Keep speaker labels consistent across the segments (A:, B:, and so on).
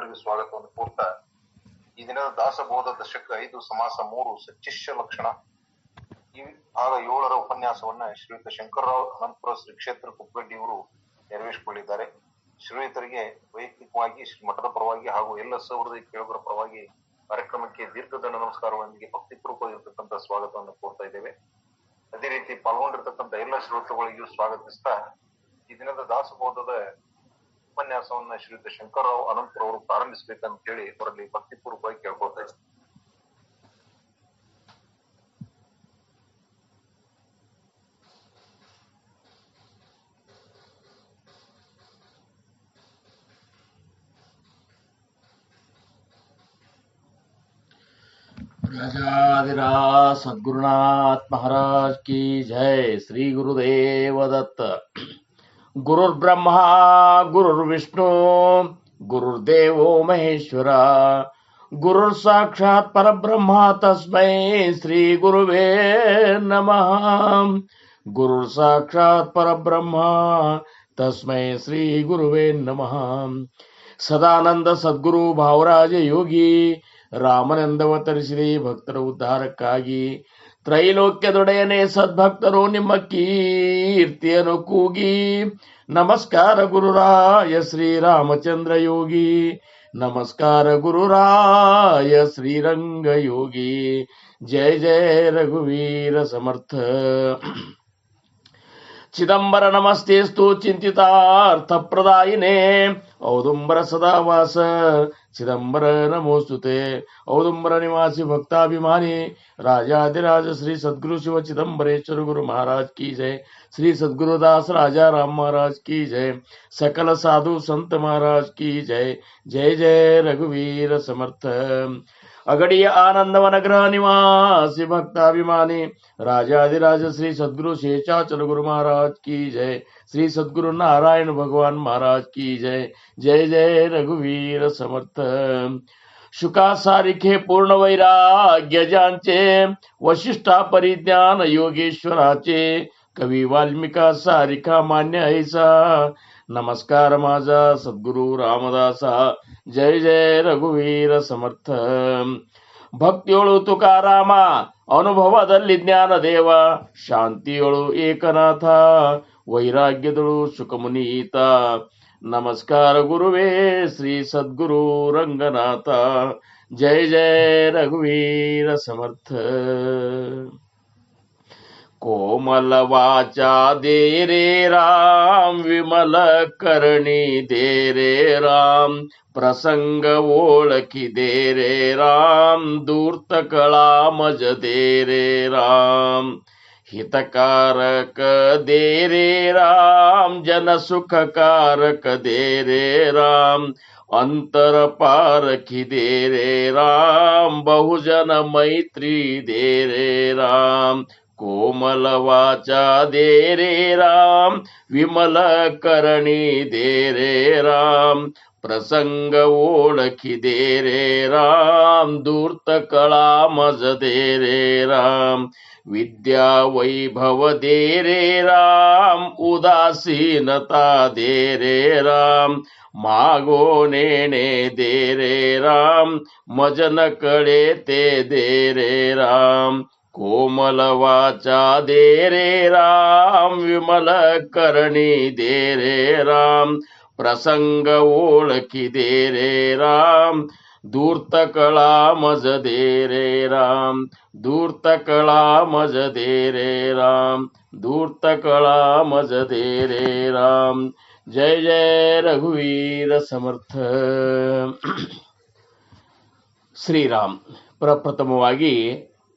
A: ತಮ್ಮೆಲ್ಲರಿಗೂ ಸ್ವಾಗತವನ್ನು ಕೋರ್ತಾ ಈ ದಿನದ ದಾಸಬೋಧ ದಶಕ 5 ಸಮಾಸ 3 ಸಚ್ಚಿಷ್ಯ ಲಕ್ಷಣ ಈ ಭಾಗ 7ರ ಉಪನ್ಯಾಸವನ್ನ ಶ್ರೀಯುತ ಶಂಕರರಾವ್ ಅನಂತಪುರ ಶ್ರೀ ಕ್ಷೇತ್ರ ಕುಪ್ಪಗಡ್ಡಿ ಇವರು ನೆರವೇರಿಸಿಕೊಂಡಿದ್ದಾರೆ. ಶ್ರೀಯುತರಿಗೆ ವೈಯಕ್ತಿಕವಾಗಿ ಮಠದ ಪರವಾಗಿ ಹಾಗೂ ಎಲ್ಲ ಸಹೃದಯ ಕೇಳುಗರ ಪರವಾಗಿ ಕಾರ್ಯಕ್ರಮಕ್ಕೆ ದೀರ್ಘದಂಡ ನಮಸ್ಕಾರದೊಂದಿಗೆ ಭಕ್ತಿಪೂರ್ವಕವಾಗಿರ್ತಕ್ಕಂಥ ಸ್ವಾಗತವನ್ನು ಕೋರ್ತಾ ಇದ್ದೇವೆ. ಅದೇ ರೀತಿ ಪಾಲ್ಗೊಂಡಿರ್ತಕ್ಕಂಥ ಎಲ್ಲ ಶ್ರೋತೃಗಳಿಗೂ ಸ್ವಾಗತಿಸ್ತಾ ಈ ದಿನದ ದಾಸಬೋಧದ ಉಪನ್ಯಾಸವನ್ನ ಶ್ರೀಯುತ ಶಂಕರರಾವ್ ಅನಂತಪುರ ಅವರು ಪ್ರಾರಂಭಿಸಬೇಕಂತ ಹೇಳಿ ಅವರಲ್ಲಿ ಭಕ್ತಿಪೂರ್ವಕವಾಗಿ ಕೇಳ್ಕೊಳ್ತಾ ಇದ್ದಾರೆ.
B: राजाधिराज सद्गुरुनाथ महाराज की जय. श्री गुरुदेव दत्त. गुरुर्ब्रह्मा गुरुर्विष्णु गुरुर्देवो महेश्वरा गुरुर्साक्षात् परब्रह्मा तस्मै श्री गुरुवे नमः. गुरुर्साक्षात् परब्रह्मा तस्मै श्री गुरुवे नमः. ಸದಾನಂದ ಸದ್ಗುರು ಭಾವರಾಜ ಯೋಗಿ ರಾಮನೆಂದವತರಿಸಿದೆ ಭಕ್ತರ ಉದ್ಧಾರಕ್ಕಾಗಿ. ತ್ರೈಲೋಕ್ಯದೊಡೆಯನೇ ಸದ್ಭಕ್ತರು ನಿಮ್ಮ ಕೀರ್ತಿಯನ್ನು ಕೂಗಿ. ನಮಸ್ಕಾರ ಗುರುರಾಯ ಶ್ರೀರಾಮಚಂದ್ರ ಯೋಗಿ, ನಮಸ್ಕಾರ ಗುರುರಾಯ ಶ್ರೀರಂಗ ಯೋಗಿ. ಜಯ ಜಯ ರಘುವೀರ ಸಮರ್ಥ. ಚಿದಂಬರ ನಮಸ್ತೆಸ್ತು ಚಿಂತಿತಾರ್ಥ ಪ್ರದಾಯಿನೇ ಔದುಂಬರ ಸದಾವಾಸ ಚಿದಂಬರ ನಮೋಸ್ತುತೆ. ಔದುಂಬರ ನಿವಾಸಿ ಭಕ್ತಾಭಿಮಾನಿ ರಾಜಾಧಿರಾಜ ಶ್ರೀ ಸದ್ಗುರು ಶಿವ ಚಿದಂಬರೇಶ್ವರ ಗುರು महाराज की जय. श्री सद्गुरुदास राजा राम महाराज की जय. सकल साधु संत महाराज की जय. जय जय रघुवीर समर्थ. अगड़िय आनंदवन ग्रह निवासी भक्ताभिमानी राजाधिराज श्री सद्गुरु शेषाचल गुरु महाराज की जय. श्री सद्गुरु नारायण भगवान महाराज की जय. जय जय रघुवीर समर्थ. शुका सारिखे पूर्ण वैराग्य ज्यांचे वशिष्ठा परिज्ञान योगेश्वराचे कवी वाल्मिका सारिखा मान्य ऐसा. नमस्कार माझा सद्गुरु रामदासा. जय जय रघुवीर ಸಮರ್ಥ. ಭಕ್ತಿಯೊಳು ತುಕಾರಾಮ ಅನುಭವದಲ್ಲಿ ಜ್ಞಾನ ದೇವ. ಶಾಂತಿಯೊಳು ಏಕನಾಥ ವೈರಾಗ್ಯದಳು ಸುಖಮುನೀತ. ನಮಸ್ಕಾರ ಗುರುವೇ ಶ್ರೀ ಸದ್ಗುರು ರಂಗನಾಥ. ಜಯ ಜಯ ರಘುವೀರ ಸಮರ್ಥ. कोमल वाचा दे रे राम, विमल करणी दे रे राम. प्रसंग ओळखी दे रे राम, दूर्त कळा मज दे रे राम. हितकारक दे रे राम, जन सुखकारक दे रे राम. अंतर पारखी दे रे राम, बहुजन मैत्री दे रे राम. कोमल वाचा दे रे राम, विमल करणी दे रे राम. प्रसंग ओळखी दे रे राम, दूर्त कळा मज दे रे राम. विद्या वैभव दे रे राम, उदासीनता दे रे राम. मागो नेणे दे रे राम, मजन कळे ते दे रे राम. कोमल वाचा दे रे राम, विमल करणी दे रे राम. प्रसंग ओळखी दे रे राम, दूर्त कळा मज दे रे राम. दूर्त कळा मज दे रे राम. दूर्त कळा मज दे रे राम. जय जय रघुवीर समर्ಥ. ಶ್ರೀರಾಮ್. ಪ್ರಪ್ರಥಮವಾಗಿ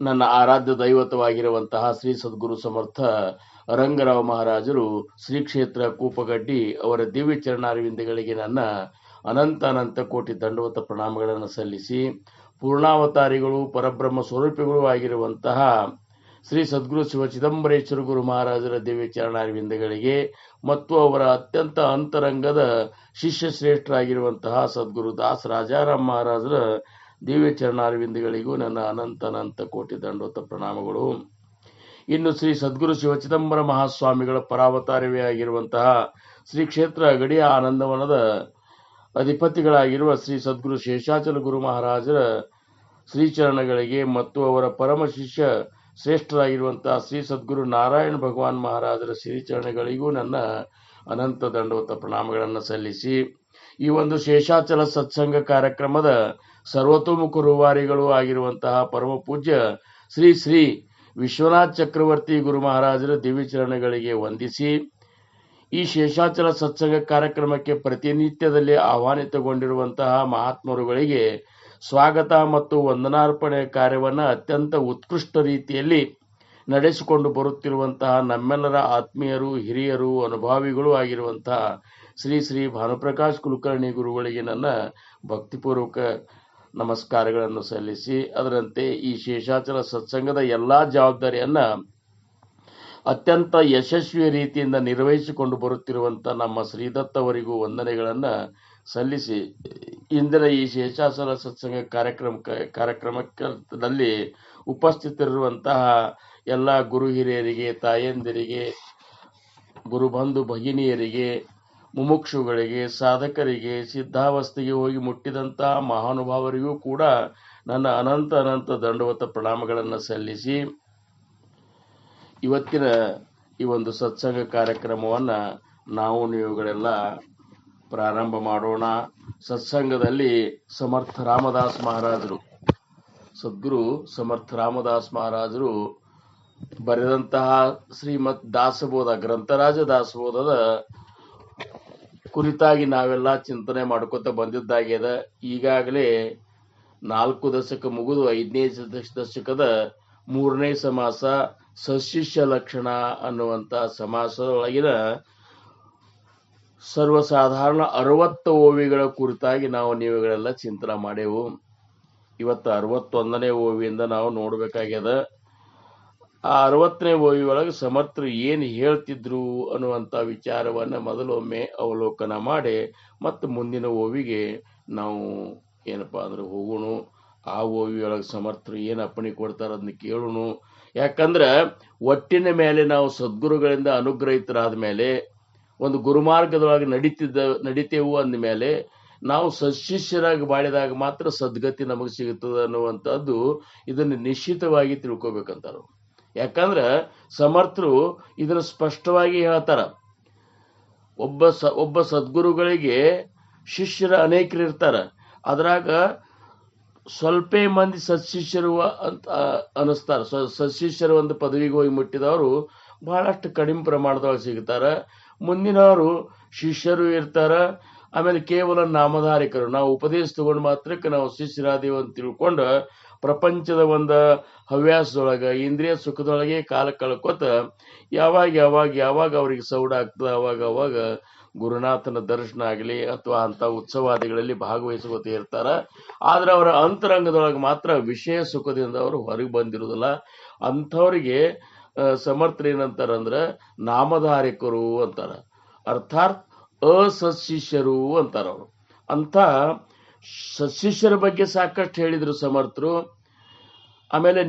B: ನನ್ನ ಆರಾಧ್ಯ ದೈವತವಾಗಿರುವಂತಹ ಶ್ರೀ ಸದ್ಗುರು ಸಮರ್ಥ ರಂಗರಾವ್ ಮಹಾರಾಜರು ಶ್ರೀ ಕ್ಷೇತ್ರ ಕೂಪಗಡ್ಡಿ ಅವರ ದಿವ್ಯ ಚರಣಾರವಿಂದಗಳಿಗೆ ನನ್ನ ಅನಂತ ಕೋಟಿ ದಂಡವತ ಪ್ರಣಾಮಗಳನ್ನು ಸಲ್ಲಿಸಿ, ಪೂರ್ಣಾವತಾರಿಗಳು ಪರಬ್ರಹ್ಮ ಸ್ವರೂಪಿಗಳು ಆಗಿರುವಂತಹ ಶ್ರೀ ಸದ್ಗುರು ಶಿವ ಚಿದಂಬರೇಶ್ವರ ಗುರು ಮಹಾರಾಜರ ದಿವ್ಯ ಚರಣಾರವಿಂದಗಳಿಗೆ ಮತ್ತು ಅವರ ಅತ್ಯಂತ ಅಂತರಂಗದ ಶಿಷ್ಯ ಶ್ರೇಷ್ಠರಾಗಿರುವಂತಹ ಸದ್ಗುರು ದಾಸ್ ರಾಜಾರಾಮ್ ಮಹಾರಾಜರ ದಿವ್ಯ ಚರಣಾರವಿಂದಗಳಿಗೂ ನನ್ನ ಅನಂತ ಕೋಟಿ ದಂಡೋತ ಪ್ರಣಾಮಗಳು. ಇನ್ನು ಶ್ರೀ ಸದ್ಗುರು ಶಿವ ಚಿದಂಬರ ಮಹಾಸ್ವಾಮಿಗಳ ಪರಾವತಾರವೇ ಆಗಿರುವಂತಹ ಶ್ರೀ ಕ್ಷೇತ್ರ ಗಡಿಯ ಆನಂದವನದ ಅಧಿಪತಿಗಳಾಗಿರುವ ಶ್ರೀ ಸದ್ಗುರು ಶೇಷಾಚಲ ಗುರು ಮಹಾರಾಜರ ಶ್ರೀಚರಣಗಳಿಗೆ ಮತ್ತು ಅವರ ಪರಮ ಶಿಷ್ಯ ಶ್ರೇಷ್ಠರಾಗಿರುವಂತಹ ಶ್ರೀ ಸದ್ಗುರು ನಾರಾಯಣ ಭಗವಾನ್ ಮಹಾರಾಜರ ಶ್ರೀಚರಣಗಳಿಗೂ ನನ್ನ ಅನಂತ ದಂಡವತ ಪ್ರಣಾಮಗಳನ್ನು ಸಲ್ಲಿಸಿ ಈ ಒಂದು ಶೇಷಾಚಲ ಸತ್ಸಂಗ ಕಾರ್ಯಕ್ರಮದ ಸರ್ವತೋಮುಖ ರೂವಾರಿಗಳು ಆಗಿರುವಂತಹ ಪರಮ ಪೂಜ್ಯ ಶ್ರೀ ಶ್ರೀ ವಿಶ್ವನಾಥ್ ಚಕ್ರವರ್ತಿ ಗುರು ಮಹಾರಾಜರ ದಿವ್ಯ ಚರಣಗಳಿಗೆ ವಂದಿಸಿ ಈ ಶೇಷಾಚಲ ಸತ್ಸಂಗ ಕಾರ್ಯಕ್ರಮಕ್ಕೆ ಪ್ರತಿನಿತ್ಯದಲ್ಲಿ ಆಹ್ವಾನಿತಗೊಂಡಿರುವಂತಹ ಮಹಾತ್ಮರುಗಳಿಗೆ ಸ್ವಾಗತ ಮತ್ತು ವಂದನಾರ್ಪಣೆ ಕಾರ್ಯವನ್ನು ಅತ್ಯಂತ ಉತ್ಕೃಷ್ಟ ರೀತಿಯಲ್ಲಿ ನಡೆಸಿಕೊಂಡು ಬರುತ್ತಿರುವಂತಹ ನಮ್ಮೆಲ್ಲರ ಆತ್ಮೀಯರು ಹಿರಿಯರು ಅನುಭಾವಿಗಳು ಆಗಿರುವಂತಹ ಶ್ರೀ ಶ್ರೀ ಭಾನುಪ್ರಕಾಶ್ ಕುಲಕರ್ಣಿ ಗುರುಗಳಿಗೆ ನನ್ನ ಭಕ್ತಿಪೂರ್ವಕ ನಮಸ್ಕಾರಗಳನ್ನು ಸಲ್ಲಿಸಿ ಅದರಂತೆ ಈ ಶೇಷಾಚಲ ಸತ್ಸಂಗದ ಎಲ್ಲಾ ಜವಾಬ್ದಾರಿಯನ್ನ ಅತ್ಯಂತ ಯಶಸ್ವಿ ರೀತಿಯಿಂದ ನಿರ್ವಹಿಸಿಕೊಂಡು ಬರುತ್ತಿರುವಂತಹ ನಮ್ಮ ಶ್ರೀದತ್ತ ಅವರಿಗೂ ವಂದನೆಗಳನ್ನ ಸಲ್ಲಿಸಿ ಇಂದಿನ ಈ ಶೇಷಾಚಲ ಸತ್ಸಂಗ ಕಾರ್ಯಕ್ರಮದಲ್ಲಿ ಉಪಸ್ಥಿತರಿರುವಂತಹ ಎಲ್ಲ ಗುರು ಹಿರಿಯರಿಗೆ ತಾಯಂದಿರಿಗೆ ಗುರುಬಂಧು ಭಗಿನಿಯರಿಗೆ ಮುಮುಕ್ಷುಗಳಿಗೆ ಸಾಧಕರಿಗೆ ಸಿದ್ಧಾವಸ್ಥೆಗೆ ಹೋಗಿ ಮುಟ್ಟಿದಂತಹ ಮಹಾನುಭಾವರಿಗೂ ಕೂಡ ನನ್ನ ಅನಂತ ದಂಡವತ ಪ್ರಣಾಮಗಳನ್ನು ಸಲ್ಲಿಸಿ ಇವತ್ತಿನ ಈ ಒಂದು ಸತ್ಸಂಗ ಕಾರ್ಯಕ್ರಮವನ್ನು ನಾವು ನೀವುಗಳೆಲ್ಲ ಪ್ರಾರಂಭ ಮಾಡೋಣ. ಸತ್ಸಂಗದಲ್ಲಿ ಸಮರ್ಥ ರಾಮದಾಸ್ ಮಹಾರಾಜರು ಸದ್ಗುರು ಸಮರ್ಥ ರಾಮದಾಸ್ ಮಹಾರಾಜರು ಬರೆದಂತಹ ಶ್ರೀಮದ್ ದಾಸಬೋಧ ಗ್ರಂಥರಾಜ ದಾಸಬೋಧದ ಕುರಿತಾಗಿ ನಾವೆಲ್ಲ ಚಿಂತನೆ ಮಾಡ್ಕೊತ ಬಂದಿದ್ದಾಗ್ಯದ. ಈಗಾಗಲೇ 4 ದಶಕ ಮುಗಿದು 5ನೇ ದಶಕದ 3ನೇ ಸಮಾಸ ಸಶಿಷ್ಯ ಲಕ್ಷಣ ಅನ್ನುವಂಥ ಸಮಾಸದೊಳಗಿನ ಸರ್ವಸಾಧಾರಣ 60 ಓವಿಗಳ ಕುರಿತಾಗಿ ನಾವು ನೀವುಗಳೆಲ್ಲ ಚಿಂತನೆ ಮಾಡೇವು. ಇವತ್ತು 61ನೇ ಓವಿಯಿಂದ ನಾವು ನೋಡ್ಬೇಕಾಗ್ಯದ. ಆ 60ನೇ ಓವಿ ಒಳಗೆ ಸಮರ್ಥರು ಏನು ಹೇಳ್ತಿದ್ರು ಅನ್ನುವಂಥ ವಿಚಾರವನ್ನು ಮೊದಲೊಮ್ಮೆ ಅವಲೋಕನ ಮಾಡಿ ಮತ್ತು ಮುಂದಿನ ಓವಿಗೆ ನಾವು ಏನಪ್ಪಾ ಅಂದ್ರೆ ಹೋಗೋಣ. ಆ ಓವಿಯೊಳಗೆ ಸಮರ್ಥರು ಏನು ಅಪ್ಪಣೆ ಕೊಡ್ತಾರ ಅದನ್ನ ಕೇಳೋಣ. ಯಾಕಂದ್ರೆ ಒಟ್ಟಿನ ಮೇಲೆ ನಾವು ಸದ್ಗುರುಗಳಿಂದ ಅನುಗ್ರಹಿತರಾದ ಮೇಲೆ ಒಂದು ಗುರುಮಾರ್ಗದೊಳಗೆ ನಡಿತೇವು ಅಂದ ಮೇಲೆ ನಾವು ಸಶಿಷ್ಯರಾಗಿ ಬಾಳಿದಾಗ ಮಾತ್ರ ಸದ್ಗತಿ ನಮಗೆ ಸಿಗುತ್ತದೆ ಅನ್ನುವಂಥದ್ದು ಇದನ್ನು ನಿಶ್ಚಿತವಾಗಿ ತಿಳ್ಕೊಬೇಕಂತಾರ. ಯಾಕಂದ್ರೆ ಸಮರ್ಥರು ಇದನ್ನು ಸ್ಪಷ್ಟವಾಗಿ ಹೇಳ್ತಾರ. ಒಬ್ಬ ಸದ್ಗುರುಗಳಿಗೆ ಶಿಷ್ಯರ ಅನೇಕರು ಇರ್ತಾರ. ಅದ್ರಾಗ ಸ್ವಲ್ಪ ಮಂದಿ ಸತ್ಶಿಷ್ಯರು ಅಂತ ಅನಿಸ್ತಾರ. ಸತ್ಶಿಷ್ಯರು ಒಂದು ಪದವಿಗೆ ಹೋಗಿ ಮುಟ್ಟಿದವರು ಬಹಳಷ್ಟು ಕಡಿಮೆ ಪ್ರಮಾಣದೊಳಗೆ ಸಿಗ್ತಾರ. ಮುಂದಿನವರು ಶಿಷ್ಯರು ಇರ್ತಾರ. ಆಮೇಲೆ ಕೇವಲ ನಾಮಧಾರಿಕರು, ನಾವು ಉಪದೇಶ ತಗೊಂಡು ಮಾತ್ರಕ್ಕೆ ನಾವು ಶಿಷ್ಯರಾದೇವು ಅಂತ ತಿಳ್ಕೊಂಡು ಪ್ರಪಂಚದ ಒಂದು ಹವ್ಯಾಸದೊಳಗೆ ಇಂದ್ರಿಯ ಸುಖದೊಳಗೆ ಕಾಲ ಕಳ್ಕೊತ ಯಾವಾಗ ಅವ್ರಿಗೆ ಸೌಡ ಆಗ್ತದೆ ಅವಾಗ ಗುರುನಾಥನ ದರ್ಶನ ಆಗಲಿ ಅಥವಾ ಅಂಥ ಉತ್ಸವಾದಿಗಳಲ್ಲಿ ಭಾಗವಹಿಸ್ಕೋತ ಇರ್ತಾರ. ಆದ್ರೆ ಅವರ ಅಂತರಂಗದೊಳಗೆ ಮಾತ್ರ ವಿಷಯ ಸುಖದಿಂದ ಅವರು ಹೊರಗೆ ಬಂದಿರುವುದಿಲ್ಲ. ಅಂಥವ್ರಿಗೆ ಸಮರ್ಥರು ಏನಂತಾರಂದ್ರೆ ನಾಮಧಾರಿಕರು ಅಂತಾರ, ಅರ್ಥಾತ್ ಅಸತ್ಶಿಷ್ಯರು ಅಂತಾರ ಅವರು. ಅಂತ ಸತ್ಶಿಷ್ಯರ ಬಗ್ಗೆ ಸಾಕಷ್ಟು ಹೇಳಿದ್ರು ಸಮರ್ಥರು. ಆಮೇಲೆ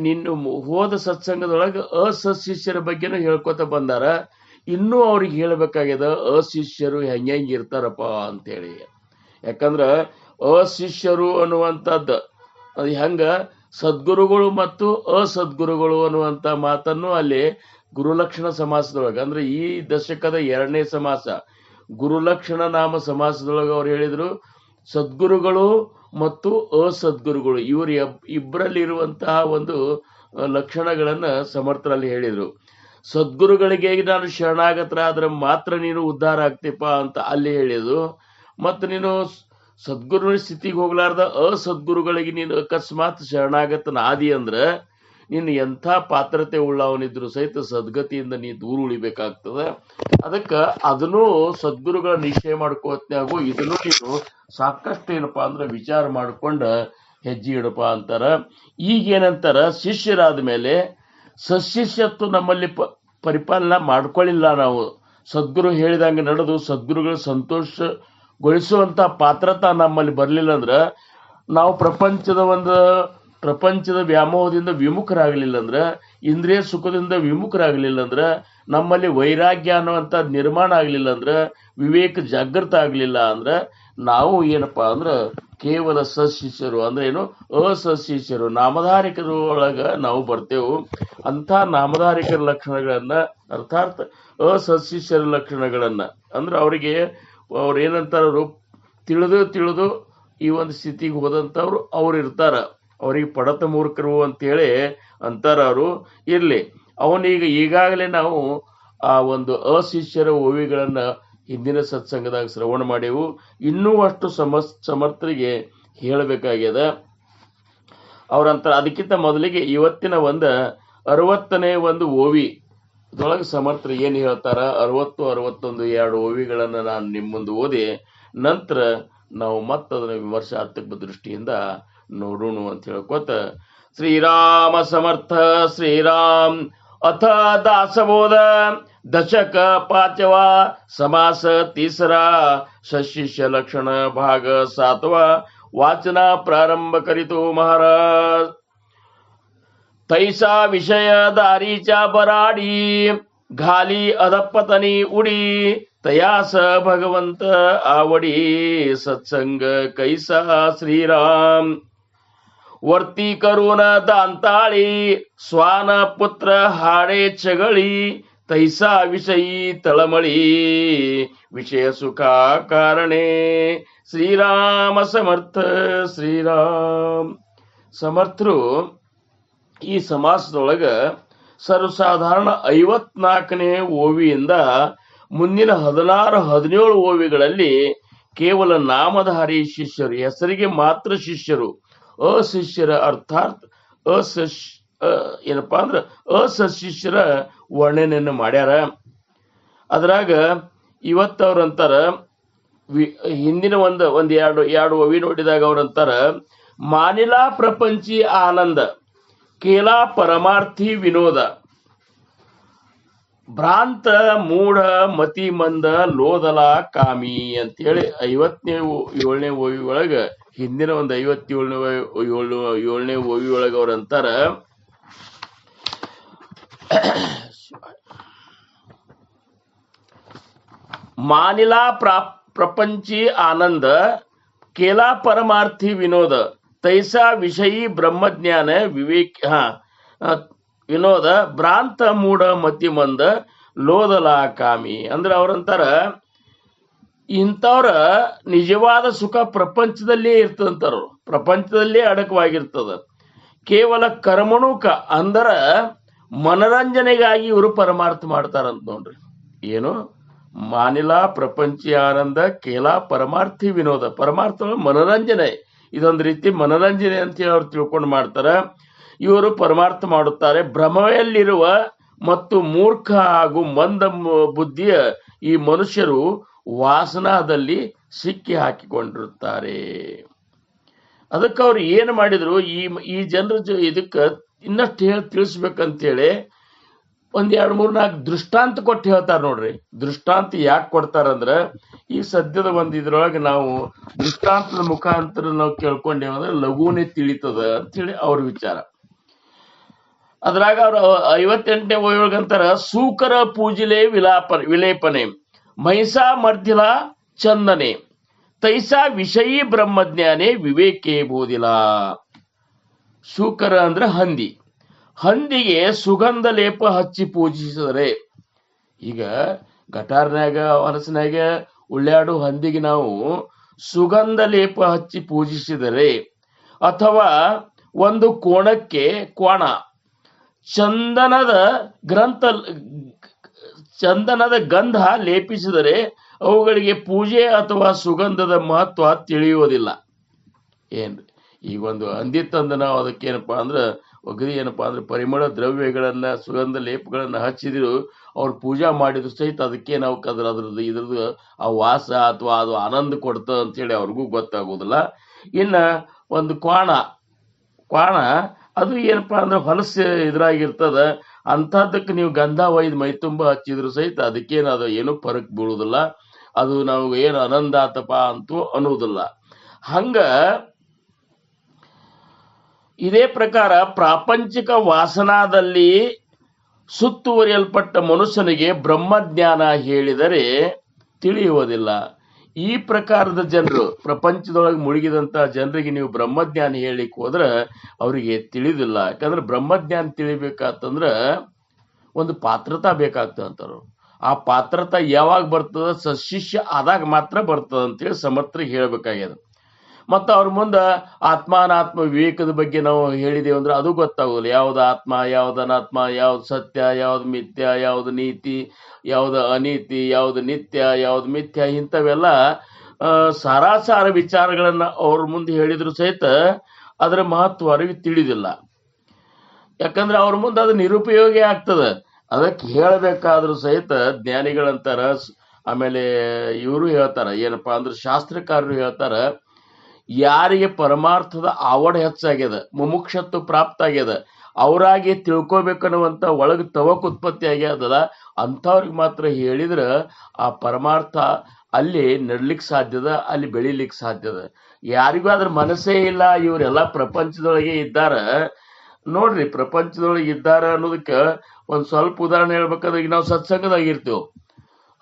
B: ಹೋದ ಸತ್ಸಂಗದೊಳಗೆ ಅಸತ್ಶಿಷ್ಯರ ಬಗ್ಗೆನೂ ಹೇಳ್ಕೊತ ಬಂದಾರ. ಇನ್ನೂ ಅವ್ರಿಗೆ ಹೇಳ್ಬೇಕಾಗ್ಯದ ಅಶಿಷ್ಯರು ಹೆಂಗಿರ್ತಾರಪ್ಪ ಅಂತೇಳಿ. ಯಾಕಂದ್ರ ಅಶಿಷ್ಯರು ಅನ್ನುವಂಥದ್ದು ಅದು ಹೆಂಗ ಸದ್ಗುರುಗಳು ಮತ್ತು ಅಸದ್ಗುರುಗಳು ಅನ್ನುವಂಥ ಮಾತನ್ನು ಅಲ್ಲಿ ಗುರುಲಕ್ಷಣ ಸಮಾಸದೊಳಗೆ, ಅಂದ್ರೆ ಈ ದಶಕದ 2ನೇ ಸಮಾಸ ಗುರುಲಕ್ಷಣ ನಾಮ ಸಮಾಸದೊಳಗೆ ಅವ್ರು ಹೇಳಿದ್ರು ಸದ್ಗುರುಗಳು ಮತ್ತು ಅಸದ್ಗುರುಗಳು ಇವರು ಇಬ್ಬರಲ್ಲಿರುವಂತಹ ಒಂದು ಲಕ್ಷಣಗಳನ್ನ ಸಮರ್ಥರಲ್ಲಿ ಹೇಳಿದ್ರು. ಸದ್ಗುರುಗಳಿಗೆ ನಾನು ಶರಣಾಗತರಾದ್ರೆ ಮಾತ್ರ ನೀನು ಉದ್ಧಾರ ಆಗ್ತೀಪ ಅಂತ ಅಲ್ಲಿ ಹೇಳಿದ್ರು. ಮತ್ತು ನೀನು ಸದ್ಗುರು ಸ್ಥಿತಿಗೆ ಹೋಗ್ಲಾರ್ದ ಅಸದ್ಗುರುಗಳಿಗೆ ನೀನು ಅಕಸ್ಮಾತ್ ಶರಣಾಗತನಾದಿ ಅಂದ್ರೆ ನೀನು ಎಂಥ ಪಾತ್ರತೆ ಉಳ್ಳವನಿದ್ರು ಸಹಿತ ಸದ್ಗತಿಯಿಂದ ನೀ ದೂರ ಉಳಿಬೇಕಾಗ್ತದೆ. ಅದಕ್ಕೆ ಅದನ್ನು ಸದ್ಗುರುಗಳ ನಿಶ್ಚಯ ಮಾಡ್ಕೋತ್ನಾಗು ಇದನ್ನು ನೀನು ಸಾಕಷ್ಟು ಏನಪ್ಪಾ ಅಂದ್ರೆ ವಿಚಾರ ಮಾಡ್ಕೊಂಡ ಹೆಜ್ಜೆ ಇಡಪ್ಪ ಅಂತಾರ. ಈಗೇನಂತಾರ, ಶಿಷ್ಯರಾದ ಮೇಲೆ ಸಶಿಷ್ಯತ್ವ ನಮ್ಮಲ್ಲಿ ಪರಿಪಾಲನೆ ಮಾಡ್ಕೊಳ್ಳಿಲ್ಲ. ನಾವು ಸದ್ಗುರು ಹೇಳಿದಂಗೆ ನಡೆದು ಸದ್ಗುರುಗಳು ಸಂತೋಷಗೊಳಿಸುವಂತ ಪಾತ್ರತಾ ನಮ್ಮಲ್ಲಿ ಬರಲಿಲ್ಲ ಅಂದ್ರೆ, ನಾವು ಪ್ರಪಂಚದ ವ್ಯಾಮೋಹದಿಂದ ವಿಮುಖರಾಗಲಿಲ್ಲ ಅಂದ್ರೆ, ಇಂದ್ರಿಯ ಸುಖದಿಂದ ವಿಮುಖರಾಗಲಿಲ್ಲ ಅಂದ್ರೆ, ನಮ್ಮಲ್ಲಿ ವೈರಾಗ್ಯ ಅನ್ನುವಂಥ ನಿರ್ಮಾಣ ಆಗಲಿಲ್ಲ ಅಂದ್ರೆ, ವಿವೇಕ ಜಾಗೃತ ಆಗಲಿಲ್ಲ ಅಂದ್ರೆ ನಾವು ಏನಪ್ಪಾ ಅಂದ್ರ ಕೇವಲ ಸಶಿಷ್ಯರು ಅಂದ್ರೆ ಏನು, ಅಸಶಿಷ್ಯರು, ನಾಮಧಾರಿಕರ ಒಳಗ ನಾವು ಬರ್ತೇವೆ. ಅಂತ ನಾಮಧಾರಿಕರ ಲಕ್ಷಣಗಳನ್ನ, ಅರ್ಥಾತ್ ಅಸಶಿಷ್ಯರ ಲಕ್ಷಣಗಳನ್ನ ಅಂದ್ರೆ ಅವರಿಗೆ ಅವ್ರು ಏನಂತಾರು ತಿಳಿದು ಈ ಒಂದು ಸ್ಥಿತಿಗೆ ಹೋದಂಥವ್ರು ಅವ್ರು ಇರ್ತಾರ. ಅವ್ರಿಗೆ ಪಡತ ಮೂರ್ಖರು ಅಂತೇಳಿ ಅಂತಾರ. ಅವರು ಇರ್ಲಿ, ಅವನೀಗ ಈಗಾಗಲೇ ನಾವು ಆ ಒಂದು ಅಶಿಷ್ಯರ ಓವಿಗಳನ್ನ ಹಿಂದಿನ ಸತ್ಸಂಗದಾಗ ಶ್ರವಣ ಮಾಡೇವು. ಇನ್ನೂ ಅಷ್ಟು ಸಮರ್ಥರಿಗೆ ಹೇಳಬೇಕಾಗ್ಯದ. ಅವ್ರಂತ ಅದಕ್ಕಿಂತ ಮೊದಲಿಗೆ ಇವತ್ತಿನ 60ನೇ ಒಂದು ಓವಿ ಇದೊಳಗೆ ಸಮರ್ಥರು ಏನು ಹೇಳ್ತಾರ, 60, 61 2 ಓವಿಗಳನ್ನ ನಾನು ನಿಮ್ಮ ಮುಂದೆ ಓದಿ ನಂತರ ನಾವು ಮತ್ತದನ್ನ ವಿಮರ್ಶಾತ್ಮಕ ದೃಷ್ಟಿಯಿಂದ ನೋಡೋಣ ಅಂತ ಹೇಳ್ಕೊತ, ಶ್ರೀರಾಮ ಸಮರ್ಥ ಶ್ರೀರಾಮ್. ಅಥ दासबोध दशक 5वा समास 3रा सशिष्य लक्षण भाग 7वा वाचना प्रारंभ करीतो महाराज. तैसा विषय दारीच्या बराडी घाली अधपतनी उडी तयास भगवंत आवडी सत्संग कैसा श्रीराम. वर्ती करून दांताळी स्वान पुत्र हाडे चगळी तैसा विषयी तळमळी विषय सुखा कारणे ಶ್ರೀರಾಮ ಸಮರ್ಥ ಶ್ರೀರಾಮ್. ಸಮರ್ಥರು ಈ ಸಮಾಸದೊಳಗ ಸರ್ವಸಾಧಾರಣ 54ನೇ ಓವಿಯಿಂದ ಮುಂದಿನ 16, 17 ಓವಿಗಳಲ್ಲಿ ಕೇವಲ ನಾಮಧಾರಿ ಶಿಷ್ಯರು, ಹೆಸರಿಗೆ ಮಾತ್ರ ಶಿಷ್ಯರು, ಅಶಿಷ್ಯರ ಅರ್ಥಾತ್ ಏನಪ್ಪಾ ಅಂದ್ರ ಅಸಶಿಷ್ಯರ ವರ್ಣನೆಯನ್ನು ಮಾಡ್ಯಾರ. ಅದ್ರಾಗ ಇವತ್ತವ್ರಂತಾರ ಹಿಂದಿನ ಎರಡು ಓವಿ ನೋಡಿದಾಗ ಅವ್ರಂತಾರ, ಮಾನಿಲಾ ಪ್ರಪಂಚಿ ಆನಂದ ಕೇಲಾ ಪರಮಾರ್ಥಿ ವಿನೋದ ಭ್ರಾಂತ ಮೂಢ ಮತಿ ಮಂದ ಲೋದಲ ಕಾಮಿ ಅಂತೇಳಿ 57ನೇ ಓವಿ ಒಳಗ ಹಿಂದಿನ 57ನೇ ಓವಿ ಒಳಗ ಅವ್ರಂತಾರ, ಮಾನಿಲಾ ಪ್ರಪಂಚಿ ಆನಂದ ಕೇಲಾ ಪರಮಾರ್ಥಿ ವಿನೋದ ತೈಸಾ ವಿಷಯಿ ಬ್ರಹ್ಮಜ್ಞಾನ ವಿವೇಕ ವಿನೋದ ಭ್ರಾಂತ ಮೂಢ ಮತಿ ಮಂದ ಲೋದಲ ಕಾಮಿ. ಅಂದ್ರೆ ಅವ್ರಂತಾರ, ಇಂಥವ್ರ ನಿಜವಾದ ಸುಖ ಪ್ರಪಂಚದಲ್ಲೇ ಇರ್ತದಂತಾರ, ಪ್ರಪಂಚದಲ್ಲೇ ಅಡಕವಾಗಿರ್ತದ. ಕೇವಲ ಕರ್ಮಣುಕ ಅಂದರ ಮನರಂಜನೆಗಾಗಿ ಇವರು ಪರಮಾರ್ಥ ಮಾಡ್ತಾರಂತ ನೋಡ್ರಿ. ಏನು ಮಾನಿಲಾ ಪ್ರಪಂಚಿ ಆನಂದ ಕೇಲಾ ಪರಮಾರ್ಥಿ ವಿನೋದ, ಪರಮಾರ್ಥ ಮನರಂಜನೆ, ಇದೊಂದು ರೀತಿ ಮನರಂಜನೆ ಅಂತ ಹೇಳಿ ಅವ್ರು ತಿಳ್ಕೊಂಡು ಮಾಡ್ತಾರ. ಇವರು ಪರಮಾರ್ಥ ಮಾಡುತ್ತಾರೆ. ಭ್ರಮೆಯಲ್ಲಿರುವ ಮತ್ತು ಮೂರ್ಖ ಹಾಗೂ ಮಂದ ಬುದ್ಧಿಯ ಈ ಮನುಷ್ಯರು ವಾಸನಾದಲ್ಲಿ ಸಿಕ್ಕಿ ಹಾಕಿಕೊಂಡಿರುತ್ತಾರೆ. ಅದಕ್ಕೆ ಅವ್ರು ಏನು ಮಾಡಿದ್ರು, ಈ ಜನರ ಇದಕ್ಕೆ ಇನ್ನಷ್ಟು ತಿಳಿಸ್ಬೇಕಂತೇಳಿ 1, 2, 3, 4 ದೃಷ್ಟಾಂತ ಕೊಟ್ಟು ಹೇಳ್ತಾರ ನೋಡ್ರಿ. ದೃಷ್ಟಾಂತ ಯಾಕೆ ಕೊಡ್ತಾರಂದ್ರ, ಈ ಸದ್ಯದ ಇದ್ರೊಳಗೆ ನಾವು ದೃಷ್ಟಾಂತದ ಮುಖಾಂತರ ನಾವು ಕೇಳ್ಕೊಂಡೇವಂದ್ರೆ ಲಘುನೇ ತಿಳಿತದ ಅಂತೇಳಿ ಅವ್ರ ವಿಚಾರ. ಅದ್ರಾಗ ಅವ್ರ 58ನೇ ಓಯೊಳಗಂತಾರ, ಸೂಕರ ಪೂಜಿಲೆ ವಿಲೇಪನೆ ಮಹಿಷಾ ಮರ್ದಿಲ ಚಂದನೆ ತೈಸಾ ವಿಷಯಿ ಬ್ರಹ್ಮಜ್ಞಾನೇ ವಿವೇಕೇ ಬೋಧಿಲ. ಶೂಕರ ಅಂದ್ರೆ ಹಂದಿ, ಹಂದಿಗೆ ಸುಗಂಧ ಲೇಪ ಹಚ್ಚಿ ಪೂಜಿಸಿದರೆ, ಈಗ ಗಟಾರ್ನ್ಯಾಗ ಹೊಲಸಿನಾಗ ಉಳ್ಳಾಡು ಹಂದಿಗೆ ನಾವು ಸುಗಂಧ ಲೇಪ ಹಚ್ಚಿ ಪೂಜಿಸಿದರೆ, ಅಥವಾ ಒಂದು ಕೋಣಕ್ಕೆ ಚಂದನದ ಗಂಧ ಲೇಪಿಸಿದರೆ ಅವುಗಳಿಗೆ ಪೂಜೆ ಅಥವಾ ಸುಗಂಧದ ಮಹತ್ವ ತಿಳಿಯುವುದಿಲ್ಲ. ಏನ್ರಿ, ಈಗ ಒಂದು ಹಂದಿ ತಂದು ನಾವು ಅದಕ್ಕೇನಪ್ಪಾ ಅಂದ್ರೆ ಒಗದಿ ಏನಪ್ಪಾ ಅಂದ್ರೆ ಪರಿಮಳ ದ್ರವ್ಯಗಳನ್ನ ಸುಗಂಧ ಲೇಪಗಳನ್ನ ಹಚ್ಚಿದ್ರು, ಅವ್ರು ಪೂಜಾ ಮಾಡಿದ್ರು ಸಹಿತ ಅದಕ್ಕೆ ನಾವು ಇದ್ರದ್ದು ಆ ವಾಸ ಅಥವಾ ಅದು ಆನಂದ ಕೊಡ್ತದ ಅಂತೇಳಿ ಅವ್ರಿಗೂ ಗೊತ್ತಾಗೋದಿಲ್ಲ. ಇನ್ನ ಒಂದು ಕ್ವಾಣ ಅದು ಏನಪ್ಪಾ ಅಂದ್ರೆ ಹೊಲಸು ಇದ್ರಾಗಿರ್ತದ, ಅಂಥದ್ದಕ್ಕೆ ನೀವು ಗಂಧ ಒಯ್ದು ಮೈ ತುಂಬ ಹಚ್ಚಿದ್ರು ಸಹಿತ ಅದಕ್ಕೇನು ಅದು ಏನೂ ಫರಕ್ ಬೀಳುವುದಿಲ್ಲ, ಅದು ನಾವು ಏನು ಆನಂದ ಆತಪ್ಪ ಅಂತೂ ಅನ್ನುವುದಿಲ್ಲ. ಹಂಗ ಇದೇ ಪ್ರಕಾರ ಪ್ರಾಪಂಚಿಕ ವಾಸನಾದಲ್ಲಿ ಸುತ್ತುವರಿಯಲ್ಪಟ್ಟ ಮನುಷ್ಯನಿಗೆ ಬ್ರಹ್ಮಜ್ಞಾನ ಹೇಳಿದರೆ ತಿಳಿಯುವುದಿಲ್ಲ. ಈ ಪ್ರಕಾರದ ಜನರು, ಪ್ರಪಂಚದೊಳಗೆ ಮುಳುಗಿದಂತ ಜನರಿಗೆ ನೀವು ಬ್ರಹ್ಮಜ್ಞಾನ ಹೇಳಿಕ್ ಹೋದ್ರ ಅವರಿಗೆ ತಿಳಿದಿಲ್ಲ. ಯಾಕಂದ್ರೆ ಬ್ರಹ್ಮಜ್ಞಾನ ತಿಳಿಬೇಕಾತಂದ್ರ ಒಂದು ಪಾತ್ರತಾ ಬೇಕಾಗ್ತದಂತಾರು. ಆ ಪಾತ್ರತಾ ಯಾವಾಗ ಬರ್ತದ? ಸಶಿಷ್ಯ ಆದಾಗ ಮಾತ್ರ ಬರ್ತದ ಅಂತೇಳಿ ಸಮರ್ಥರಿಗೆ ಹೇಳ್ಬೇಕಾಗ್ಯದ. ಮತ್ತ ಅವ್ರ ಮುಂದ ಆತ್ಮಾನಾತ್ಮ ವಿವೇಕದ ಬಗ್ಗೆ ನಾವು ಹೇಳಿದೇವು ಅಂದ್ರೆ ಅದು ಗೊತ್ತಾಗೋದಿಲ್ಲ. ಯಾವ್ದು ಆತ್ಮ, ಯಾವ್ದು ಅನಾತ್ಮ, ಯಾವ್ದು ಸತ್ಯ, ಯಾವ್ದು ಮಿಥ್ಯ, ಯಾವ್ದು ನೀತಿ, ಯಾವ್ದು ಅನೀತಿ, ಯಾವ್ದು ನಿತ್ಯ, ಯಾವ್ದು ಮಿಥ್ಯ, ಇಂಥವೆಲ್ಲ ಸಾರಾಸಾರ ವಿಚಾರಗಳನ್ನ ಅವ್ರ ಮುಂದೆ ಹೇಳಿದ್ರು ಸಹಿತ ಅದರ ಮಹತ್ವ ಅವರಿಗೆ ತಿಳಿದಿಲ್ಲ. ಯಾಕಂದ್ರೆ ಅವ್ರ ಮುಂದೆ ಅದು ನಿರುಪಯೋಗಿ ಆಗ್ತದ. ಅದಕ್ಕೆ ಹೇಳಬೇಕಾದ್ರೂ ಸಹಿತ ಜ್ಞಾನಿಗಳಂತಾರ, ಆಮೇಲೆ ಇವರು ಹೇಳ್ತಾರ, ಏನಪ್ಪಾ ಅಂದ್ರೆ ಶಾಸ್ತ್ರಕಾರರು ಹೇಳ್ತಾರ, ಯಾರಿಗೆ ಪರಮಾರ್ಥದ ಆವಡ ಹೆಚ್ಚಾಗ್ಯದ, ಮುಮುಕ್ಷತ್ವ ಪ್ರಾಪ್ತ ಆಗ್ಯದ, ಅವರಾಗಿ ತಿಳ್ಕೊಬೇಕನ್ನುವಂತ ಒಳಗ್ ತವಕ್ ಉತ್ಪತ್ತಿ ಆಗ್ಯದಲ್ಲ, ಅಂಥವ್ರಿಗೆ ಮಾತ್ರ ಹೇಳಿದ್ರ ಆ ಪರಮಾರ್ಥ ಅಲ್ಲಿ ನಡ್ಲಿಕ್ಕೆ ಸಾಧ್ಯದ, ಅಲ್ಲಿ ಬೆಳಿಲಿಕ್ಕೆ ಸಾಧ್ಯದ. ಯಾರಿಗೂ ಅದ್ರ ಮನಸ್ಸೇ ಇಲ್ಲ, ಇವರೆಲ್ಲ ಪ್ರಪಂಚದೊಳಗೆ ಇದ್ದಾರ. ನೋಡ್ರಿ, ಪ್ರಪಂಚದೊಳಗೆ ಇದ್ದಾರ ಅನ್ನೋದಕ್ಕೆ ಒಂದ್ ಸ್ವಲ್ಪ ಉದಾಹರಣೆ ಹೇಳ್ಬೇಕಾದ್ರೆ, ಈಗ ನಾವು ಸತ್ಸಂಗದಾಗ ಇರ್ತೀವಿ.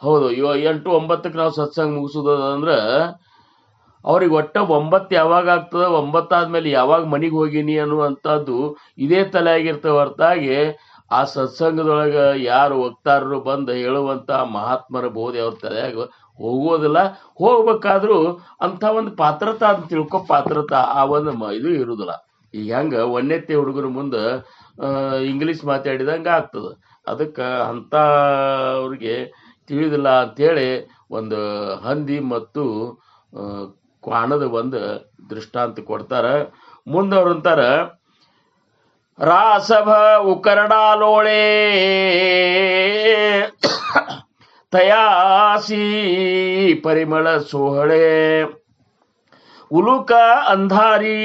B: ಹೌದು, 8-9ಕ್ಕೆ ನಾವು ಸತ್ಸಂಗ ಮುಗಿಸೋದಂದ್ರ ಅವ್ರಿಗೆ ಒಟ್ಟ 9 ಯಾವಾಗ ಆಗ್ತದ, 9 ಆದ್ಮೇಲೆ ಯಾವಾಗ ಮನಿಗೆ ಹೋಗಿನಿ ಅನ್ನುವಂಥದ್ದು ಇದೇ ತಲೆ ಆಗಿರ್ತವೆ ಹೊರತಾಗಿ ಆ ಸತ್ಸಂಗದೊಳಗ ಯಾರು ವಕ್ತಾರರು ಬಂದು ಹೇಳುವಂತ ಮಹಾತ್ಮರ ಬೋಧೆ ಅವ್ರ ತಲೆಯಾಗ ಹೋಗೋದಿಲ್ಲ. ಹೋಗ್ಬೇಕಾದ್ರೂ ಅಂತ ಒಂದು ಪಾತ್ರತಾ ಅಂತ ತಿಳ್ಕೊ, ಪಾತ್ರತಾ ಆ ಒಂದು ಇದು ಇರುದಿಲ್ಲ. ಈಗ ಹೆಂಗ ಒಂದೆತ್ತೆ ಹುಡುಗರ ಮುಂದೆ ಇಂಗ್ಲಿಷ್ ಮಾತಾಡಿದಂಗ ಆಗ್ತದ. ಅದಕ್ಕೆ ಅಂತ ಅವ್ರಿಗೆ ತಿಳಿದಿಲ್ಲ ಅಂತೇಳಿ ಒಂದು ಹಂದಿ ಮತ್ತು ಕ್ವಾಣದ ಒಂದು ದೃಷ್ಟಾಂತ ಕೊಡ್ತಾರ. ಮುಂದವ್ರಂತಾರ, ರಾಸಭ ಉಕರಣಾಲೋಳೆ ತಯಾಸಿ ಪರಿಮಳ ಸೋಹಳೆ ಉಲುಕ ಅಂಧಾರಿ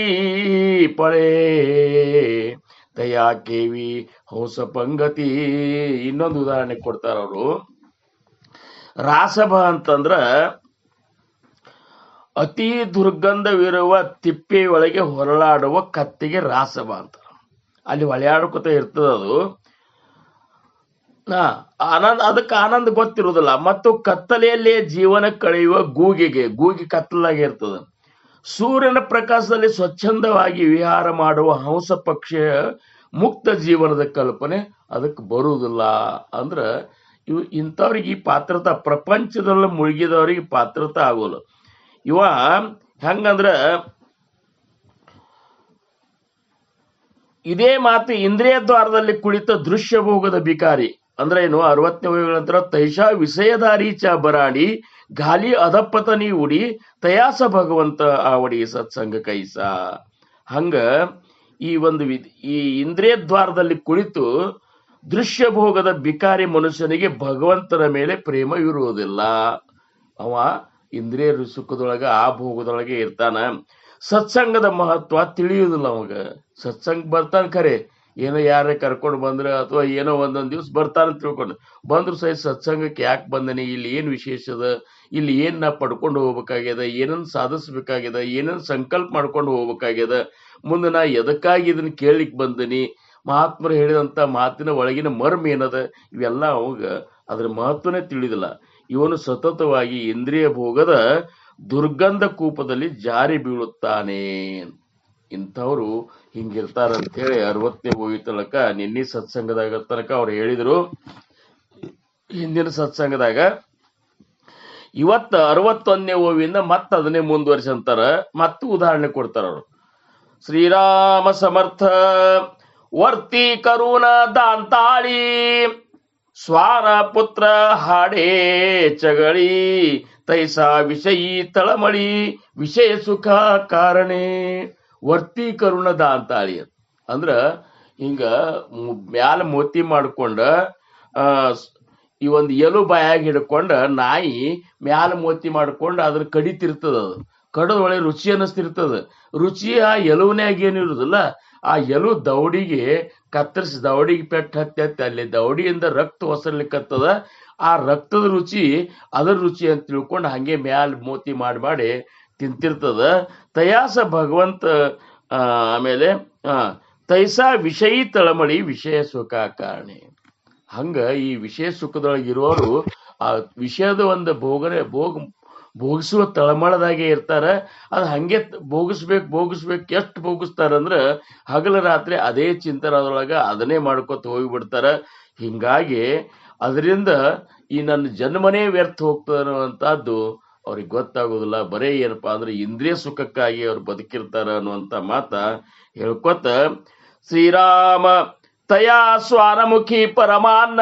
B: ಪಳೆ ತಯಾ ಕೇವಿ ಹಂಸ ಪಂಗತಿ. ಇನ್ನೊಂದು ಉದಾಹರಣೆ ಕೊಡ್ತಾರ ಅವರು. ರಾಸಭ ಅಂತಂದ್ರ ಅತಿ ದುರ್ಗಂಧವಿರುವ ತಿಪ್ಪೆ ಒಳಗೆ ಹೊರಳಾಡುವ ಕತ್ತಿಗೆ ರಾಸಭ ಅಂತ. ಅಲ್ಲಿ ಹೊಳೆಯಾಡ್ಕೊತ ಇರ್ತದ ಅದು. ಆನಂದ, ಅದಕ್ಕೆ ಆನಂದ ಗೊತ್ತಿರುವುದಿಲ್ಲ. ಮತ್ತು ಕತ್ತಲೆಯಲ್ಲೇ ಜೀವನ ಕಳೆಯುವ ಗೂಗಿ ಕತ್ತಲಾಗಿ ಇರ್ತದ. ಸೂರ್ಯನ ಪ್ರಕಾಶದಲ್ಲಿ ಸ್ವಚ್ಛಂದವಾಗಿ ವಿಹಾರ ಮಾಡುವ ಹಂಸ ಪಕ್ಷಿಯ ಮುಕ್ತ ಜೀವನದ ಕಲ್ಪನೆ ಅದಕ್ಕೆ ಬರುವುದಿಲ್ಲ. ಅಂದ್ರ ಇವು ಇಂಥವ್ರಿಗೆ ಈ ಪಾತ್ರತಾ, ಪ್ರಪಂಚದಲ್ಲಿ ಮುಳುಗಿದವ್ರಿಗೆ ಪಾತ್ರತಾ ಆಗೋಲ್ಲ. ಇವ ಹೆಂಗಂದ್ರ, ಇದೇ ಮಾತು ಇಂದ್ರಿಯ ದ್ವಾರದಲ್ಲಿ ಕುಳಿತ ದೃಶ್ಯ ಭೋಗದ ಬಿಕಾರಿ ಅಂದ್ರೆ ಏನು, 60ನೇ ವಯಗಳ ನಂತರ ತೈಷಾ ವಿಷಯದಾರಿ ಚ ಬರಾಡಿ ಗಾಲಿ ಅಧಪತನಿ ಉಡಿ ತಯಾಸ ಭಗವಂತ ಆವಡಿ ಸತ್ಸಂಗ ಕೈಸ. ಹಂಗ ಈ ಒಂದು ಈ ಇಂದ್ರಿಯ ದ್ವಾರದಲ್ಲಿ ಕುಳಿತು ದೃಶ್ಯ ಭೋಗದ ಬಿಕಾರಿ ಮನುಷ್ಯನಿಗೆ ಭಗವಂತನ ಮೇಲೆ ಪ್ರೇಮ ಇರುವುದಿಲ್ಲ. ಅವ ಇಂದ್ರಿಯ ಸುಖದೊಳಗ ಆ ಭೋಗದೊಳಗೆ ಇರ್ತಾನ. ಸತ್ಸಂಗದ ಮಹತ್ವ ತಿಳಿಯುವುದಿಲ್ಲ ಅವಾಗ. ಸತ್ಸಂಗ ಬರ್ತಾನ ಖರೆ, ಏನೋ ಯಾರೇ ಕರ್ಕೊಂಡು ಬಂದ್ರೆ ಅಥವಾ ಏನೋ ಒಂದೊಂದ್ ದಿವ್ಸ ಬರ್ತಾನ ತಿಳ್ಕೊಂಡು ಬಂದ್ರು ಸಹಿತ ಸತ್ಸಂಗಕ್ಕೆ ಯಾಕೆ ಬಂದನಿ, ಇಲ್ಲಿ ಏನ್ ವಿಶೇಷದ, ಇಲ್ಲಿ ಏನ್ ನಾ ಪಡ್ಕೊಂಡು ಹೋಗ್ಬೇಕಾಗ್ಯದ, ಏನನ್ ಸಾಧಿಸ್ಬೇಕಾಗ್ಯದ, ಏನನ್ ಸಂಕಲ್ಪ ಮಾಡ್ಕೊಂಡು ಹೋಗ್ಬೇಕಾಗ್ಯದ, ಮುಂದೆ ನಾ ಎದಕ್ಕಾಗಿ ಇದನ್ನ ಕೇಳಲಿಕ್ಕೆ ಬಂದನಿ, ಮಹಾತ್ಮರು ಹೇಳಿದಂತ ಮಾತಿನ ಒಳಗಿನ ಮರ್ಮ ಏನದ, ಇವೆಲ್ಲ ಅವಾಗ ಅದ್ರ ಮಹತ್ವನೇ ತಿಳಿದಿಲ್ಲ. ಇವನು ಸತತವಾಗಿ ಇಂದ್ರಿಯ ಭೋಗದ ದುರ್ಗಂಧ ಕೂಪದಲ್ಲಿ ಜಾರಿ ಬೀಳುತ್ತಾನೆ. ಇಂಥವ್ರು ಹಿಂಗಿರ್ತಾರಂತ ಹೇಳಿ 60ನೇ ಓವಿ ತನಕ, ನಿನ್ನೆ ಸತ್ಸಂಗದಾಗ ತನಕ ಅವ್ರು ಹೇಳಿದ್ರು. ಹಿಂದಿನ ಸತ್ಸಂಗದಾಗ ಇವತ್ತ 61ನೇ ಓವಿಯಿಂದ ಮತ್ತ ಅದನ್ನೇ ಮುಂದುವರಿಸಂತಾರ. ಮತ್ತು ಉದಾಹರಣೆ ಕೊಡ್ತಾರ ಅವರು. ಶ್ರೀರಾಮ ಸಮರ್ಥ ವರ್ತಿ ಕರುಣ ದಾಂತಾಳಿ ಸ್ವಾನ ಪುತ್ರ ಹಾಡೇ ಚಗಳಿ ತೈಸಾ ವಿಷಯಿ ತಳಮಳಿ ವಿಷಯ ಸುಖ ಕಾರಣೆ. ವರ್ತಿ ಕರುಣ ದಾಂತಾಳಿ ಅಂದ್ರ ಹಿಂಗ ಮ್ಯಾಲ ಮೋತಿ ಮಾಡ್ಕೊಂಡ ಈ ಒಂದು ಎಲು ಬಾಯಾಗಿ ಹಿಡ್ಕೊಂಡ ನಾಯಿ ಮ್ಯಾಲ ಮೋತಿ ಮಾಡ್ಕೊಂಡ ಅದ್ರ ಕಡಿತಿರ್ತದ. ಅದು ಕಡದ ಒಳ್ಳೆ ರುಚಿ ಅನ್ನಿಸ್ತಿರ್ತದ. ರುಚಿ ಆ ಎಲುವನ್ಯಾಗ ಏನಿರುದಿಲ್ಲ, ಆ ಎಲು ದೌಡಿಗೆ ಕತ್ತರಿಸಿ ದೌಡಿಗೆ ಪೆಟ್ಟು ಹತ್ತಿ ಅಲ್ಲಿ ದೌಡಿಯಿಂದ ರಕ್ತ ಹೊಸರ್ಲಿಕ್ಕತ್ತದ. ಆ ರಕ್ತದ ರುಚಿ ಅದರ ರುಚಿ ಅಂತ ತಿಳ್ಕೊಂಡು ಹಂಗೆ ಮ್ಯಾಲ ಮೋತಿ ಮಾಡಿ ತಿಂತಿರ್ತದ. ತಯಾಸ ಭಗವಂತ ಆಮೇಲೆ ತೈಸಾ ವಿಷಯಿ ತಳಮಳಿ ವಿಷಯ ಸುಖ ಕಾರಣ. ಹಂಗ ಈ ವಿಷಯ ಸುಖದೊಳಗಿರೋರು ಆ ವಿಷಯದ ಒಂದು ಭೋಗಿಸುವ ತಳಮಳದಾಗೆ ಇರ್ತಾರ. ಅದು ಹಂಗೆ ಭೋಗಿಸ್ಬೇಕು ಎಷ್ಟು ಭೋಗಿಸ್ತಾರಂದ್ರ ಹಗಲ ರಾತ್ರಿ ಅದೇ ಚಿಂತನದೊಳಗ ಅದನ್ನೇ ಮಾಡ್ಕೊತ ಹೋಗಿಬಿಡ್ತಾರ. ಹಿಂಗಾಗಿ ಅದರಿಂದ ಈ ನನ್ನ ಜನ್ಮನೇ ವ್ಯರ್ಥ ಹೋಗ್ತದೆ ಅನ್ನುವಂಥದ್ದು ಅವ್ರಿಗೆ ಗೊತ್ತಾಗೋದಿಲ್ಲ. ಬರೇ ಏನಪ್ಪಾ ಅಂದ್ರೆ ಇಂದ್ರಿಯ ಸುಖಕ್ಕಾಗಿ ಅವ್ರು ಬದುಕಿರ್ತಾರ ಅನ್ನುವಂಥ ಮಾತ ಹೇಳ್ಕೊತ ಶ್ರೀರಾಮ ತಯಾ ಸ್ವಾನಮುಖಿ ಪರಮಾನ್ನ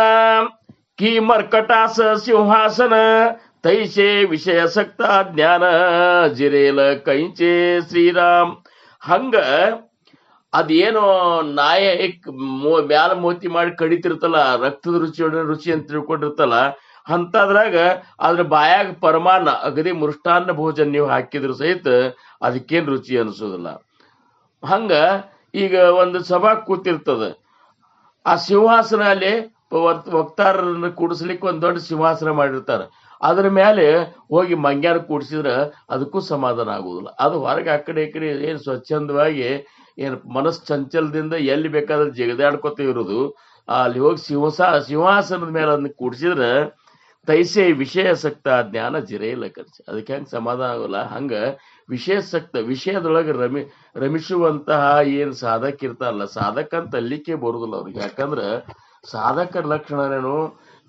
B: ಕಿ ಮರ್ಕಟಾಸ ಸಿಂಹಾಸನ ತೈಸೆ ವಿಷಯ ಸಕ್ತ ಜ್ಞಾನ ಜಿರೇಲ ಕೈಂಚೆ ಶ್ರೀರಾಮ್. ಹಂಗ ಅದೇನೋ ನಾಯ ಮ್ಯಾಲ ಮೋತಿ ಮಾಡಿ ಕಡಿತಿರ್ತಲ್ಲ, ರಕ್ತದ ರುಚಿ ಅಂತ ತಿಳ್ಕೊಂಡಿರ್ತಲ್ಲ, ಅಂತದ್ರಾಗ ಅದ್ರ ಬಾಯಾಗ ಪರಮಾನ್ನ ಅಗದಿ ಮೃಷ್ಟಾನ್ನ ಭೋಜನ ನೀವು ಹಾಕಿದ್ರು ಸಹಿತ ಅದಕ್ಕೇನ್ ರುಚಿ ಅನಿಸೋದಿಲ್ಲ. ಹಂಗ ಈಗ ಒಂದು ಸಭಾ ಕೂತಿರ್ತದ, ಆ ಸಿಂಹಾಸನ ಅಲ್ಲಿ ವಕ್ತಾರರನ್ನ ಕೂಡಿಸ್ಲಿಕ್ಕೆ ಒಂದ್ ದೊಡ್ಡ ಸಿಂಹಾಸನ ಮಾಡಿರ್ತಾರ. ಅದ್ರ ಮೇಲೆ ಹೋಗಿ ಮಂಗ್ಯಾನ ಕೂಡಿಸಿದ್ರ ಅದಕ್ಕೂ ಸಮಾಧಾನ ಆಗುದಿಲ್ಲ. ಅದು ಹೊರಗೆ ಆ ಕಡೆ ಈ ಕಡೆ ಏನ್ ಸ್ವಚ್ಛಂದವಾಗಿ ಏನ್ ಮನಸ್ ಚಂಚಲದಿಂದ ಎಲ್ಲಿ ಬೇಕಾದ್ರೆ ಜಿಗದಾಡ್ಕೊತ ಇರೋದು. ಅಲ್ಲಿ ಹೋಗಿ ಸಿಂಹಾಸನದ ಮೇಲೆ ಅದನ್ನ ಕೂಡಿಸಿದ್ರ ತೈಸೆ ವಿಷಯಾಸಕ್ತ ಜ್ಞಾನ ಜಿರೇಲ ಖರ್ಚು. ಅದಕ್ಕೆ ಹೆಂಗ್ ಸಮಾಧಾನ ಆಗೋಲ್ಲ. ಹಂಗ ವಿಷಯದೊಳಗೆ ರಮಿಸುವಂತಹ ಏನ್ ಸಾಧಕ ಇರ್ತಾರಲ್ಲ, ಸಾಧಕ ಅಂತ ಅಲ್ಲಿಕ್ಕೆ ಬರುದಿಲ್ಲ ಅವ್ರಿಗೆ. ಯಾಕಂದ್ರ ಸಾಧಕರ ಲಕ್ಷಣನೇನು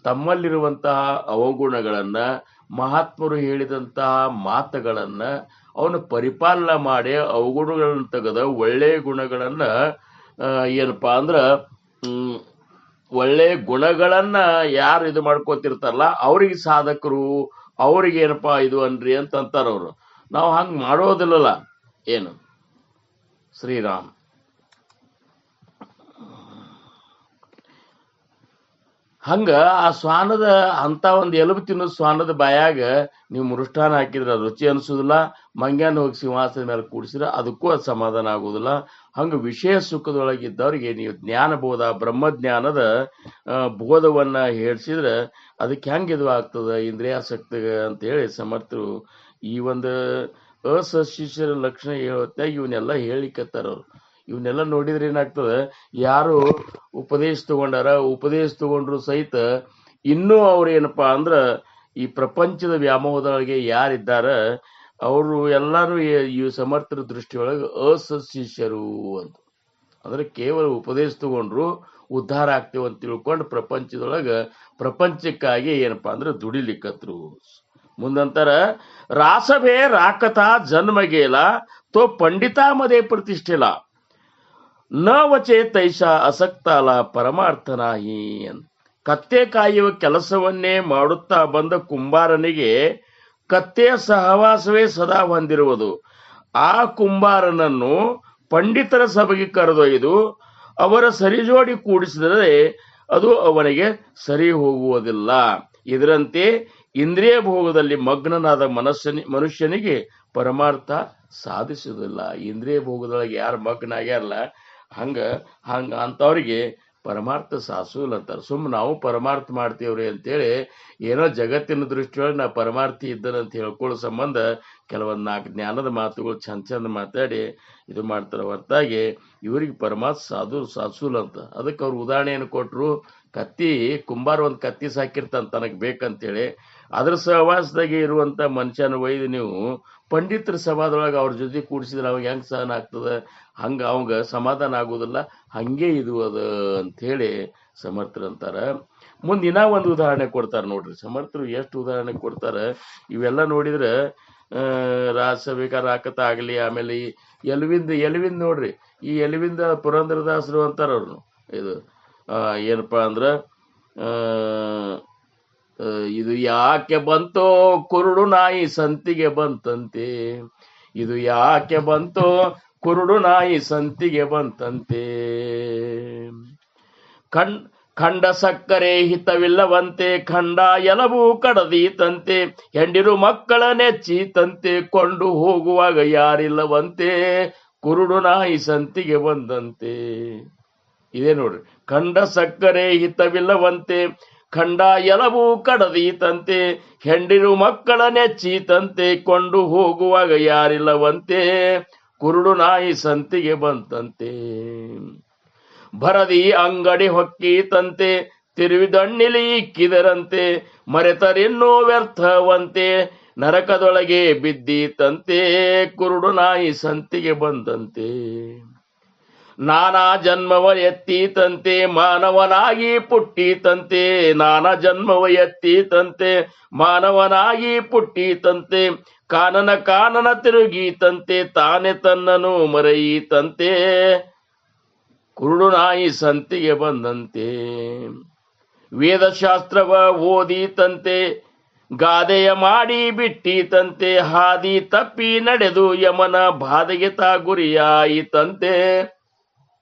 B: ತಮ್ಮಲ್ಲಿರುವಂತಹ ಅವಗುಣಗಳನ್ನ, ಮಹಾತ್ಮರು ಹೇಳಿದಂತಹ ಮಾತುಗಳನ್ನ ಅವನು ಪರಿಪಾಲನೆ ಮಾಡಿ ಅವಗುಣಗಳನ್ನ ತೆಗೆದ ಒಳ್ಳೆಯ ಗುಣಗಳನ್ನ ಏನಪ್ಪಾ ಅಂದ್ರ ಒಳ್ಳೆ ಗುಣಗಳನ್ನ ಯಾರು ಇದು ಮಾಡ್ಕೋತಿರ್ತಾರಲ್ಲ ಅವ್ರಿಗೆ ಸಾಧಕರು, ಅವ್ರಿಗೆ ಏನಪ್ಪಾ ಇದು ಅನ್ರಿ ಅಂತ ಅಂತಾರ ಅವ್ರು. ನಾವು ಹಂಗ್ ಮಾಡೋದಿಲ್ಲಲ್ಲ. ಏನು ಶ್ರೀರಾಮ್ ಹಂಗ ಆ ಶ್ವಾನದ ಅಂತ ಒಂದು ಎಲುಬು ತಿನ್ನೋ ಶ್ವಾನದ ಬಾಯಾಗ ನೀವು ಮೃಷ್ಟಾನ ಹಾಕಿದ್ರೆ ರುಚಿ ಅನ್ಸುದಿಲ್ಲ. ಮಂಗ್ಯಾನ ಹೋಗಿ ಸಿಂಹಾಸದ ಮೇಲೆ ಕೂಡಿಸಿದ್ರೆ ಅದಕ್ಕೂ ಅದು ಸಮಾಧಾನ ಆಗುದಿಲ್ಲ. ಹಂಗ ವಿಷಯ ಸುಖದೊಳಗಿದ್ದವ್ರಿಗೆ ನೀವು ಜ್ಞಾನಬೋಧ ಬ್ರಹ್ಮಜ್ಞಾನದ ಬೋಧವನ್ನ ಹೇಳಿಸಿದ್ರೆ ಅದಕ್ಕೆ ಹೆಂಗ್ ಇದು ಆಗ್ತದ ಇಂದ್ರಿಯಾಸಕ್ತಿ ಅಂತ ಹೇಳಿ ಸಮರ್ಥರು ಈ ಒಂದು ಅಸಶಿಷ್ಯರ ಲಕ್ಷಣ ಹೇಳುತ್ತಾಗ ಇವನ್ನೆಲ್ಲ ಹೇಳಿಕತ್ತಾರ ಅವ್ರು. ಇವನ್ನೆಲ್ಲ ನೋಡಿದ್ರೆ ಏನಾಗ್ತದೆ, ಯಾರು ಉಪದೇಶ ತಗೊಂಡ್ರು ಸಹಿತ ಇನ್ನೂ ಅವ್ರು ಏನಪ್ಪಾ ಅಂದ್ರ ಈ ಪ್ರಪಂಚದ ವ್ಯಾಮೋಹದೊಳಗೆ ಯಾರಿದ್ದಾರ ಅವರು ಎಲ್ಲಾರು ಈ ಸಮರ್ಥರ ದೃಷ್ಟಿಯೊಳಗೆ ಅಸಶಿಷ್ಯರು ಅಂತ. ಅಂದ್ರೆ ಕೇವಲ ಉಪದೇಶ ತಗೊಂಡ್ರು ಉದ್ಧಾರ ಆಗ್ತೇವೆ ಅಂತ ತಿಳ್ಕೊಂಡು ಪ್ರಪಂಚಕ್ಕಾಗಿ ಏನಪ್ಪಾ ಅಂದ್ರೆ ದುಡಿಲಿಕ್ಕತ್ರು. ಮುಂದಂತರ ರಾಸಭೇ ರಾಕತಾ ಜನ್ಮ ಗೇಲ ತೋ ಪಂಡಿತಾಮದೇ ಪ್ರತಿಷ್ಠೆಲ ನ ವಚೆ ತೈಷ ಅಸಕ್ತಾಲ ಪರಮಾರ್ಥ ನಾಹಿ ಅಂತ. ಕತ್ತೆ ಕಾಯುವ ಕೆಲಸವನ್ನೇ ಮಾಡುತ್ತಾ ಬಂದ ಕುಂಬಾರನಿಗೆ ಕತ್ತೆಯ ಸಹವಾಸವೇ ಸದಾ ಹೊಂದಿರುವುದು. ಆ ಕುಂಬಾರನನ್ನು ಪಂಡಿತರ ಸಭೆಗೆ ಕರೆದೊಯ್ದು ಅವರ ಸರಿಜೋಡಿ ಕೂಡಿಸಿದರೆ ಅದು ಅವನಿಗೆ ಸರಿ ಹೋಗುವುದಿಲ್ಲ. ಇದರಂತೆ ಇಂದ್ರಿಯ ಭೋಗದಲ್ಲಿ ಮಗ್ನನಾದ ಮನುಷ್ಯನಿಗೆ ಪರಮಾರ್ಥ ಸಾಧಿಸುವುದಿಲ್ಲ. ಇಂದ್ರಿಯ ಭೋಗದೊಳಗೆ ಯಾರು ಮಗ್ನ ಆಗ್ಯಾರಲ್ಲ ಹಂಗ ಅಂತವ್ರಿಗೆ ಪರಮಾರ್ಥ ಸಾಧಿಸುವುದಿಲ್ಲ ಅಂತಾರೆ. ಸುಮ್ಮನೆ ನಾವು ಪರಮಾರ್ಥ ಮಾಡ್ತೀವ್ರಿ ಅಂತೇಳಿ ಏನೋ ಜಗತ್ತಿನ ದೃಷ್ಟಿಯೊಳಗೆ ನಾ ಪರಮಾರ್ಥಿ ಇದ್ದನಂತ ಹೇಳ್ಕೊಳ್ಳೋ ಸಂಬಂಧ ಕೆಲವೊಂದು 4 ಜ್ಞಾನದ ಮಾತುಗಳು ಚಂದ ಮಾತಾಡಿ ಇದು ಮಾಡ್ತಾರ. ಹೊರತಾಗಿ ಇವ್ರಿಗೆ ಪರಮಾರ್ಥ ಸಾಧಿಸುಲ್ಲ ಅಂತ. ಅದಕ್ಕೆ ಅವ್ರು ಉದಾಹರಣೆಯನ್ನು ಕೊಟ್ರು. ಕುಂಬಾರ ಒಂದು ಕತ್ತಿ ಸಾಕಿರ್ತಾನ ತನಗೆ ಬೇಕಂತೇಳಿ, ಅದ್ರ ಸಹವಾಸದಾಗೆ ಇರುವಂತ ಮನುಷ್ಯನ ಒಯ್ದು ನೀವು ಪಂಡಿತರ ಸಭಾದೊಳಗೆ ಅವ್ರ ಜೊತೆ ಕೂಡಿಸಿದ್ರೆ ಅವಾಗ ಹೆಂಗ್ ಸಹನ ಆಗ್ತದ, ಹಂಗ ಅವಂಗ ಸಮಾಧಾನ ಆಗುದಿಲ್ಲ. ಹಂಗೆ ಇದು ಅದ ಅಂತ ಹೇಳಿ ಸಮರ್ಥರು ಅಂತಾರ. ಮುಂದಿನ ಒಂದು ಉದಾಹರಣೆ ಕೊಡ್ತಾರ ನೋಡ್ರಿ. ಸಮರ್ಥರು ಎಷ್ಟು ಉದಾಹರಣೆ ಕೊಡ್ತಾರ ಇವೆಲ್ಲ ನೋಡಿದ್ರೆ ರಾಕತ ಆಗ್ಲಿ. ಆಮೇಲೆ ಈ ಎಲುವಿಂದ ನೋಡ್ರಿ, ಈ ಎಲುವಿಂದ ಪುರಂದರದಾಸರು ಅಂತಾರ ಅವ್ರು. ಇದು ಏನಪ್ಪಾ ಅಂದ್ರ ಇದು ಯಾಕೆ ಬಂತೋ ಕುರುಡು ನಾಯಿ ಸಂತಿಗೆ ಬಂತಂತೆ, ಇದು ಯಾಕೆ ಬಂತೋ ಕುರುಡು ನಾಯಿ ಸಂತಿಗೆ ಬಂತಂತೆ, ಖಂಡ ಸಕ್ಕರೆ ಹಿತವಿಲ್ಲವಂತೆ, ಖಂಡ ಎಲಬು ಕಡದೀತಂತೆ, ಹೆಂಡಿರು ಮಕ್ಕಳ ನೆಚ್ಚೀತಂತೆ, ಕೊಂಡು ಹೋಗುವಾಗ ಯಾರಿಲ್ಲವಂತೆ, ಕುರುಡು ನಾಯಿ ಸಂತಿಗೆ ಬಂದಂತೆ. ಇದೇ ನೋಡ್ರಿ, ಖಂಡ ಸಕ್ಕರೆ ಹಿತವಿಲ್ಲವಂತೆ, ಖಂಡ ಎಲಬು ಕಡದೀತಂತೆ, ಹೆಂಡಿರು ಮಕ್ಕಳ ನೆಚ್ಚೀತಂತೆ, ಕೊಂಡು ಹೋಗುವಾಗ ಯಾರಿಲ್ಲವಂತೆ, ಕುರುಡು ನಾಯಿ ಸಂತಿಗೆ ಬಂತಂತೆ. ಭರದಿ ಅಂಗಡಿ ಹೊಕ್ಕೀತಂತೆ, ತಿರುವಿದಣ್ಣಿಲಿ ಇಕ್ಕಿದರಂತೆ ಮರೆತರಿನ್ನೋ ವ್ಯರ್ಥವಂತೆ ನರಕದೊಳಗೆ ಬಿದ್ದೀತಂತೆ ಕುರುಡು ನಾಯಿ ಸಂತಿಗೆ ಬಂದಂತೆ ನಾನಾ ಜನ್ಮವ ಎತ್ತೀತಂತೆ ಮಾನವನಾಗಿ ಪುಟ್ಟೀತಂತೆ ನಾನಾ ಜನ್ಮವ ಎತ್ತೀತಂತೆ ಮಾನವನಾಗಿ ಪುಟ್ಟೀತಂತೆ ಕಾನನ ಕಾನನ ತಿರುಗೀತಂತೆ ತಾನೆ ತನ್ನನು ಮರೆಯೀತಂತೆ ಕುರುಡು ನಾಯಿ ಸಂತಿಗೆ ಬಂದಂತೆ ವೇದಶಾಸ್ತ್ರವ ಓದೀತಂತೆ ಗಾದೆಯ ಮಾಡಿ ಬಿಟ್ಟೀತಂತೆ ಹಾದಿ ತಪ್ಪಿ ನಡೆದು ಯಮನ ಬಾಧೆಗೆ ತಾ ಗುರಿಯಾಯಿತಂತೆ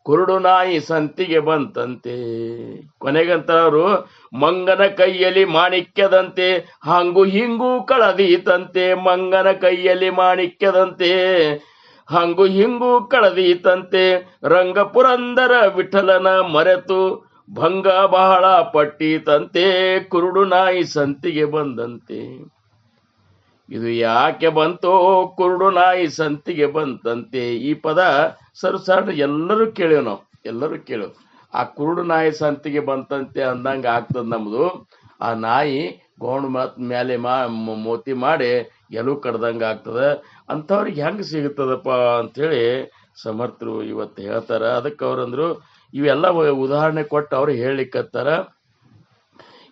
B: ಕುರುಡು ನಾಯಿ ಸಂತಿಗೆ ಬಂತಂತೆ. ಕೊನೆಗಂತವರು ಮಂಗನ ಕೈಯಲ್ಲಿ ಮಾಣಿಕ್ಯದಂತೆ ಹಂಗು ಹಿಂಗು ಕಳದೀತಂತೆ ಮಂಗನ ಕೈಯಲ್ಲಿ ಮಾಣಿಕ್ಯದಂತೆ ಹಂಗು ಹಿಂಗು ಕಳದೀತಂತೆ ರಂಗಪುರಂದರ ವಿಠಲನ ಮರೆತು ಭಂಗ ಬಹಳ ಪಟ್ಟೀತಂತೆ ಕುರುಡು ನಾಯಿ ಸಂತಿಗೆ ಬಂದಂತೆ. ಇದು ಯಾಕೆ ಬಂತೋ ಕುರುಡು ನಾಯಿ ಸಂತಿಗೆ ಬಂತಂತೆ. ಈ ಪದ ಸರ್ ಎಲ್ಲರೂ ಕೇಳೇವ್ ನಾವು, ಎಲ್ಲರೂ ಕೇಳೇವ್. ಆ ಕುರುಡು ನಾಯಿ ಸಂತಿಗೆ ಬಂತಂತೆ ಅಂದಂಗ ಆಗ್ತದ ನಮ್ದು. ಆ ನಾಯಿ ಗೋಣ್ ಮತ್ ಮೇಲೆ ಮೋತಿ ಮಾಡಿ ಎಲು ಕಡ್ದಂಗ ಆಗ್ತದ. ಅಂಥವ್ರಿಗೆ ಹೆಂಗ್ ಸಿಗುತ್ತದಪ್ಪ ಅಂಥೇಳಿ ಸಮರ್ಥರು ಇವತ್ತು ಹೇಳ್ತಾರ. ಅದಕ್ಕೆ ಅವ್ರಂದ್ರು ಇವೆಲ್ಲ ಉದಾಹರಣೆ ಕೊಟ್ಟು ಅವ್ರು ಹೇಳಿಕತ್ತಾರ.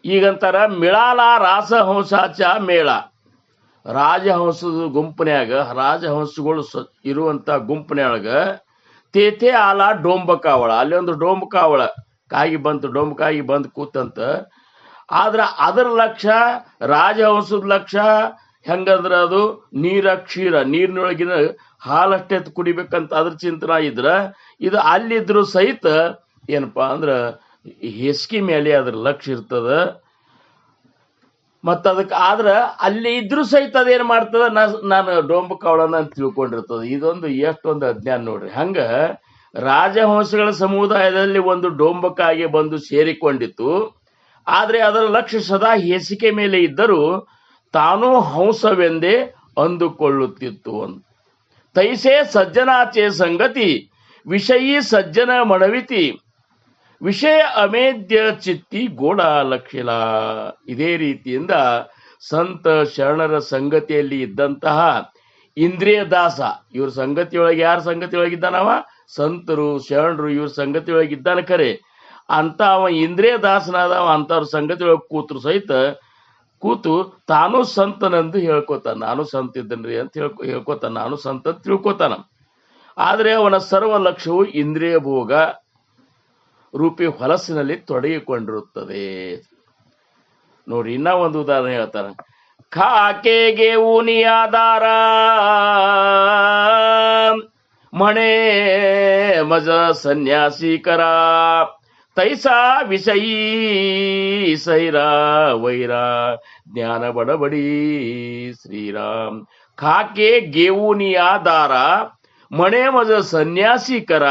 B: ಈಗಂತಾರ ಮಿಳಾಲ ರಾಸಹಂಸಾಚ ಮೇಳ. ರಾಜಹಂಸದ ಗುಂಪನ್ಯಾಗ ರಾಜಹಂಸಗಳು ಇರುವಂತ ಗುಂಪನ್ಯಾಗ ತೇತೆ ಆಲ ಡೋಂಬಕಾವಳ, ಅಲ್ಲಿ ಒಂದು ಡೋಂಬಕಾವಳ ಕಾಗಿ ಬಂತು, ಡೋಂಬಕಾಗಿ ಬಂದು ಕೂತಂತ. ಆದ್ರ ಅದರ ಲಕ್ಷ್ಯ ರಾಜಹಂಸದ ಲಕ್ಷ್ಯ ಹೆಂಗಂದ್ರ ಅದು ನೀರ ಕ್ಷೀರ, ನೀರಿನೊಳಗಿನ ಹಾಲಷ್ಟೇ ಕುಡಿಬೇಕಂತ ಅದ್ರ ಚಿಂತನ ಇದ್ರ, ಇದು ಅಲ್ಲಿದ್ರು ಸಹಿತ ಏನಪ್ಪಾ ಅಂದ್ರ ಹೆಸ್ಕಿ ಮೇಲೆ ಅದ್ರ ಲಕ್ಷ್ಯ ಇರ್ತದ. ಮತ್ತ ಅದಕ್ಕೆ ಆದ್ರ ಅಲ್ಲಿ ಇದ್ರು ಸಹಿತ ಅದೇನ್ ಮಾಡ್ತದ, ನಾನು ಡೋಂಬಕಾವಳನ ಅಂತ ತಿಳ್ಕೊಂಡಿರ್ತದ. ಇದೊಂದು ಎಷ್ಟೊಂದು ಅಜ್ಞಾನ ನೋಡ್ರಿ. ಹಂಗ ರಾಜಹಂಸಗಳ ಸಮುದಾಯದಲ್ಲಿ ಒಂದು ಡೋಂಬಕಾಗಿ ಬಂದು ಸೇರಿಕೊಂಡಿತ್ತು. ಆದ್ರೆ ಅದರ ಲಕ್ಷ್ಯ ಸದಾ ಹೇಸಿಕೆ ಮೇಲೆ ಇದ್ದರೂ ತಾನೂ ಹಂಸವೆಂದೇ ಅಂದುಕೊಳ್ಳುತ್ತಿತ್ತು. ತೈಸೆ ಸಜ್ಜನಾಚೆ ಸಂಗತಿ ವಿಷಯೀ ಸಜ್ಜನ ಮಣವಿತಿ ವಿಷಯ ಅಮೇದ್ಯ ಚಿತ್ತಿ ಗೋಡ ಲಕ್ಷಿಲ. ಇದೇ ರೀತಿಯಿಂದ ಸಂತ ಶರಣರ ಸಂಗತಿಯಲ್ಲಿ ಇದ್ದಂತಹ ಇಂದ್ರಿಯ ದಾಸ, ಇವ್ರ ಸಂಗತಿಯೊಳಗೆ ಯಾರ ಸಂಗತಿಯೊಳಗಿದ್ದಾನವ? ಸಂತರು ಶರಣರು ಇವ್ರ ಸಂಗತಿಯೊಳಗಿದ್ದಾನ. ಖರೆ ಅಂತ ಅವ ಇಂದ್ರಿಯ ದಾಸನಾದವ ಅಂತವ್ರ ಸಂಗತಿಯೊಳಗೆ ಕೂತರು ಸಹಿತ ಕೂತು ತಾನು ಸಂತನಂದು ಹೇಳ್ಕೊತಾನ. ನಾನು ಸಂತ ಇದ್ದನ್ರಿ ಅಂತ ಹೇಳ್ಕೊತಾನ, ನಾನು ಸಂತ ಅಂತ ತಿಳ್ಕೊತಾನ. ಆದ್ರೆ ಅವನ ಸರ್ವ ಲಕ್ಷ್ಯವು ಇಂದ್ರಿಯ ಭೋಗ ರೂಪಿ ಹೊಲಸಿನಲ್ಲಿ ತೊಡಗಿಕೊಂಡಿರುತ್ತದೆ. ನೋಡಿ, ಇನ್ನ ಒಂದು ಉದಾಹರಣೆ ಹೇಳ್ತಾರ. ಖಾಕೆಗೆ ಊನಿಯಾದಾರ ಮಣೆ ಮಜ ಸನ್ಯಾಸಿಕರ ತೈಸಾ ವಿಷಯೀ ಸೈರಾ ವೈರಾ ಜ್ಞಾನ ಬಡಬಡಿ ಶ್ರೀರಾಮ್. ಖಾಕೆ ಗೇವುನಿಯಾದಾರ ಮಣೆ ಮಜ ಸನ್ಯಾಸಿಕರ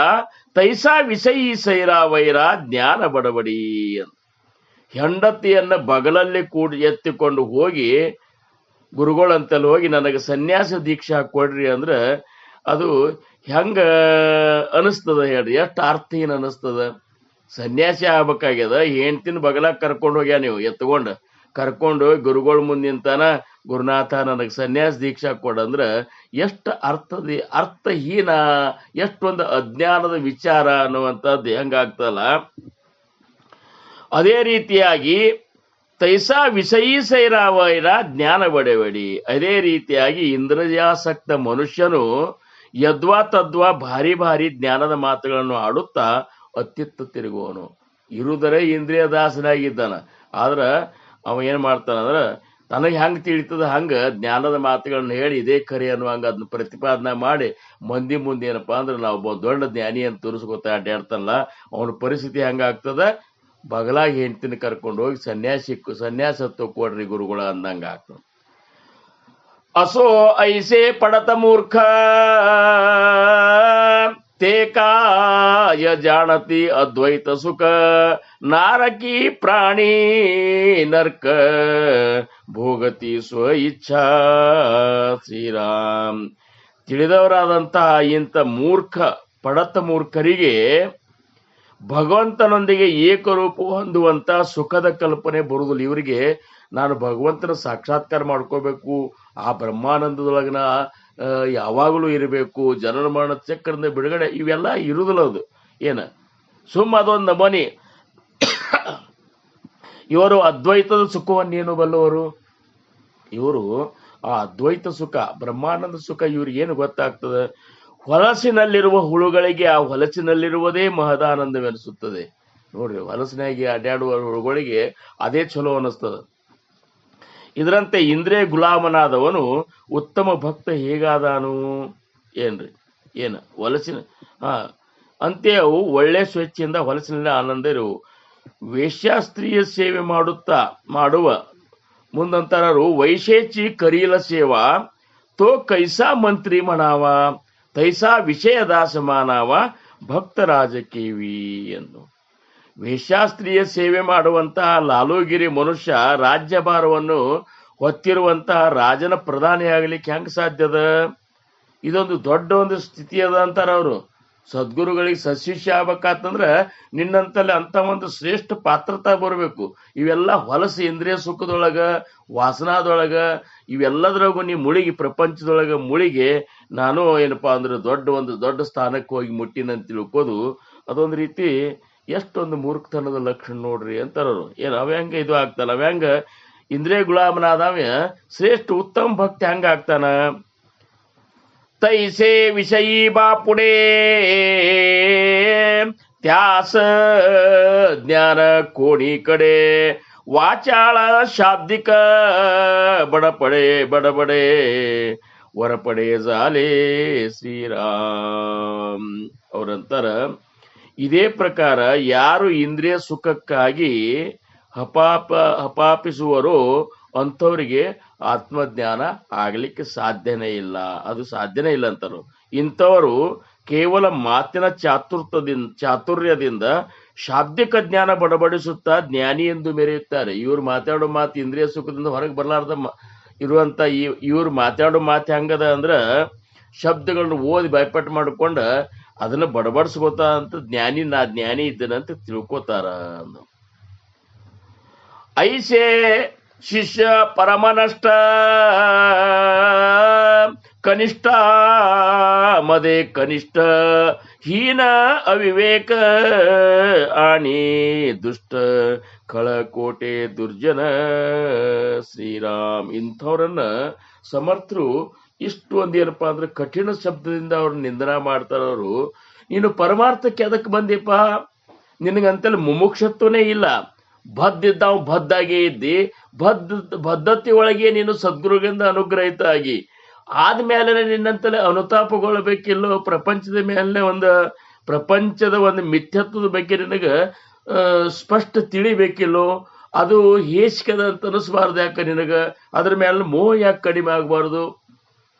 B: ತೈಸಾ ವಿಷಯೀ ಸೈರಾ ವೈರಾ ಜ್ಞಾನ ಬಡಬಡಿ. ಹೆಂಡತಿಯನ್ನ ಬಗಲಲ್ಲಿ ಎತ್ತಿಕೊಂಡು ಹೋಗಿ ಗುರುಗಳಂತಲ್ಲಿ ಹೋಗಿ ನನಗೆ ಸನ್ಯಾಸ ದೀಕ್ಷಾ ಕೊಡ್ರಿ ಅಂದ್ರೆ ಅದು ಹೆಂಗ ಅನಿಸ್ತದ ಹೇಳ್ರಿ? ಎಷ್ಟು ಅರ್ಥಹೀನ ಅನಿಸ್ತದ. ಸನ್ಯಾಸಿ ಆಗ್ಬೇಕಾಗ್ಯದ, ಹೆಂಡ್ತಿನ ಬಗಲಾಗ ಕರ್ಕೊಂಡು ಹೋಗ್ಯ, ನೀವು ಎತ್ಕೊಂಡು ಕರ್ಕೊಂಡು ಗುರುಗಳ ಮುಂದಿಂತಾನ ಗುರುನಾಥ ನನಗೆ ಸನ್ಯಾಸ ದೀಕ್ಷಾ ಕೊಡಂದ್ರ ಎಷ್ಟು ಅರ್ಥಹೀನ, ಎಷ್ಟೊಂದು ಅಜ್ಞಾನದ ವಿಚಾರ ಅನ್ನುವಂಥದ್ದು ಹೆಂಗಾಗ್ತಲ್ಲ. ಅದೇ ರೀತಿಯಾಗಿ ತೈಸಾ ವಿಷಯೀ ಸೈರಾವೈರ ಜ್ಞಾನ ಬಡೆಬಡಿ. ಅದೇ ರೀತಿಯಾಗಿ ಇಂದ್ರಿಯಾಸಕ್ತ ಮನುಷ್ಯನು ಯದ್ವಾ ತದ್ವಾ ಭಾರಿ ಭಾರಿ ಜ್ಞಾನದ ಮಾತುಗಳನ್ನು ಆಡುತ್ತಾ ಅತ್ತಿತ್ತ ತಿರುಗುವನು. ಇರುವುದರೇ ಇಂದ್ರಿಯ ದಾಸನಾಗಿದ್ದಾನ. ಆದ್ರ ಅವ ಏನ್ ಮಾಡ್ತಾನಂದ್ರ ತನಗೆ ಹೆಂಗ್ ತಿಳಿತದ ಹಂಗ ಜ್ಞಾನದ ಮಾತುಗಳನ್ನ ಹೇಳಿ ಇದೇ ಖರೆ ಅನ್ನುವಂಗ ಅದನ್ನ ಪ್ರತಿಪಾದನೆ ಮಾಡಿ ಮಂದಿ ಮುಂದೆ ಏನಪ್ಪಾ ಅಂದ್ರೆ ನಾವು ದೊಡ್ಡ ಜ್ಞಾನಿ ಅಂತ ತೋರಿಸ್ಕೊತ ಅಡ್ಡಾಡ್ತಾನಲ್ಲ, ಅವನ ಪರಿಸ್ಥಿತಿ ಹೆಂಗಾಗ್ತದ? ಬಗಲಾಗಿ ಹೆಂಡ್ತಿನ ಕರ್ಕೊಂಡು ಹೋಗಿ ಸನ್ಯಾಸತ್ವ ಕೊಡ್ರಿ ಗುರುಗಳ ಅಂದಂಗ ಆಗ್ತದ. असो ऐसे पडत मूर्ख ते काय जाणती अद्वैत सुख नारकी प्राणी नरक ಭೋಗತಿ ಸ್ವ ಇಚ್ಛಾ. ಶ್ರೀರಾಮ್. ತಿಳಿದವರಾದಂತಹ ಇಂಥ ಪಡತ ಮೂರ್ಖರಿಗೆ ಭಗವಂತನೊಂದಿಗೆ ಏಕರೂಪ ಹೊಂದುವಂತ ಸುಖದ ಕಲ್ಪನೆ ಬರುವುದಿಲ್ಲ ಇವರಿಗೆ. ನಾನು ಭಗವಂತನ ಸಾಕ್ಷಾತ್ಕಾರ ಮಾಡ್ಕೋಬೇಕು, ಆ ಬ್ರಹ್ಮಾನಂದದೊಳಗಿನ ಯಾವಾಗಲೂ ಇರಬೇಕು, ಜನನ ಮರಣ ಚಕ್ರದಿಂದ ಬಿಡುಗಡೆ, ಇವೆಲ್ಲ ಇರುದಿಲ್ಲ. ಅದು ಏನ ಸುಮ್ಮ ಅದೊಂದು ನಮನಿ. ಇವರು ಅದ್ವೈತದ ಸುಖವನ್ನೇನು ಬಲ್ಲವರು. ಇವರು ಆ ಅದ್ವೈತ ಸುಖ, ಬ್ರಹ್ಮಾನಂದ ಸುಖ ಇವ್ರಿಗೆ ಏನು ಗೊತ್ತಾಗ್ತದೆ? ಹೊಲಸಿನಲ್ಲಿರುವ ಹುಳುಗಳಿಗೆ ಆ ಹೊಲಸಿನಲ್ಲಿರುವುದೇ ಮಹದಾನಂದವೆನಿಸುತ್ತದೆ. ನೋಡ್ರಿ, ಹೊಲಸಿನಾಗಿ ಅಡ್ಡಾಡುವ ಹುಳುಗಳಿಗೆ ಅದೇ ಚಲೋ ಅನಿಸ್ತದ. ಇದರಂತೆ ಇಂದ್ರಿಯ ಗುಲಾಮನಾದವನು ಉತ್ತಮ ಭಕ್ತ ಹೇಗಾದಾನು ಏನ್ರಿ? ಏನ ಹೊಲಸಿನ ಅಂತೆ ಅವು ಒಳ್ಳೆ ಸ್ವೇಚ್ಛೆಯಿಂದ ಹೊಲಸಿನಲ್ಲಿ ಆನಂದ ಇರುವು. ವೇಶ್ಯಾಸ್ತ್ರೀಯ ಸೇವೆ ಮಾಡುವ ಮುಂದಂತರರು ವೈಶೇಚಿ ಕರೀಲ ಸೇವಾ ತೋ ಕೈಸಾ ಮಂತ್ರಿ ಮಣಾವ ತೈಸಾ ವಿಷಯದ ಸಮಾನವ ಭಕ್ತ ರಾಜಕೇವಿ ಎಂದು. ವೇಶ್ಯಾಸ್ತ್ರೀಯ ಸೇವೆ ಮಾಡುವಂತಹ ಲಾಲೂಗಿರಿ ಮನುಷ್ಯ ರಾಜ್ಯಭಾರವನ್ನು ಹೊತ್ತಿರುವಂತಹ ರಾಜನ ಪ್ರಧಾನಿ ಆಗ್ಲಿಕ್ಕೆ ಹೆಂಗ್ ಸಾಧ್ಯದ? ಇದೊಂದು ದೊಡ್ಡ ಒಂದು ಸ್ಥಿತಿ ಅದ ಅಂತಾರ ಅವರು. ಸದ್ಗುರುಗಳಿಗೆ ಸಶಿಷ್ಯ ಆಗ್ಬೇಕಂತಂದ್ರ ನಿನ್ನಂತಲ್ಲಿ ಅಂತ ಒಂದು ಶ್ರೇಷ್ಠ ಪಾತ್ರತಾ ಬರಬೇಕು. ಇವೆಲ್ಲ ಹೊಲಸು ಇಂದ್ರಿಯ ಸುಖದೊಳಗ, ವಾಸನಾದೊಳಗ, ಇವೆಲ್ಲದ್ರಾಗೂ ನೀ ಮುಳುಗಿ, ಪ್ರಪಂಚದೊಳಗ ಮುಳುಗಿ ನಾನು ಏನಪ್ಪಾ ಅಂದ್ರೆ ದೊಡ್ಡ ಸ್ಥಾನಕ್ಕೆ ಹೋಗಿ ಮುಟ್ಟಿನಂತ ತಿಳ್ಕೋದು ಅದೊಂದು ರೀತಿ ಎಷ್ಟೊಂದು ಮೂರ್ಖತನದ ಲಕ್ಷಣ ನೋಡ್ರಿ ಅಂತಾರವ್ರು. ಏನು ಅವ್ಯಾಂಗ ಇದು ಆಗ್ತಾನ? ಅವ್ಯಾಂಗ ಇಂದ್ರಿಯ ಗುಲಾಮನಾದವ ಶ್ರೇಷ್ಠ ಉತ್ತಮ ಭಕ್ತಿ ಹೆಂಗ ಆಗ್ತಾನ? तैसे विषयी बापुडे त्यास ज्ञान कोणीकडे वाचाळ शाब्दिक बडबडे वरपडे झाले ಶ್ರೀರಾಮ್ ಅವರಂತರ. ಇದೇ ಪ್ರಕಾರ ಯಾರು ಇಂದ್ರಿಯ ಸುಖಕ್ಕಾಗಿ ಹಪಾಪಿಸುವರೋ ಅಂಥವರಿಗೆ ಆತ್ಮಜ್ಞಾನ ಆಗ್ಲಿಕ್ಕೆ ಸಾಧ್ಯನೇ ಇಲ್ಲ, ಅದು ಸಾಧ್ಯನೇ ಇಲ್ಲ ಅಂತಾರು. ಇಂಥವರು ಕೇವಲ ಮಾತಿನ ಚಾತುರ್ಯದಿಂದ ಶಾಬ್ದಿಕ ಜ್ಞಾನ ಬಡಬಡಿಸುತ್ತಾ ಜ್ಞಾನಿ ಎಂದು ಮೆರೆಯುತ್ತಾರೆ. ಇವ್ರು ಮಾತಾಡೋ ಮಾತು ಇಂದ್ರಿಯ ಸುಖದಿಂದ ಹೊರಗೆ ಬರಲಾರ್ದ ಇರುವಂತ ಇವ್ರು ಮಾತಾಡೋ ಮಾತು ಹೆಂಗದ ಅಂದ್ರ ಶಬ್ದಗಳನ್ನ ಓದಿ ಭಯಪಟ್ಟು ಮಾಡ್ಕೊಂಡ ಅದನ್ನ ಬಡಬಡಿಸ್ಕೋತಾ ಅಂತ ನಾ ಜ್ಞಾನಿ ಇದ್ದೇನೆ ಅಂತ ತಿಳ್ಕೋತಾರ. ಐಸೆ ಶಿಷ್ಯ ಪರಮನಷ್ಟ ಕನಿಷ್ಠ ಮದೆ ಕನಿಷ್ಠ ಹೀನ ಅವಿವೇಕ ಆಣಿ ದುಷ್ಟ ಕಳಕೋಟೆ ದುರ್ಜನ ಶ್ರೀರಾಮ್. ಇಂಥವ್ರನ್ನ ಸಮರ್ಥರು ಇಷ್ಟು ಒಂದೇನಪ್ಪಾ ಅಂದ್ರೆ ಕಠಿಣ ಶಬ್ದದಿಂದ ಅವ್ರನ್ನ ನಿಂದನ ಮಾಡ್ತಾರವರು. ನೀನು ಪರಮಾರ್ಥಕ್ಕೆ ಅದಕ್ಕೆ ಬಂದಿಪ್ಪ, ನಿನಗಂತಲ್ಲಿ ಮುಮುಕ್ಷತ್ವನೇ ಇಲ್ಲ, ಬದ್ದಿದ್ದಾವ್ ಬದ್ದಾಗೇ ಇದ್ದಿ, ಬದ್ಧತೆ ಒಳಗೆ ನೀನು ಸದ್ಗುರುಗಳಿಂದ ಅನುಗ್ರಹಿತ ಆಗಿ ಆದ್ಮೇಲೆ ನಿನ್ನಂತಲೇ ಅನುತಾಪಗೊಳ್ಳಬೇಕಿಲ್ಲೋ. ಪ್ರಪಂಚದ ಒಂದು ಮಿಥ್ಯತ್ವದ ಬಗ್ಗೆ ನಿನಗ ಸ್ಪಷ್ಟ ತಿಳಿಬೇಕಿಲ್ಲೋ. ಅದು ಹೇಸಿಕದ ಅಂತ ಅನಿಸ್ಬಾರ್ದು ಯಾಕೆ ನಿನಗ? ಅದ್ರ ಮೇಲೆ ಮೋಹ ಯಾಕೆ ಕಡಿಮೆ ಆಗ್ಬಾರ್ದು?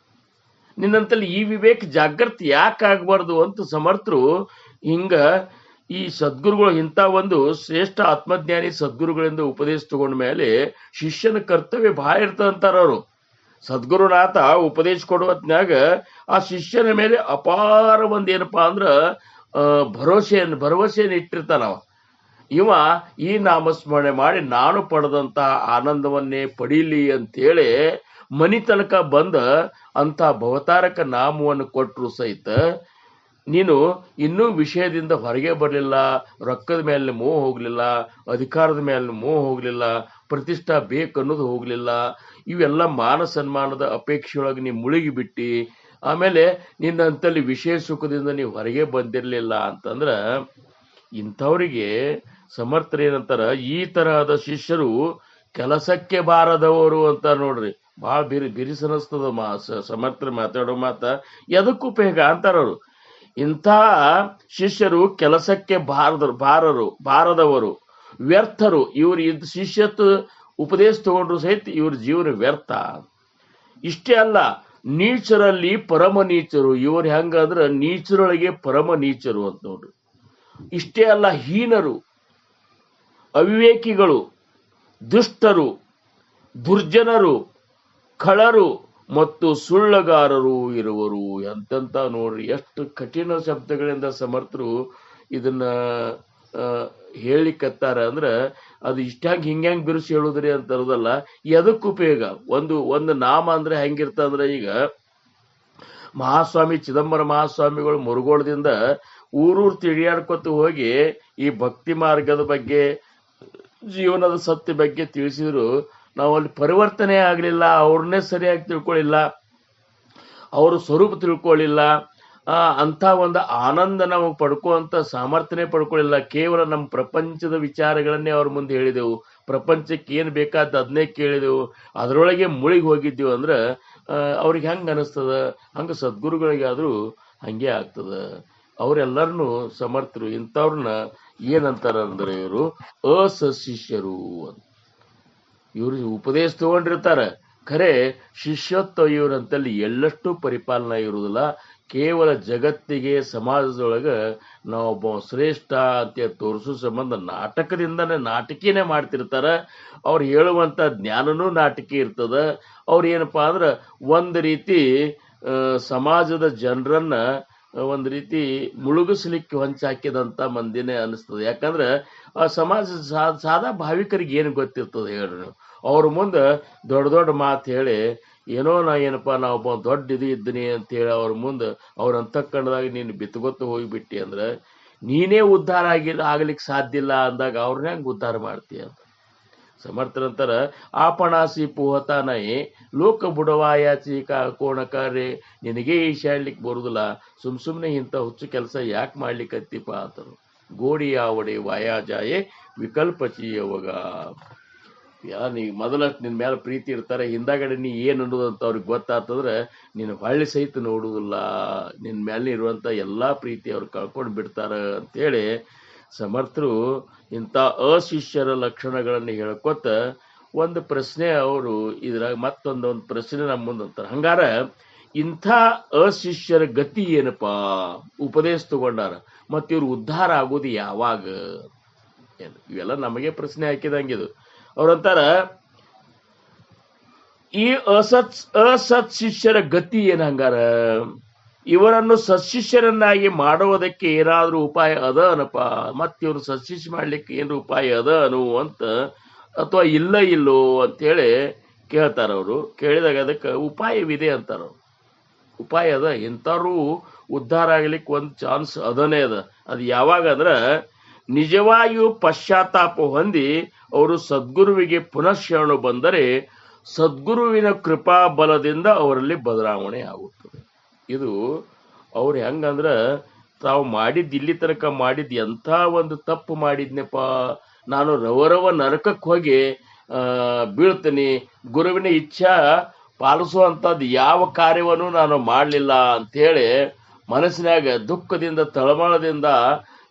B: ನಿನ್ನಂತಲ್ಲಿ ಈ ವಿವೇಕ ಜಾಗೃತಿ ಯಾಕೆ ಆಗ್ಬಾರ್ದು ಅಂತ ಸಮರ್ಥರು ಹಿಂಗ ಈ ಸದ್ಗುರುಗಳು ಇಂಥ ಒಂದು ಶ್ರೇಷ್ಠ ಆತ್ಮಜ್ಞಾನಿ ಸದ್ಗುರುಗಳಿಂದ ಉಪದೇಶ ತಗೊಂಡ ಮೇಲೆ ಶಿಷ್ಯನ ಕರ್ತವ್ಯ ಬಹಳ ಇರ್ತದಂತಾರ ಅವರು. ಸದ್ಗುರುನಾಥ ಉಪದೇಶ ಕೊಡುವತ್ನಾಗ ಆ ಶಿಷ್ಯನ ಮೇಲೆ ಅಪಾರ ಒಂದೇನಪ್ಪಾ ಅಂದ್ರ ಭರವಸೆಯನ್ನು ಇಟ್ಟಿರ್ತಾನವ. ಇವ ಈ ನಾಮಸ್ಮರಣೆ ಮಾಡಿ ನಾನು ಪಡೆದಂತಹ ಆನಂದವನ್ನೇ ಪಡೀಲಿ ಅಂತೇಳಿ ಮನಿ ತನಕ ಬಂದ ಅಂತ ಭವತಾರಕ ನಾಮವನ್ನು ಕೊಟ್ಟರು ಸಹಿತ ನೀನು ಇನ್ನೂ ವಿಷಯದಿಂದ ಹೊರಗೆ ಬರಲಿಲ್ಲ, ರೊಕ್ಕದ ಮೇಲೆ ಮೋಹ ಹೋಗ್ಲಿಲ್ಲ, ಅಧಿಕಾರದ ಮೇಲೆ ಮೋಹ ಹೋಗ್ಲಿಲ್ಲ, ಪ್ರತಿಷ್ಠಾ ಬೇಕನ್ನೋದು ಹೋಗ್ಲಿಲ್ಲ, ಇವೆಲ್ಲ ಮಾನ ಸನ್ಮಾನದ ಅಪೇಕ್ಷೆಯೊಳಗೆ ನೀವು ಮುಳುಗಿ ಬಿಟ್ಟಿ ಆಮೇಲೆ ನಿನ್ನಂತಲ್ಲಿ ವಿಷಯ ಸುಖದಿಂದ ನೀವು ಹೊರಗೆ ಬಂದಿರಲಿಲ್ಲ ಅಂತಂದ್ರ ಇಂಥವರಿಗೆ ಸಮರ್ಥರೇನಂತಾರ, ಈ ತರಹದ ಶಿಷ್ಯರು ಕೆಲಸಕ್ಕೆ ಬಾರದವರು ಅಂತ ನೋಡ್ರಿ. ಭಾಳ ಬಿರಿಸನಿಸ್ತದ ಸಮರ್ಥರು ಮಾತಾಡೋ ಮಾತ ಎದಕ್ಕೂ ಉಪಯೋಗ ಅಂತಾರವ್ರು. ಇಂಥ ಶಿಷ್ಯರು ಕೆಲಸಕ್ಕೆ ಬಾರದವರು, ವ್ಯರ್ಥರು. ಇವ್ರು ಶಿಷ್ಯತ್ವ ಉಪದೇಶ ತಗೊಂಡ್ರು ಸಹಿತ ಇವ್ರ ಜೀವನ ವ್ಯರ್ಥ. ಇಷ್ಟೇ ಅಲ್ಲ, ನೀಚರಲ್ಲಿ ಪರಮ ನೀಚರು. ಇವ್ರು ಹೆಂಗಂದ್ರ ನೀಚರೊಳಗೆ ಪರಮ ನೀಚರು ಅಂತ ನೋಡ್ರಿ. ಇಷ್ಟೇ ಅಲ್ಲ, ಹೀನರು, ಅವಿವೇಕಿಗಳು, ದುಷ್ಟರು, ದುರ್ಜನರು, ಖಳರು ಮತ್ತು ಸುಳ್ಳಗಾರರು ಇರುವರು. ಎಂತೆಂತ ನೋಡ್ರಿ, ಎಷ್ಟು ಕಠಿಣ ಶಬ್ದಗಳಿಂದ ಸಮರ್ಥರು ಇದನ್ನ ಹೇಳಿಕತ್ತಾರ ಅಂದ್ರ ಅದು ಇಷ್ಟ್ಯಾಂಗ್ ಹಿಂಗ್ಯಾಂಗ್ ಬಿರುಸಿ ಹೇಳುದ್ರಿ ಅಂತರದಲ್ಲ, ಎದಕ್ ಉಪಯೋಗ? ಒಂದು ನಾಮ ಅಂದ್ರೆ ಹೆಂಗಿರ್ತ ಅಂದ್ರೆ, ಈಗ ಮಹಾಸ್ವಾಮಿ ಚಿದಂಬರ ಮಹಾಸ್ವಾಮಿಗಳು ಮುರುಗೋಳದಿಂದ ಊರೂರ್ ತಿಡಿಯಾಡ್ಕೊತ ಹೋಗಿ ಈ ಭಕ್ತಿ ಮಾರ್ಗದ ಬಗ್ಗೆ, ಜೀವನದ ಸತ್ಯ ಬಗ್ಗೆ ತಿಳಿಸಿದ್ರು. ನಾವು ಅಲ್ಲಿ ಪರಿವರ್ತನೆ ಆಗ್ಲಿಲ್ಲ, ಅವ್ರನ್ನೇ ಸರಿಯಾಗಿ ತಿಳ್ಕೊಳ್ಳಿಲ್ಲ, ಅವ್ರ ಸ್ವರೂಪ ತಿಳ್ಕೊಳ್ಳಿಲ್ಲ, ಅಂತ ಒಂದು ಆನಂದ ನಾವು ಪಡ್ಕೋಂತ ಸಾಮರ್ಥ್ಯನೇ ಪಡ್ಕೊಳ್ಳಿಲ್ಲ. ಕೇವಲ ನಮ್ಮ ಪ್ರಪಂಚದ ವಿಚಾರಗಳನ್ನೇ ಅವ್ರ ಮುಂದೆ ಹೇಳಿದೆವು, ಪ್ರಪಂಚಕ್ಕೆ ಏನ್ ಬೇಕಾದ ಅದನ್ನೇ ಕೇಳಿದೆವು, ಅದರೊಳಗೆ ಮುಳುಗಿ ಹೋಗಿದ್ದೀವಿ ಅಂದ್ರ ಅವ್ರಿಗೆ ಹೆಂಗ ಅನಿಸ್ತದ? ಹಂಗ ಸದ್ಗುರುಗಳಿಗಾದ್ರೂ ಹಂಗೆ ಆಗ್ತದ. ಅವರೆಲ್ಲರನ್ನು ಸಮರ್ಥರು. ಇಂಥವ್ರನ್ನ ಏನಂತಾರ ಅಂದ್ರೆ ಇವರು ಅಸಶಿಷ್ಯರು ಅಂತ. ಇವ್ರು ಉಪದೇಶ ತಗೊಂಡಿರ್ತಾರ, ಖರೆ ಶಿಷ್ಯತ್ವ ಇವ್ರಂತಲ್ಲಿ ಎಳ್ಳಷ್ಟು ಪರಿಪಾಲನೆ ಇರುವುದಿಲ್ಲ. ಕೇವಲ ಜಗತ್ತಿಗೆ ಸಮಾಜದೊಳಗ ನಾವೊಬ್ಬ ಶ್ರೇಷ್ಠ ಅಂತ ತೋರಿಸೋ ಸಂಬಂಧ ನಾಟಕದಿಂದನೇ ನಾಟಕೀನೇ ಮಾಡ್ತಿರ್ತಾರ. ಅವ್ರು ಹೇಳುವಂತ ಜ್ಞಾನನೂ ನಾಟಕಿ ಇರ್ತದ. ಅವ್ರು ಏನಪ್ಪಾ ಅಂದ್ರ ಒಂದು ರೀತಿ ಸಮಾಜದ ಜನರನ್ನ ಒಂದು ರೀತಿ ಮುಳುಗಿಸ್ಲಿಕ್ಕೆ ಹೊಂಚಾಕಿದಂತ ಮಂದಿನೇ ಅನಿಸ್ತದೆ. ಯಾಕಂದ್ರೆ ಆ ಸಮಾಜ ಸಾದಾ ಭಾವಿಕರಿಗೆ ಏನು ಗೊತ್ತಿರ್ತದೆ ಹೇಳ್ರಿ? ಅವ್ರ ಮುಂದೆ ದೊಡ್ಡ ದೊಡ್ಡ ಮಾತು ಹೇಳಿ ಏನಪ್ಪಾ ನಾವೊಬ್ಬ ದೊಡ್ಡ ಇದು ಇದ್ದೀನಿ ಅಂತ ಹೇಳಿ ಅವ್ರ ಮುಂದೆ ಅವ್ರ ಅಂತಃಕರಣದಾಗ ನೀನು ಬಿತ್ಕೊತ ಹೋಗಿಬಿಟ್ಟಿ ಅಂದ್ರೆ ನೀನೇ ಉದ್ಧಾರ ಆಗ್ಲಿಕ್ಕೆ ಸಾಧ್ಯ ಇಲ್ಲ ಅಂದಾಗ ಅವ್ರನ್ನ ಹೆಂಗ್ ಉದ್ಧಾರ ಮಾಡ್ತೀಯ ಅಂತ. ಸಮರ್ಥರಂತರ ಆಪಣಾಸಿ ಪೂಹತಾನೈ ಲೋಕ ಬುಡವಾಯಾಚಿ ಕೋಣಕಾರೆ, ನಿನಗೇ ಈಶಾಡ್ಲಿಕ್ಕೆ ಬರುದಿಲ್ಲ, ಸುಮ್ನೆ ಇಂಥ ಹುಚ್ಚು ಕೆಲಸ ಯಾಕೆ ಮಾಡ್ಲಿಕ್ಕೆ ಹತ್ತಿಪ್ಪ ಅಂತರು. ಗೋಡಿ ಯಾವಡೆ ವಾಯಾಜಾಯೆ ವಿಕಲ್ಪಚಿ ಯಾವಾಗ ನೀ ಮೊದಲಷ್ಟು ನಿನ್ ಮೇಲೆ ಪ್ರೀತಿ ಇರ್ತಾರೆ, ಹಿಂದಾಗಡೆ ನೀ ಏನ್ ಅನ್ನೋದಂತ ಅವ್ರಿಗೆ ಗೊತ್ತಾಗ್ತದ್ರೆ ನೀನು ಹೊಳ್ಳಿ ಸಹಿತ ನೋಡುವುದಿಲ್ಲ, ನಿನ್ ಮೇಲೆ ಇರುವಂತ ಎಲ್ಲಾ ಪ್ರೀತಿ ಅವ್ರು ಕಳ್ಕೊಂಡು ಬಿಡ್ತಾರ ಅಂತೇಳಿ ಸಮರ್ಥರು ಇಂಥ ಅಶಿಷ್ಯರ ಲಕ್ಷಣಗಳನ್ನು ಹೇಳ್ಕೊತ ಒಂದು ಪ್ರಶ್ನೆ ಅವರು ಇದ್ರಾಗ ಮತ್ತೊಂದು ಪ್ರಶ್ನೆ ನಮ್ಮ ಮುಂದೆ ಅಂತಾರೆ. ಹಂಗಾರ ಇಂಥ ಅಶಿಷ್ಯರ ಗತಿ ಏನಪ್ಪಾ? ಉಪದೇಶ ತಗೊಂಡಾರ, ಮತ್ತ ಇವ್ರು ಉದ್ಧಾರ ಆಗೋದು ಯಾವಾಗ? ಇವೆಲ್ಲ ನಮಗೆ ಪ್ರಶ್ನೆ ಹಾಕಿದಂಗಿದು. ಅವ್ರಂತಾರ, ಈ ಅಸತ್ ಶಿಷ್ಯರ ಗತಿ ಏನ್? ಹಂಗಾರ ಇವರನ್ನು ಸತ್ಶಿಷ್ಯರನ್ನಾಗಿ ಮಾಡುವುದಕ್ಕೆ ಏನಾದ್ರೂ ಉಪಾಯ ಅದ ಅನಪ್ಪ? ಮತ್ತಿವ್ರು ಸತ್ಶಿಷ್ಯ ಮಾಡ್ಲಿಕ್ಕೆ ಏನ್ರ ಉಪಾಯ ಅದ ಅನು ಅಂತ, ಅಥವಾ ಇಲ್ಲೋ ಅಂತೇಳಿ ಕೇಳ್ತಾರ ಅವರು. ಕೇಳಿದಾಗ ಅದಕ್ಕೆ ಉಪಾಯವಿದೆ ಅಂತಾರ. ಉಪಾಯ ಅದ, ಇಂಥವ್ರು ಉದ್ಧಾರ ಆಗ್ಲಿಕ್ಕೆ ಒಂದು ಚಾನ್ಸ್ ಅದನೇ ಅದ. ಅದು ಯಾವಾಗ ಅಂದ್ರ ನಿಜವಾಗಿಯೂ ಪಶ್ಚಾತ್ತಾಪ ಹೊಂದಿ ಅವರು ಸದ್ಗುರುವಿಗೆ ಪುನಃ ಶರಣು ಬಂದರೆ ಸದ್ಗುರುವಿನ ಕೃಪಾ ಬಲದಿಂದ ಅವರಲ್ಲಿ ಬದಲಾವಣೆ ಆಗುತ್ತದೆ. ಇದು ಅವ್ರು ಹೆಂಗಂದ್ರ ತಾವು ಮಾಡಿದ್ದು ಇಲ್ಲಿ ತನಕ ಮಾಡಿದ್ದು ಎಂಥ ಒಂದು ತಪ್ಪು ಮಾಡಿದ್ನಪ್ಪ, ನಾನು ರವರವ ನರಕಕ್ಕೆ ಹೋಗಿ ಬೀಳ್ತೀನಿ, ಗುರುವಿನ ಇಚ್ಛಾ ಪಾಲಿಸುವಂಥದ್ದು ಯಾವ ಕಾರ್ಯವನ್ನು ನಾನು ಮಾಡಲಿಲ್ಲ ಅಂಥೇಳಿ ಮನಸ್ಸಿನಾಗ ದುಃಖದಿಂದ ತಳಮಳದಿಂದ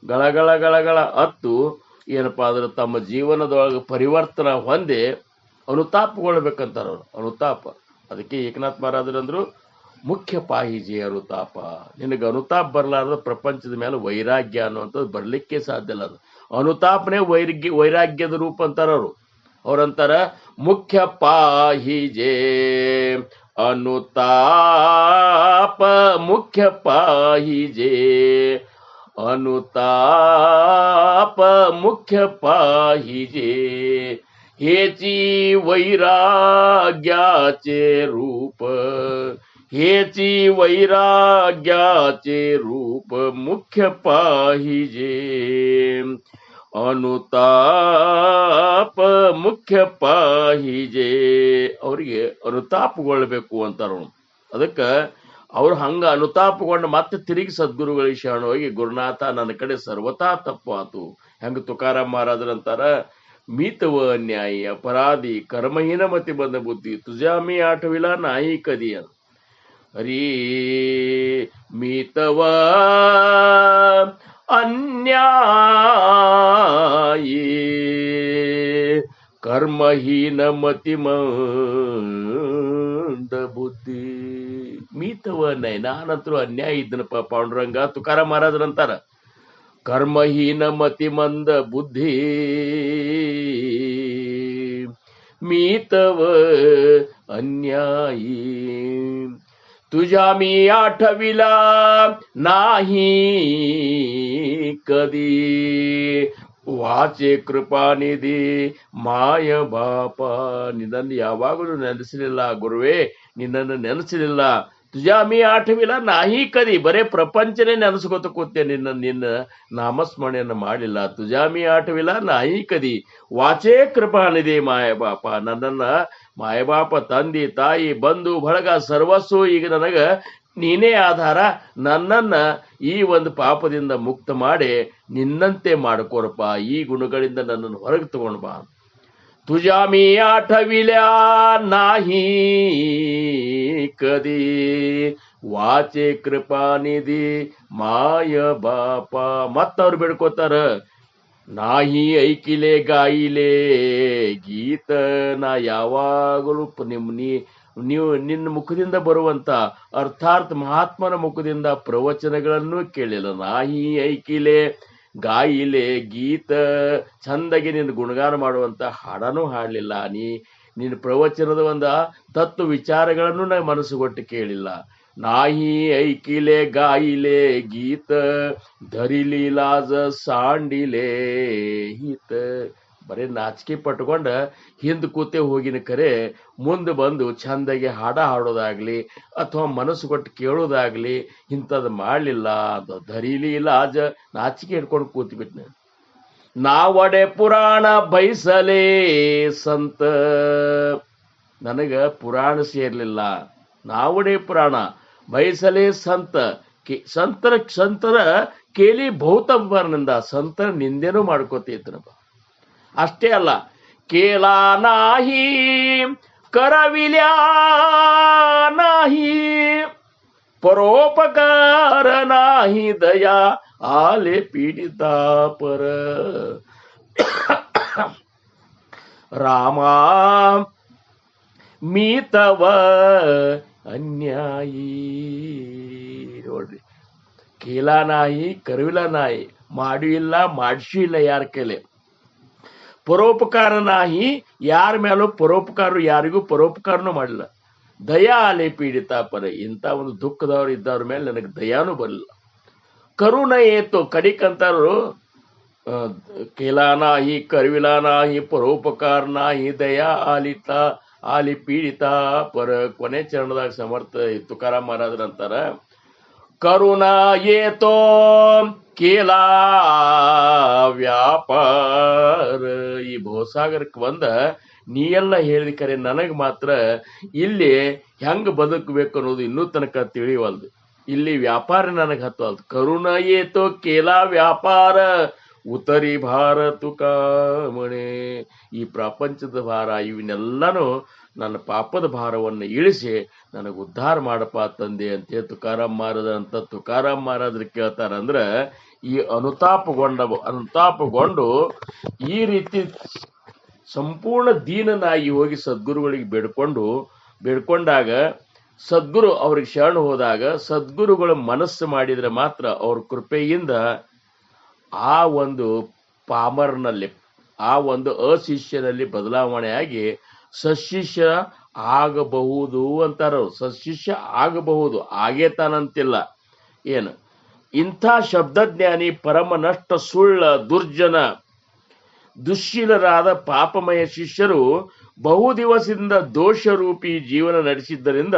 B: ಗಳಗಳ ಅತ್ತು ಏನಪ್ಪಾ ಅಂದ್ರೆ ತಮ್ಮ ಜೀವನದೊಳಗೆ ಪರಿವರ್ತನೆ ಹೊಂದಿ ಅನುತಾಪಗೊಳ್ಬೇಕಂತಾರ ಅವ್ರು. ಅನುತಾಪ, ಅದಕ್ಕೆ ಏಕನಾಥ್ ಮಹಾರಾಜರಂದ್ರು ಮುಖ್ಯ ಪಾಹಿಜೆ ಅನುತಾಪ. ನಿನಗೆ ಅನುತಾಪ ಬರಲಾರ್ದ ಪ್ರಪಂಚದ ಮೇಲೆ ವೈರಾಗ್ಯ ಅನ್ನುವಂಥದ್ದು ಬರ್ಲಿಕ್ಕೆ ಸಾಧ್ಯ ಇಲ್ಲ. ಅದು ಅನುತಾಪನೇ ವೈರಾಗ್ಯದ ರೂಪ ಅಂತಾರ ಅವರು. ಅವ್ರಂತಾರ ಮುಖ್ಯ ಪಾಹಿಜೆ ಅನುತಾಪ, ಮುಖ್ಯ ಪಾಹಿಜೆ ಅನುತಾಪ, ಮುಖ್ಯ ಪಾಹಿಜೆ हेची वैराग्याचे रूप, हेची वैराग्याचे रूप मुख्य पाहिजे ಅನುತಾಪ, ಮುಖ್ಯ ಪಾಹಿಜೆ. ಅವ್ರಿಗೆ ಅನುತಾಪಗೊಳ್ಬೇಕು ಅಂತಾರ. ಅದಕ್ಕೆ ಅವ್ರು ಹಂಗ ಅನುತಾಪಗೊಂಡು ಮತ್ತೆ ತಿರುಗಿ ಸದ್ಗುರುಗಳಿಗೆ ಶರಣ ಹೋಗಿ, ಗುರುನಾಥ ನನ್ನ ಕಡೆ ಸರ್ವತಾ ತಪ್ಪಾತು. ಹೆಂಗ ತುಕಾರಾಮ್ ಮಹಾರಾಜರಂತಾರ, मीतव अन्यायी अपराधी कर्महीन मती बंद बुद्धी तुझ्या मी आठविला नाही कधी. अरे मीतव अन्यायी कर्महीन मती मंद बुद्धी. मीतव नाही, ನಾನಂತರೂ ಅನ್ಯಾಯ ಇದ್ದನಪ್ಪ ಪಾಂಡುರಂಗ. ತುಕಾರಾಮ್ ಮಹಾರಾಜರಂತಾರ, कर्महीन मतिमंद बुद्धी मीतव अन्यायी तुझ्या मी आठविला नाही कधी, ವಾಚೆ ಕೃಪಾನಿಧಿ ಮಾಯ ಬಾಪ. ನಿನ್ನನ್ನು ಯಾವಾಗಲೂ ನೆನೆಸಲಿಲ್ಲ ಗುರುವೇ, ನಿನ್ನನ್ನು ನೆನೆಸಲಿಲ್ಲ. ತುಜಾಮಿ ಆಠವಿಲ್ಲ ನಾಹಿ ಕದಿ, ಬರೇ ಪ್ರಪಂಚನೇ ನೆನೆಸ್ಕೊತ ಕೂತೆ, ನಿನ್ನ ನಾಮಸ್ಮರಣೆಯನ್ನು ಮಾಡಿಲ್ಲ. ತುಜಾಮಿ ಆಠವಿಲ್ಲ ನಾಹಿ ಕದಿ, ವಾಚೆ ಕೃಪಾನಿಧಿ ಮಾಯ ಬಾಪ. ನನ್ನನ್ನ ಮಾಯಬಾಪ, ತಂದೆ ತಾಯಿ ಬಂಧು ಬಳಗ ಸರ್ವಸ್ಸು ಈಗ ನನಗ ನೀನೇ ಆಧಾರ. ನನ್ನನ್ನ ಈ ಒಂದು ಪಾಪದಿಂದ ಮುಕ್ತ ಮಾಡಿ ನಿನ್ನಂತೆ ಮಾಡ್ಕೋರಪ್ಪ. ಈ ಗುಣಗಳಿಂದ ನನ್ನನ್ನು ಹೊರಗೆ ತಗೊಂಡು ಬಾ. ತುಜಾಮಿ ಆಠವಿಲ್ಯಾ ನಾಹಿ ಕದಿ, ವಾಚೆ ಕೃಪಾನಿಧಿ ಮಾಯ ಬಾಪ. ಮತ್ತವ್ರು ಬೇಡ್ಕೋತಾರ, ನಾಹಿ ಐಕಿಲೆ ಗಾಯಿಲೆ ಗೀತ. ನಾ ಯಾವಾಗಲೂ ನೀವು ನಿನ್ನ ಮುಖದಿಂದ ಬರುವಂತ ಅರ್ಥಾತ್ ಮಹಾತ್ಮನ ಮುಖದಿಂದ ಪ್ರವಚನಗಳನ್ನು ಕೇಳಿಲ್ಲ. ನಾಹಿ ಐಕಿಲೆ ಗಾಯಿಲೆ ಗೀತ, ಚಂದಗೆ ನಿನ್ನ ಗುಣಗಾನ ಮಾಡುವಂತ ಹಾಡನೂ ಹಾಡಲಿಲ್ಲ. ನಿನ್ನ ಪ್ರವಚನದ ಒಂದು ತತ್ವ ವಿಚಾರಗಳನ್ನು ನಾ ಮನಸ್ಸುಗೊಟ್ಟು ಕೇಳಿಲ್ಲ. ನಾಹಿ ಐಕಿಲೆ ಗಾಯಿಲೆ ಗೀತ, ಧರಿಲಿ ಲಾಜ ಸಾಂಡಿಲೆ ಹಿತ. ಬರೀ ನಾಚಿಕೆ ಪಟ್ಕೊಂಡ ಹಿಂದ್ ಕೂತೆ ಹೋಗಿನ ಕರೆ ಮುಂದೆ ಬಂದು ಚಂದಾಗಿ ಹಾಡೋದಾಗ್ಲಿ ಅಥವಾ ಮನಸ್ಸು ಕೊಟ್ಟು ಕೇಳೋದಾಗ್ಲಿ ಇಂಥದ್ದು ಮಾಡಲಿಲ್ಲ ಅಂತ ಧರಿಲಿ ಲಾಜ, ನಾಚಿಕೆ ಹಿಡ್ಕೊಂಡು ಕೂತ್ಬಿಟ್ನೆ. ನಾವಡೆ ಪುರಾಣ ಬಯಸಲೇ ಸಂತ, ನನಗ ಪುರಾಣ ಸೇರ್ಲಿಲ್ಲ. ನಾವಡೆ ಪುರಾಣ ಬಯಸಲೇ ಸಂತ, ಸಂತರ ಕೇಳಿ ಬಹುತಂಬರ್ನಿಂದ ಸಂತರ ನಿಂದೆನೂ ಮಾಡ್ಕೋತಿದ್ನಪ್ಪ. ಅಷ್ಟೇ ಅಲ್ಲ, ಕೇಲಾ ನಾಹಿ ಕರವಿಲ್ಯಾ ನಾಹಿ, ಪರೋಪಕಾರ ನಾಹಿ ದಯಾ ಆಲೆ ಪೀಡಿತ ಪರ. ರಾಮ ಮೀತವ ಅನ್ಯಾಯಿ. ನೋಡ್ರಿ, ಕೇಲಾ ನಾಯಿ ಕರವಿಲ ನಾಯಿ, ಮಾಡಿಲ್ಲ ಮಾಡಿಸೂ ಇಲ್ಲ ಯಾರ ಕೈಲೆ. ಪರೋಪಕಾರ ನಾಹಿ, ಯಾರ ಮೇಲೂ ಪರೋಪಕಾರ, ಯಾರಿಗೂ ಪರೋಪಕಾರನೂ ಮಾಡಿಲ್ಲ. ದಯಾ ಅಲೆ ಪೀಡಿತ ಪರ, ಇಂಥ ಒಂದು ದುಃಖದವ್ರು ಇದ್ದವ್ರ ಮೇಲೆ ನನಗೆ ದಯಾನೂ ಬರಲಿಲ್ಲ. ಕರುಣ ಏತು ಕಡಿಕಂತಾರು, ಕೇಲಾ ನಾಹಿ ಕರವಿಲ ನಾಹಿ ಪರೋಪಕಾರ ನಾಹಿ ದಯಾ ಆಲಿ ಪೀಡಿತ ಪರ. ಕೊನೆ ಚರಣದಾಗ ಸಮರ್ಥ ತುಕಾರಾಮ್ ಮಹಾರಾಜರು ಅಂತಾರ, ಕರುಣಾ ಏತೋ ಕೇಲಾ ವ್ಯಾಪಾರ. ಈ ಭವಸಾಗರಕ್ಕೆ ಬಂದ ನೀ ಎಲ್ಲ ಹೇಳಿದ ಕರೆ ನನಗೆ ಮಾತ್ರ ಇಲ್ಲಿ ಹೆಂಗ ಬದುಕಬೇಕು ಅನ್ನೋದು ಇನ್ನೂ ತನಕ ತಿಳಿವಲ್ದು. ಇಲ್ಲಿ ವ್ಯಾಪಾರ ನನಗೆ ಹತ್ತವಲ್ದು. ಕರುಣಾ ಏತೋ ಕೇಲಾ ವ್ಯಾಪಾರ, ಉತ್ತರಿ ಭಾರ ತುಕಾಮಣೆ. ಈ ಪ್ರಪಂಚದ ಭಾರ ಇವನ್ನೆಲ್ಲಾನು ನನ್ನ ಪಾಪದ ಭಾರವನ್ನು ಇಳಿಸಿ ನನಗೆ ಉದ್ಧಾರ ಮಾಡಪ್ಪ ತಂದೆ ಅಂತ ತುಕಾರಾಮ್ ಮಹಾರಾಜರು ಕೇಳ್ತಾರಂದ್ರ, ಈ ಅನುತಾಪಗೊಂಡು ಈ ರೀತಿ ಸಂಪೂರ್ಣ ದೀನನಾಗಿ ಹೋಗಿ ಸದ್ಗುರುಗಳಿಗೆ ಬೇಡ್ಕೊಂಡಾಗ ಸದ್ಗುರು ಅವ್ರಿಗೆ ಶರಣ ಹೋದಾಗ ಸದ್ಗುರುಗಳ ಮನಸ್ಸು ಮಾಡಿದ್ರೆ ಮಾತ್ರ ಅವ್ರ ಕೃಪೆಯಿಂದ ಆ ಒಂದು ಪಾಮರ್ನಲ್ಲಿ, ಆ ಒಂದು ಅಶಿಷ್ಯನಲ್ಲಿ ಬದಲಾವಣೆಯಾಗಿ ಸಶಿಷ್ಯ ಆಗಬಹುದು ಅಂತಾರ. ಸಶಿಷ್ಯ ಆಗಬಹುದು, ಆಗೇತಾನಂತಿಲ್ಲ. ಏನು ಇಂಥ ಶಬ್ದಜ್ಞಾನಿ ಪರಮ ನಷ್ಟ ಸುಳ್ಳ ದುರ್ಜನ ದುಶ್ಶೀಲರಾದ ಪಾಪಮಯ ಶಿಷ್ಯರು ಬಹು ದಿವಸದಿಂದ ದೋಷರೂಪಿ ಜೀವನ ನಡೆಸಿದ್ದರಿಂದ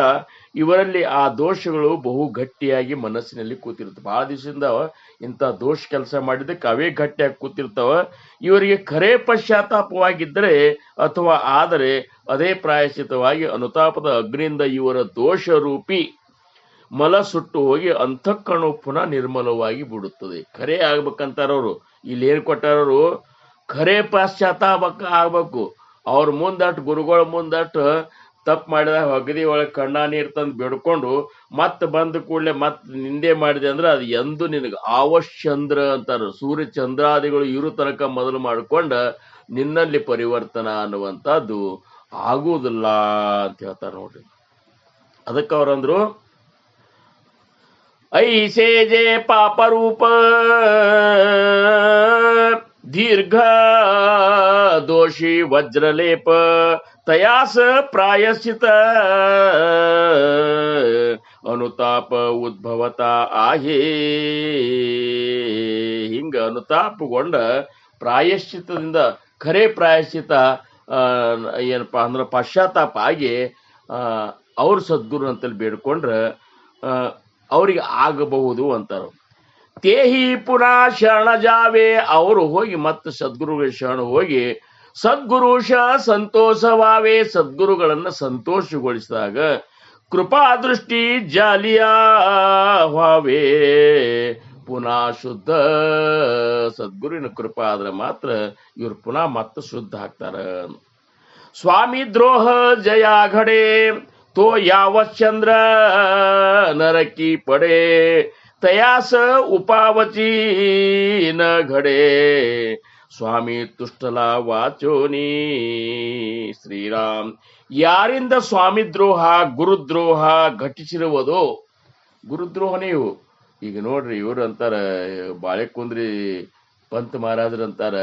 B: ಇವರಲ್ಲಿ ಆ ದೋಷಗಳು ಬಹು ಗಟ್ಟಿಯಾಗಿ ಮನಸ್ಸಿನಲ್ಲಿ ಕೂತಿರ್ತವೆ. ಬಹಳ ದಿವಸದಿಂದ ಇಂಥ ದೋಷ ಕೆಲಸ ಮಾಡಿದ್ದಕ್ಕೆ ಅವೇ ಗಟ್ಟಿಯಾಗಿ ಕೂತಿರ್ತಾವ. ಇವರಿಗೆ ಖರೇ ಪಶ್ಚಾತ್ತಾಪವಾಗಿದ್ದರೆ ಅಥವಾ ಆದರೆ ಅದೇ ಪ್ರಾಯಶ್ಚಿತವಾಗಿ ಅನುತಾಪದ ಅಗ್ನಿಯಿಂದ ಇವರ ದೋಷರೂಪಿ ಮಲ ಸುಟ್ಟು ಹೋಗಿ ಅಂತಃಕರಣು ಪುನಃ ನಿರ್ಮಲವಾಗಿ ಬಿಡುತ್ತದೆ. ಖರೇ ಆಗ್ಬೇಕಂತಾರವ್ರು. ಇಲ್ಲಿ ಏನ್ ಕೊಟ್ಟಾರವರು, ಖರೇ ಪಶ್ಚಾತ್ತಾಪ ಆಗ್ಬೇಕು. ಅವ್ರ ಮುಂದಟ್ಟು ಗುರುಗಳ ಮುಂದಟ್ಟು ತಪ್ಪು ಮಾಡಿದ ಅಗದಿ ಒಳಗೆ ಕಣ್ಣ ನೀರು ತಂದು ಬೇಡ್ಕೊಂಡು ಮತ್ತೆ ಬಂದ ಕೂಡಲೇ ಮತ್ತೆ ನಿಂದೆ ಮಾಡಿದೆ ಅಂದ್ರೆ ಅದು ಎಂದು ನಿನಗೆ ಆವಶ್ಚಂದ್ರ ಅಂತಾರ. ಸೂರ್ಯ ಚಂದ್ರಾದಿಗಳು ಇರು ತನಕ ಮೊದಲು ಮಾಡ್ಕೊಂಡ ನಿನ್ನಲ್ಲಿ ಪರಿವರ್ತನ ಅನ್ನುವಂಥದ್ದು ಆಗುವುದಿಲ್ಲ ಅಂತ ಹೇಳ್ತಾರ ನೋಡ್ರಿ. ಅದಕ್ಕೆ ಅವ್ರಂದ್ರು, ಐಸೆ ಜೆ ಪಾಪರೂಪ ದೀರ್ಘ ದೋಷಿ ವಜ್ರಲೇಪ ತಯಾಸ ಪ್ರಾಯಶ್ಚಿತ ಅನುತಾಪ ಉದ್ಭವತ ಆಹೇ. ಹಿಂಗ ಅನುತಾಪಗೊಂಡ ಪ್ರಾಯಶ್ಚಿತ್ತದಿಂದ ಖರೆ ಪ್ರಾಯಶ್ಚಿತ ಏನಪ್ಪಾ ಅಂದ್ರೆ ಪಶ್ಚಾತ್ತಾಪ ಆಗಿ ಅವ್ರ ಸದ್ಗುರು ಅಂತಲ್ಲಿ ಬೇಡ್ಕೊಂಡ್ರೆ ಅವ್ರಿಗೆ ಆಗಬಹುದು ಅಂತಾರ. ತೇಹಿ ಪುನಃ ಶರಣ ಜಾವೆ, ಅವರು ಹೋಗಿ ಮತ್ತೆ ಸದ್ಗುರುಗಳ ಶರಣ ಹೋಗಿ ಸದ್ಗುರುಷ ಸಂತೋಷವಾವೆ, ಸದ್ಗುರುಗಳನ್ನ ಸಂತೋಷಗೊಳಿಸಿದಾಗ ಕೃಪಾ ದೃಷ್ಟಿ ಜಾಲಿಯಾವೆ, ಪುನಃ ಶುದ್ಧ. ಸದ್ಗುರುವಿನ ಕೃಪಾ ಆದ್ರೆ ಮಾತ್ರ ಇವ್ರು ಪುನಃ ಮತ್ತೆ ಶುದ್ಧ ಆಗ್ತಾರ. ಸ್ವಾಮಿ ದ್ರೋಹ ಜಯ ಘಡೆ ತೋ ಯಾವ ಚಂದ್ರ ನರಕಿ ಪಡೆ, ತಯಾಸ ಉಪಾವಚಿ ನ ಘಡೆ, ಸ್ವಾಮಿ ತುಷ್ಟಲ ವಾಚೋನಿ. ಶ್ರೀರಾಮ್. ಯಾರಿಂದ ಸ್ವಾಮಿ ದ್ರೋಹ ಗುರುದ್ರೋಹ ಘಟಿಸಿರುವುದೋ, ಗುರುದ್ರೋಹನೇ ಇವು. ಈಗ ನೋಡ್ರಿ ಇವ್ರು ಅಂತಾರ, ಬಾಳೆಕುಂದ್ರಿ ಪಂತ್ ಮಹಾರಾಜರು ಅಂತಾರ,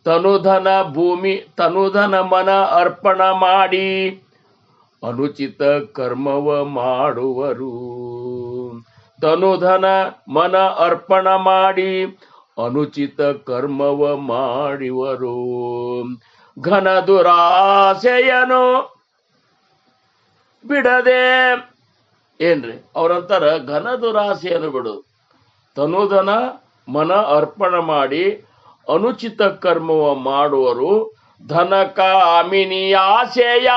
B: ತನುಧನ ಭೂಮಿ ತನುಧನ ಮನ ಅರ್ಪಣ ಮಾಡಿ ಅನುಚಿತ ಕರ್ಮವ ಮಾಡುವರು. ತನುಧನ ಮನ ಅರ್ಪಣ ಮಾಡಿ ಅನುಚಿತ ಕರ್ಮವ ಮಾಡುವರು. ಘನ ದುರಾಸೆಯನು ಬಿಡದೆ, ಏನ್ರಿ ಅವ್ರಂತಾರ, ಘನ ದುರಾಸೆಯನ್ನು ಬಿಡು. ತನುಧನ ಮನ ಅರ್ಪಣ ಮಾಡಿ ಅನುಚಿತ ಕರ್ಮವ ಮಾಡುವರು. ಧನ ಕಾಮಿನಿ ಆಸೆಯ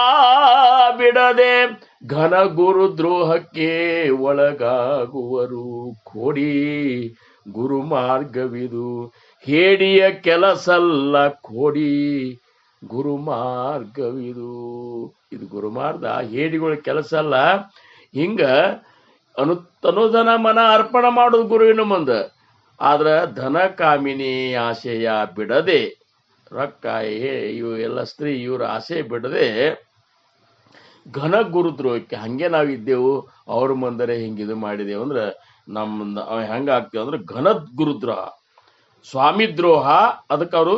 B: ಬಿಡದೆ ಘನ ಗುರು ದ್ರೋಹಕ್ಕೆ ಒಳಗಾಗುವರು. ಕೋಡಿ ಗುರು ಮಾರ್ಗವಿದು ಹೇಡಿಯ ಕೆಲಸಲ್ಲ, ಕೋಡಿ ಗುರು ಮಾರ್ಗವಿದು. ಇದು ಗುರುಮಾರ್ಗ, ಹೇಡಿಗಳ ಕೆಲಸ ಅಲ್ಲ. ಹಿಂಗ ತನುಧನ ಮನ ಅರ್ಪಣ ಮಾಡೋದು ಗುರುವಿನ ಮುಂದೆ. ಆದ್ರ ಧನ ಕಾಮಿನಿ ಆಸೆಯ ಬಿಡದೆ, ರೊಕ್ಕ ಇವು ಎಲ್ಲ ಸ್ತ್ರೀ ಇವ್ರ ಆಸೆ ಬಿಡದೆ ಘನ ಗುರುದ್ರೋಹಕ್ಕೆ, ಹಂಗೆ ನಾವಿದ್ದೆವು ಅವ್ರ ಮುಂದರೆ ಹಿಂಗಿದು ಮಾಡಿದೆವು ಅಂದ್ರೆ ನಮ್ಮ ಹೆಂಗ ಆಗ್ತೇವೆ ಅಂದ್ರೆ ಘನ ಗುರುದ್ರೋಹ. ಸ್ವಾಮಿ ದ್ರೋಹ, ಅದಕ್ಕೆ ಅವರು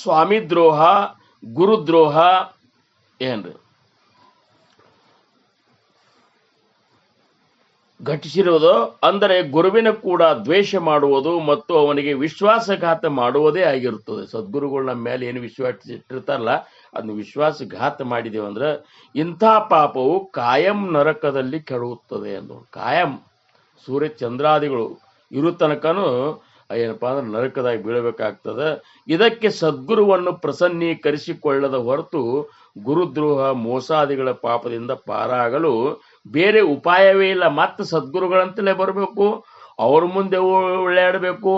B: ಸ್ವಾಮಿ ದ್ರೋಹ ಗುರುದ್ರೋಹ ಏನ್ರಿ ಘಟಿಸಿರುವುದು. ಅಂದರೆ ಗುರುವಿನ ಕೂಡ ದ್ವೇಷ ಮಾಡುವುದು ಮತ್ತು ಅವನಿಗೆ ವಿಶ್ವಾಸಘಾತ ಮಾಡುವುದೇ ಆಗಿರುತ್ತದೆ. ಸದ್ಗುರುಗಳು ನಮ್ಮ ಮೇಲೆ ಏನು ವಿಶ್ವಾಸ ಇಟ್ಟಿರ್ತಾರಲ್ಲ, ಅದನ್ನು ವಿಶ್ವಾಸಘಾತ ಮಾಡಿದೆವು ಅಂದ್ರೆ ಇಂಥ ಪಾಪವು ಕಾಯಂ ನರಕದಲ್ಲಿ ಕೆಡುತ್ತದೆ ಎಂದು. ಕಾಯಂ ಸೂರ್ಯ ಚಂದ್ರಾದಿಗಳು ಇರು ತನಕನೂ ಏನಪ್ಪಾ ಅಂದ್ರೆ ನರಕದಾಗಿ ಬೀಳಬೇಕಾಗ್ತದೆ. ಇದಕ್ಕೆ ಸದ್ಗುರುವನ್ನು ಪ್ರಸನ್ನೀಕರಿಸಿಕೊಳ್ಳದ ಹೊರತು ಗುರುದ್ರೋಹ ಮೋಸಾದಿಗಳ ಪಾಪದಿಂದ ಪಾರಾಗಲು ಬೇರೆ ಉಪಾಯವೇ ಇಲ್ಲ. ಮತ್ತೆ ಸದ್ಗುರುಗಳಂತಲೇ ಬರಬೇಕು, ಅವ್ರ ಮುಂದೆ ಉಳ್ಳಾಡಬೇಕು,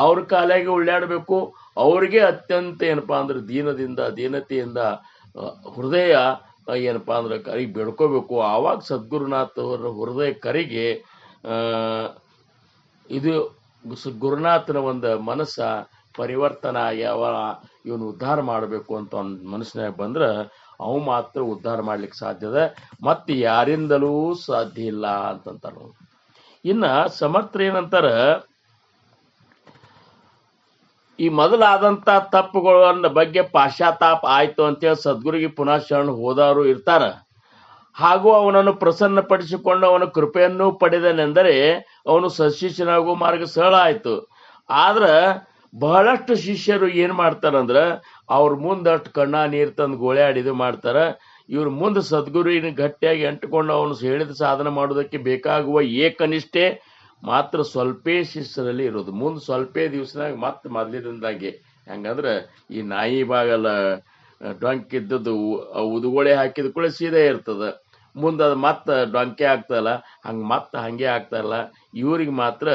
B: ಅವ್ರ ಕಾಲಾಗಿ ಉಳ್ಳಾಡಬೇಕು. ಅವ್ರಿಗೆ ಅತ್ಯಂತ ಏನಪ್ಪಾ ಅಂದ್ರೆ ದೀನತೆಯಿಂದ ಹೃದಯ ಏನಪ್ಪಾ ಅಂದ್ರೆ ಕರಿಗೆ ಬೇಡ್ಕೋಬೇಕು. ಆವಾಗ ಸದ್ಗುರುನಾಥ್ ಅವರ ಹೃದಯ ಕರಿಗೆ ಇದು ಗುರುನಾಥನ ಒಂದು ಮನಸ್ಸ ಪರಿವರ್ತನೆ ಆಗಿ ಇವನು ಉದ್ಧಾರ ಮಾಡಬೇಕು ಅಂತ ಒಂದು ಮನಸ್ಸಿನಾಗ ಬಂದ್ರೆ ಅವು ಮಾತ್ರ ಉದ್ಧಾರ ಮಾಡ್ಲಿಕ್ಕೆ ಸಾಧ್ಯದ, ಮತ್ತೆ ಯಾರಿಂದಲೂ ಸಾಧ್ಯ ಇಲ್ಲ ಅಂತಂತಾರ. ಇನ್ನ ಸಮರ್ಥ ಏನಂತಾರ, ಈ ಮೊದಲಾದಂತ ತಪ್ಪುಗಳ ಬಗ್ಗೆ ಪಾಶ್ಚಾತ್ತಾಪ ಆಯ್ತು ಅಂತೇಳಿ ಸದ್ಗುರಿಗೆ ಪುನಃ ಶರಣ ಹೋದವರು ಇರ್ತಾರ. ಹಾಗೂ ಅವನನ್ನು ಪ್ರಸನ್ನಪಡಿಸಿಕೊಂಡು ಅವನ ಕೃಪೆಯನ್ನು ಪಡೆದನೆಂದರೆ ಅವನು ಸಶಿಷ್ಯನಾಗುವ ಮಾರ್ಗ ಸರಳ ಆಯ್ತು. ಆದ್ರ ಬಹಳಷ್ಟು ಶಿಷ್ಯರು ಏನ್ ಮಾಡ್ತಾರಂದ್ರ ಅವ್ರ ಮುಂದಷ್ಟು ಕಣ್ಣ ನೀರು ತಂದು ಗೋಳ್ಯಾಡಿದು ಮಾಡ್ತಾರ. ಇವ್ರ ಮುಂದೆ ಸದ್ಗುರುವಿನ ಗಟ್ಟಿಯಾಗಿ ಅಂಟಿಕೊಂಡು ಅವನು ಹೇಳಿದ ಸಾಧನೆ ಮಾಡೋದಕ್ಕೆ ಬೇಕಾಗುವ ಏಕನಿಷ್ಠೆ ಮಾತ್ರ ಸ್ವಲ್ಪೇ ಶಿಷ್ಯರಲ್ಲಿ ಇರೋದು. ಮುಂದೆ ಸ್ವಲ್ಪೇ ದಿವಸನಾಗ ಮತ್ತೆ ಮೊದಲಿದಿಂದಾಗೆ ಹೆಂಗಂದ್ರೆ ಈ ನಾಯಿ ಬಾಗಲ್ಲ ಡೊಂಕ್ ಇದ್ದದ್ದು ಉದುಗೋಳೆ ಹಾಕಿದ ಕೂಡ ಸೀದಾ ಇರ್ತದ, ಮುಂದೆ ಅದು ಮತ್ತೆ ಡೊಂಕೆ ಆಗ್ತಲ್ಲ, ಹಂಗೆ ಆಗ್ತಾರಲ್ಲ. ಇವ್ರಿಗೆ ಮಾತ್ರ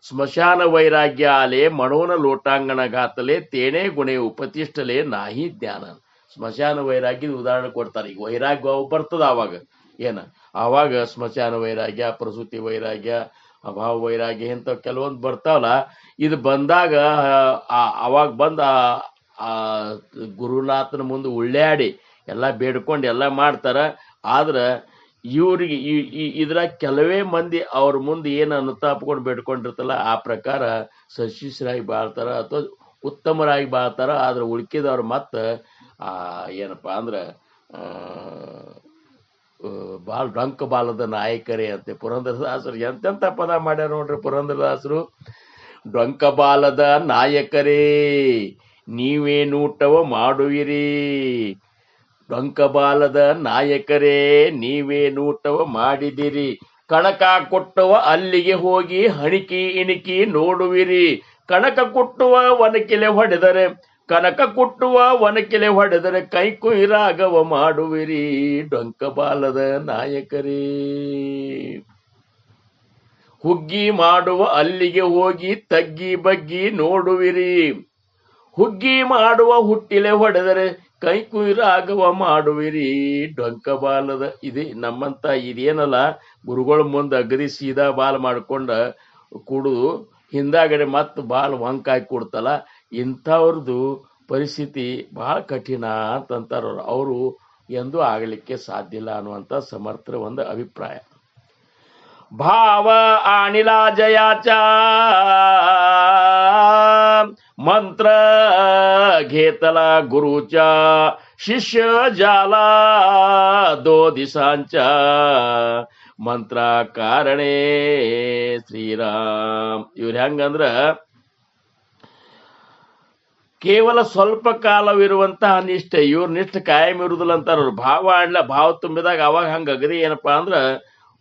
B: ಸ್ಮಶಾನ ವೈರಾಗ್ಯ ಆಲೆ ಮಣೋನ ಲೋಟಾಂಗಣ ಘಾತಲೆ ತೇಣೆ ಗುಣೆ ಉಪತಿಷ್ಠಲೆ ನಾಹಿ ಜ್ಞಾನ. ಸ್ಮಶಾನ ವೈರಾಗ್ಯದ ಉದಾಹರಣೆ ಕೊಡ್ತಾರೆ. ಈಗ ವೈರಾಗ್ಯ ಬರ್ತದ ಆವಾಗ ಸ್ಮಶಾನ ವೈರಾಗ್ಯ, ಪ್ರಸೂತಿ ವೈರಾಗ್ಯ, ಅಭಾವ ವೈರಾಗ್ಯ ಇಂಥ ಕೆಲವೊಂದು ಬರ್ತಾವಲ್ಲ. ಇದು ಬಂದಾಗ ಅವಾಗ ಬಂದ ಆ ಗುರುನಾಥನ ಮುಂದೆ ಉಳ್ಳಾಡಿ ಎಲ್ಲ ಬೇಡ್ಕೊಂಡು ಎಲ್ಲ ಮಾಡ್ತಾರ. ಆದ್ರೆ ಇವ್ರಿಗೆ ಇದ್ರಾಗ ಕೆಲವೇ ಮಂದಿ ಅವ್ರ ಮುಂದೆ ಏನು ಅನುತಾಪಕೊಂಡು ಬೇಡ್ಕೊಂಡಿರ್ತಲ್ಲ ಆ ಪ್ರಕಾರ ಸಶಿಷ್ಯರಾಗಿ ಬಾಳ್ತಾರ ಅಥವಾ ಉತ್ತಮರಾಗಿ ಬಾಳ್ತಾರ. ಆದ್ರೆ ಉಳ್ಕಿದವ್ರು ಮತ್ತೆ ಏನಪ್ಪಾ ಅಂದ್ರೆ ಬಾಳ ಡೊಂಕ ಬಾಲದ ನಾಯಕರೇ ಅಂತೆ ಪುರಂದರದಾಸರು ಎಂತೆಂತ ಪದ ಮಾಡ್ಯಾರ ನೋಡ್ರಿ ಪುರಂದರದಾಸರು. ಡೊಂಕ ಬಾಲದ ನಾಯಕರೇ ನೀವೇನೂಟವ ಮಾಡುವಿರಿ, ಡೊಂಕ ಬಾಲದ ನಾಯಕರೇ ನೀವೇನೂಟವ ಮಾಡಿದಿರಿ, ಕಣಕ ಕೊಟ್ಟವ ಅಲ್ಲಿಗೆ ಹೋಗಿ ಹಣಿಕಿ ಇಣಿಕಿ ನೋಡುವಿರಿ, ಕಣಕ ಕುಟ್ಟುವ ಒನಕಿಲೆ ಹೊಡೆದರೆ ಕನಕ ಕುಟ್ಟುವ ಒನಕಿಲೆ ಹೊಡೆದರೆ ಕೈ ಕುಯ್ರಾಗವ ಮಾಡುವಿರಿ, ಡೊಂಕ ಬಾಲದ ನಾಯಕರೇ. ಹುಗ್ಗಿ ಮಾಡುವ ಅಲ್ಲಿಗೆ ಹೋಗಿ ತಗ್ಗಿ ಬಗ್ಗಿ ನೋಡುವಿರಿ, ಹುಗ್ಗಿ ಮಾಡುವ ಹುಟ್ಟಿಲೆ ಹೊಡೆದರೆ ಕೈ ಕುಯ್ರಾಗವ ಮಾಡುವಿರಿ, ಡೊಂಕ ಬಾಲದ. ಇದೆ ನಮ್ಮಂತ ಇದೇನಲ್ಲ ಗುರುಗಳ ಮುಂದೆ ಅಗದಿ ಸೀದಾ ಬಾಲ್ ಮಾಡ್ಕೊಂಡ ಕೂಡುದು, ಹಿಂದಾಗಡೆ ಮತ್ತೆ ಬಾಲ್ ವಂಕಾಯಿ ಕೊಡ್ತಲ್ಲ, ಇಂಥವ್ರದ್ದು ಪರಿಸ್ಥಿತಿ ಬಹಳ ಕಠಿಣ ಅಂತಂತಾರ. ಅವರು ಎಂದೂ ಆಗಲಿಕ್ಕೆ ಸಾಧ್ಯ ಇಲ್ಲ ಅನ್ನುವಂಥ ಸಮರ್ಥರ ಒಂದು ಅಭಿಪ್ರಾಯ. भाव आणिला जयाचा मंत्र घेतला गुरुच्या, शिष्य जाला 2 दिवसांच्या ಮಂತ್ರ ಕಾರಣೇ ಶ್ರೀರಾಮ್. ಇವ್ರು ಹೆಂಗಂದ್ರ ಕೇವಲ ಸ್ವಲ್ಪ ಕಾಲವಿರುವಂತಹ ನಿಷ್ಠೆ, ಇವ್ರ ನಿಷ್ಠೆ ಕಾಯಂ ಇರುದಿಲ್ಲ ಅಂತಾರ. ಭಾವ ಆಡ್ಲ ಭಾವ ತುಂಬಿದಾಗ ಅವಾಗ ಹಂಗ ಅಗದಿ ಏನಪ್ಪಾ ಅಂದ್ರ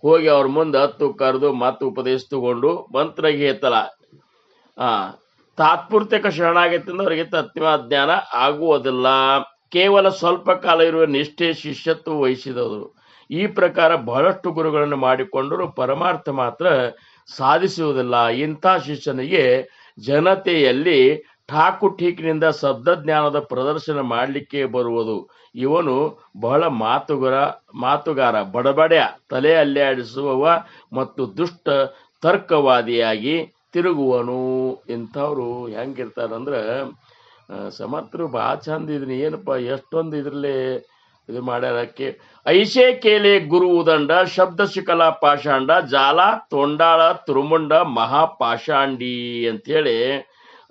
B: ಹೋಗಿ ಅವ್ರ ಮುಂದೆ ಹತ್ತು ಕರೆದು ಮತ್ತು ಉಪದೇಶ ತಗೊಂಡು ಮಂತ್ರ ಗೇತಲ ತಾತ್ಪೂರ್ತಿಕ ಶರಣಾಗತಿಯಿಂದ ಅವರಿಗೆ ತತ್ವ ಜ್ಞಾನ ಆಗುವುದಿಲ್ಲ. ಕೇವಲ ಸ್ವಲ್ಪ ಕಾಲ ಇರುವ ನಿಷ್ಠೆ ಶಿಷ್ಯತ್ವ ವಹಿಸಿದವರು. ಈ ಪ್ರಕಾರ ಬಹಳಷ್ಟು ಗುರುಗಳನ್ನು ಮಾಡಿಕೊಂಡರೂ ಪರಮಾರ್ಥ ಮಾತ್ರ ಸಾಧಿಸುವುದಿಲ್ಲ. ಇಂಥ ಶಿಷ್ಯನಿಗೆ ಜನತೆಯಲ್ಲಿ ಠಾಕು ಠೀಕಿನಿಂದ ಶಬ್ದ ಜ್ಞಾನದ ಪ್ರದರ್ಶನ ಮಾಡಲಿಕ್ಕೆ ಬರುವುದು. ಇವನು ಬಹಳ ಮಾತುಗಾರ, ಬಡಬಡ್ಯ, ತಲೆ ಅಲ್ಲಾಡಿಸುವವ ಮತ್ತು ದುಷ್ಟ ತರ್ಕವಾದಿಯಾಗಿ ತಿರುಗುವನು. ಇಂಥವ್ರು ಹೆಂಗಿರ್ತಾರಂದ್ರ ಸಮರ್ಥರು ಭಾಳ ಚಂದ ಇದನ್ನ ಏನಪ್ಪ ಎಷ್ಟೊಂದು ಇದ್ರಲ್ಲೇ ಇದು ಮಾಡ್ಯಾರಕ್ಕೆ. ಐಸೆ ಕೇಲೆ ಗುರು ಉದಂಡ ಶಬ್ದ ಶಿಕಲ ಪಾಷಾಂಡ ಜಾಲ ತೊಂಡಾಳ ತುರುಮುಂಡ ಮಹಾಪಾಷಾಂಡಿ ಅಂತೇಳಿ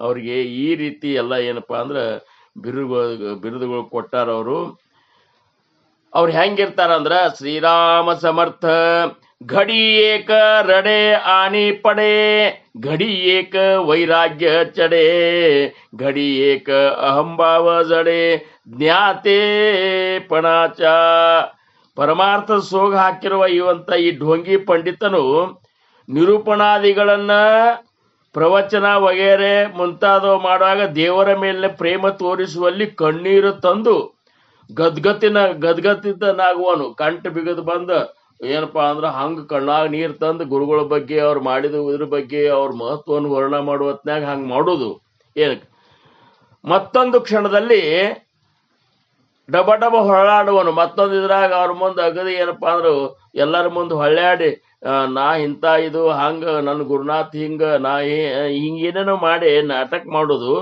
B: ಅವ್ರಿಗೆ ಈ ರೀತಿ ಎಲ್ಲ ಏನಪ್ಪಾ ಅಂದ್ರ ಬಿರುದುಗಳು ಕೊಟ್ಟಾರ. ಅವ್ರು ಹೆಂಗಿರ್ತಾರಂದ್ರ ಶ್ರೀರಾಮ ಸಮರ್ಥ घडी एक रडे आणि पडे, घडी एक वैराग्य चढे, घडी एक अहंभाव जडे, ಜ್ಞಾತೆಪಣಾಚ. ಪರಮಾರ್ಥ ಸೋಗ ಹಾಕಿರುವ ಇವಂತ ಈ ಢೋಂಗಿ ಪಂಡಿತನು ನಿರೂಪಣಾದಿಗಳನ್ನ ಪ್ರವಚನ ವಗೇರೆ ಮುಂತಾದವು ಮಾಡುವಾಗ ದೇವರ ಮೇಲಿನ ಪ್ರೇಮ ತೋರಿಸುವಲ್ಲಿ ಕಣ್ಣೀರು ತಂದು ಗದ್ಗತಿತನಾಗುವನು. ಕಂಠ ಬಿಗದು ಬಂದ ಏನಪ್ಪಾ ಅಂದ್ರ ಹಂಗ ಕಣ್ಣಾಗ ನೀರ್ ತಂದು ಗುರುಗಳ ಬಗ್ಗೆ ಅವ್ರು ಮಾಡಿದ ಇದ್ರ ಬಗ್ಗೆ ಅವ್ರ ಮಹತ್ವವನ್ನು ವರ್ಣನೆ ಮಾಡುವ ಹೊತ್ನ್ಯಾಗ ಹಂಗ ಮಾಡೋದು ಏನಕ್ಕೆ. ಮತ್ತೊಂದು ಕ್ಷಣದಲ್ಲಿ ಡಬ ಡಬ ಹೊರಳಾಡುವನು. ಮತ್ತೊಂದು ಇದ್ರಾಗ ಅವ್ರ ಮುಂದೆ ಅಗದಿ ಏನಪ್ಪಾ ಅಂದ್ರು ಎಲ್ಲರ ಮುಂದೆ ಹೊಳ್ಳ್ಯಾಡಿ ನಾ ಇಂಥ ಇದು ಹಂಗ ನನ್ನ ಗುರುನಾಥ್ ಹಿಂಗ ನಾ ಹಿಂಗೇನೇನೋ ಮಾಡಿ ನಾಟಕ ಮಾಡೋದು.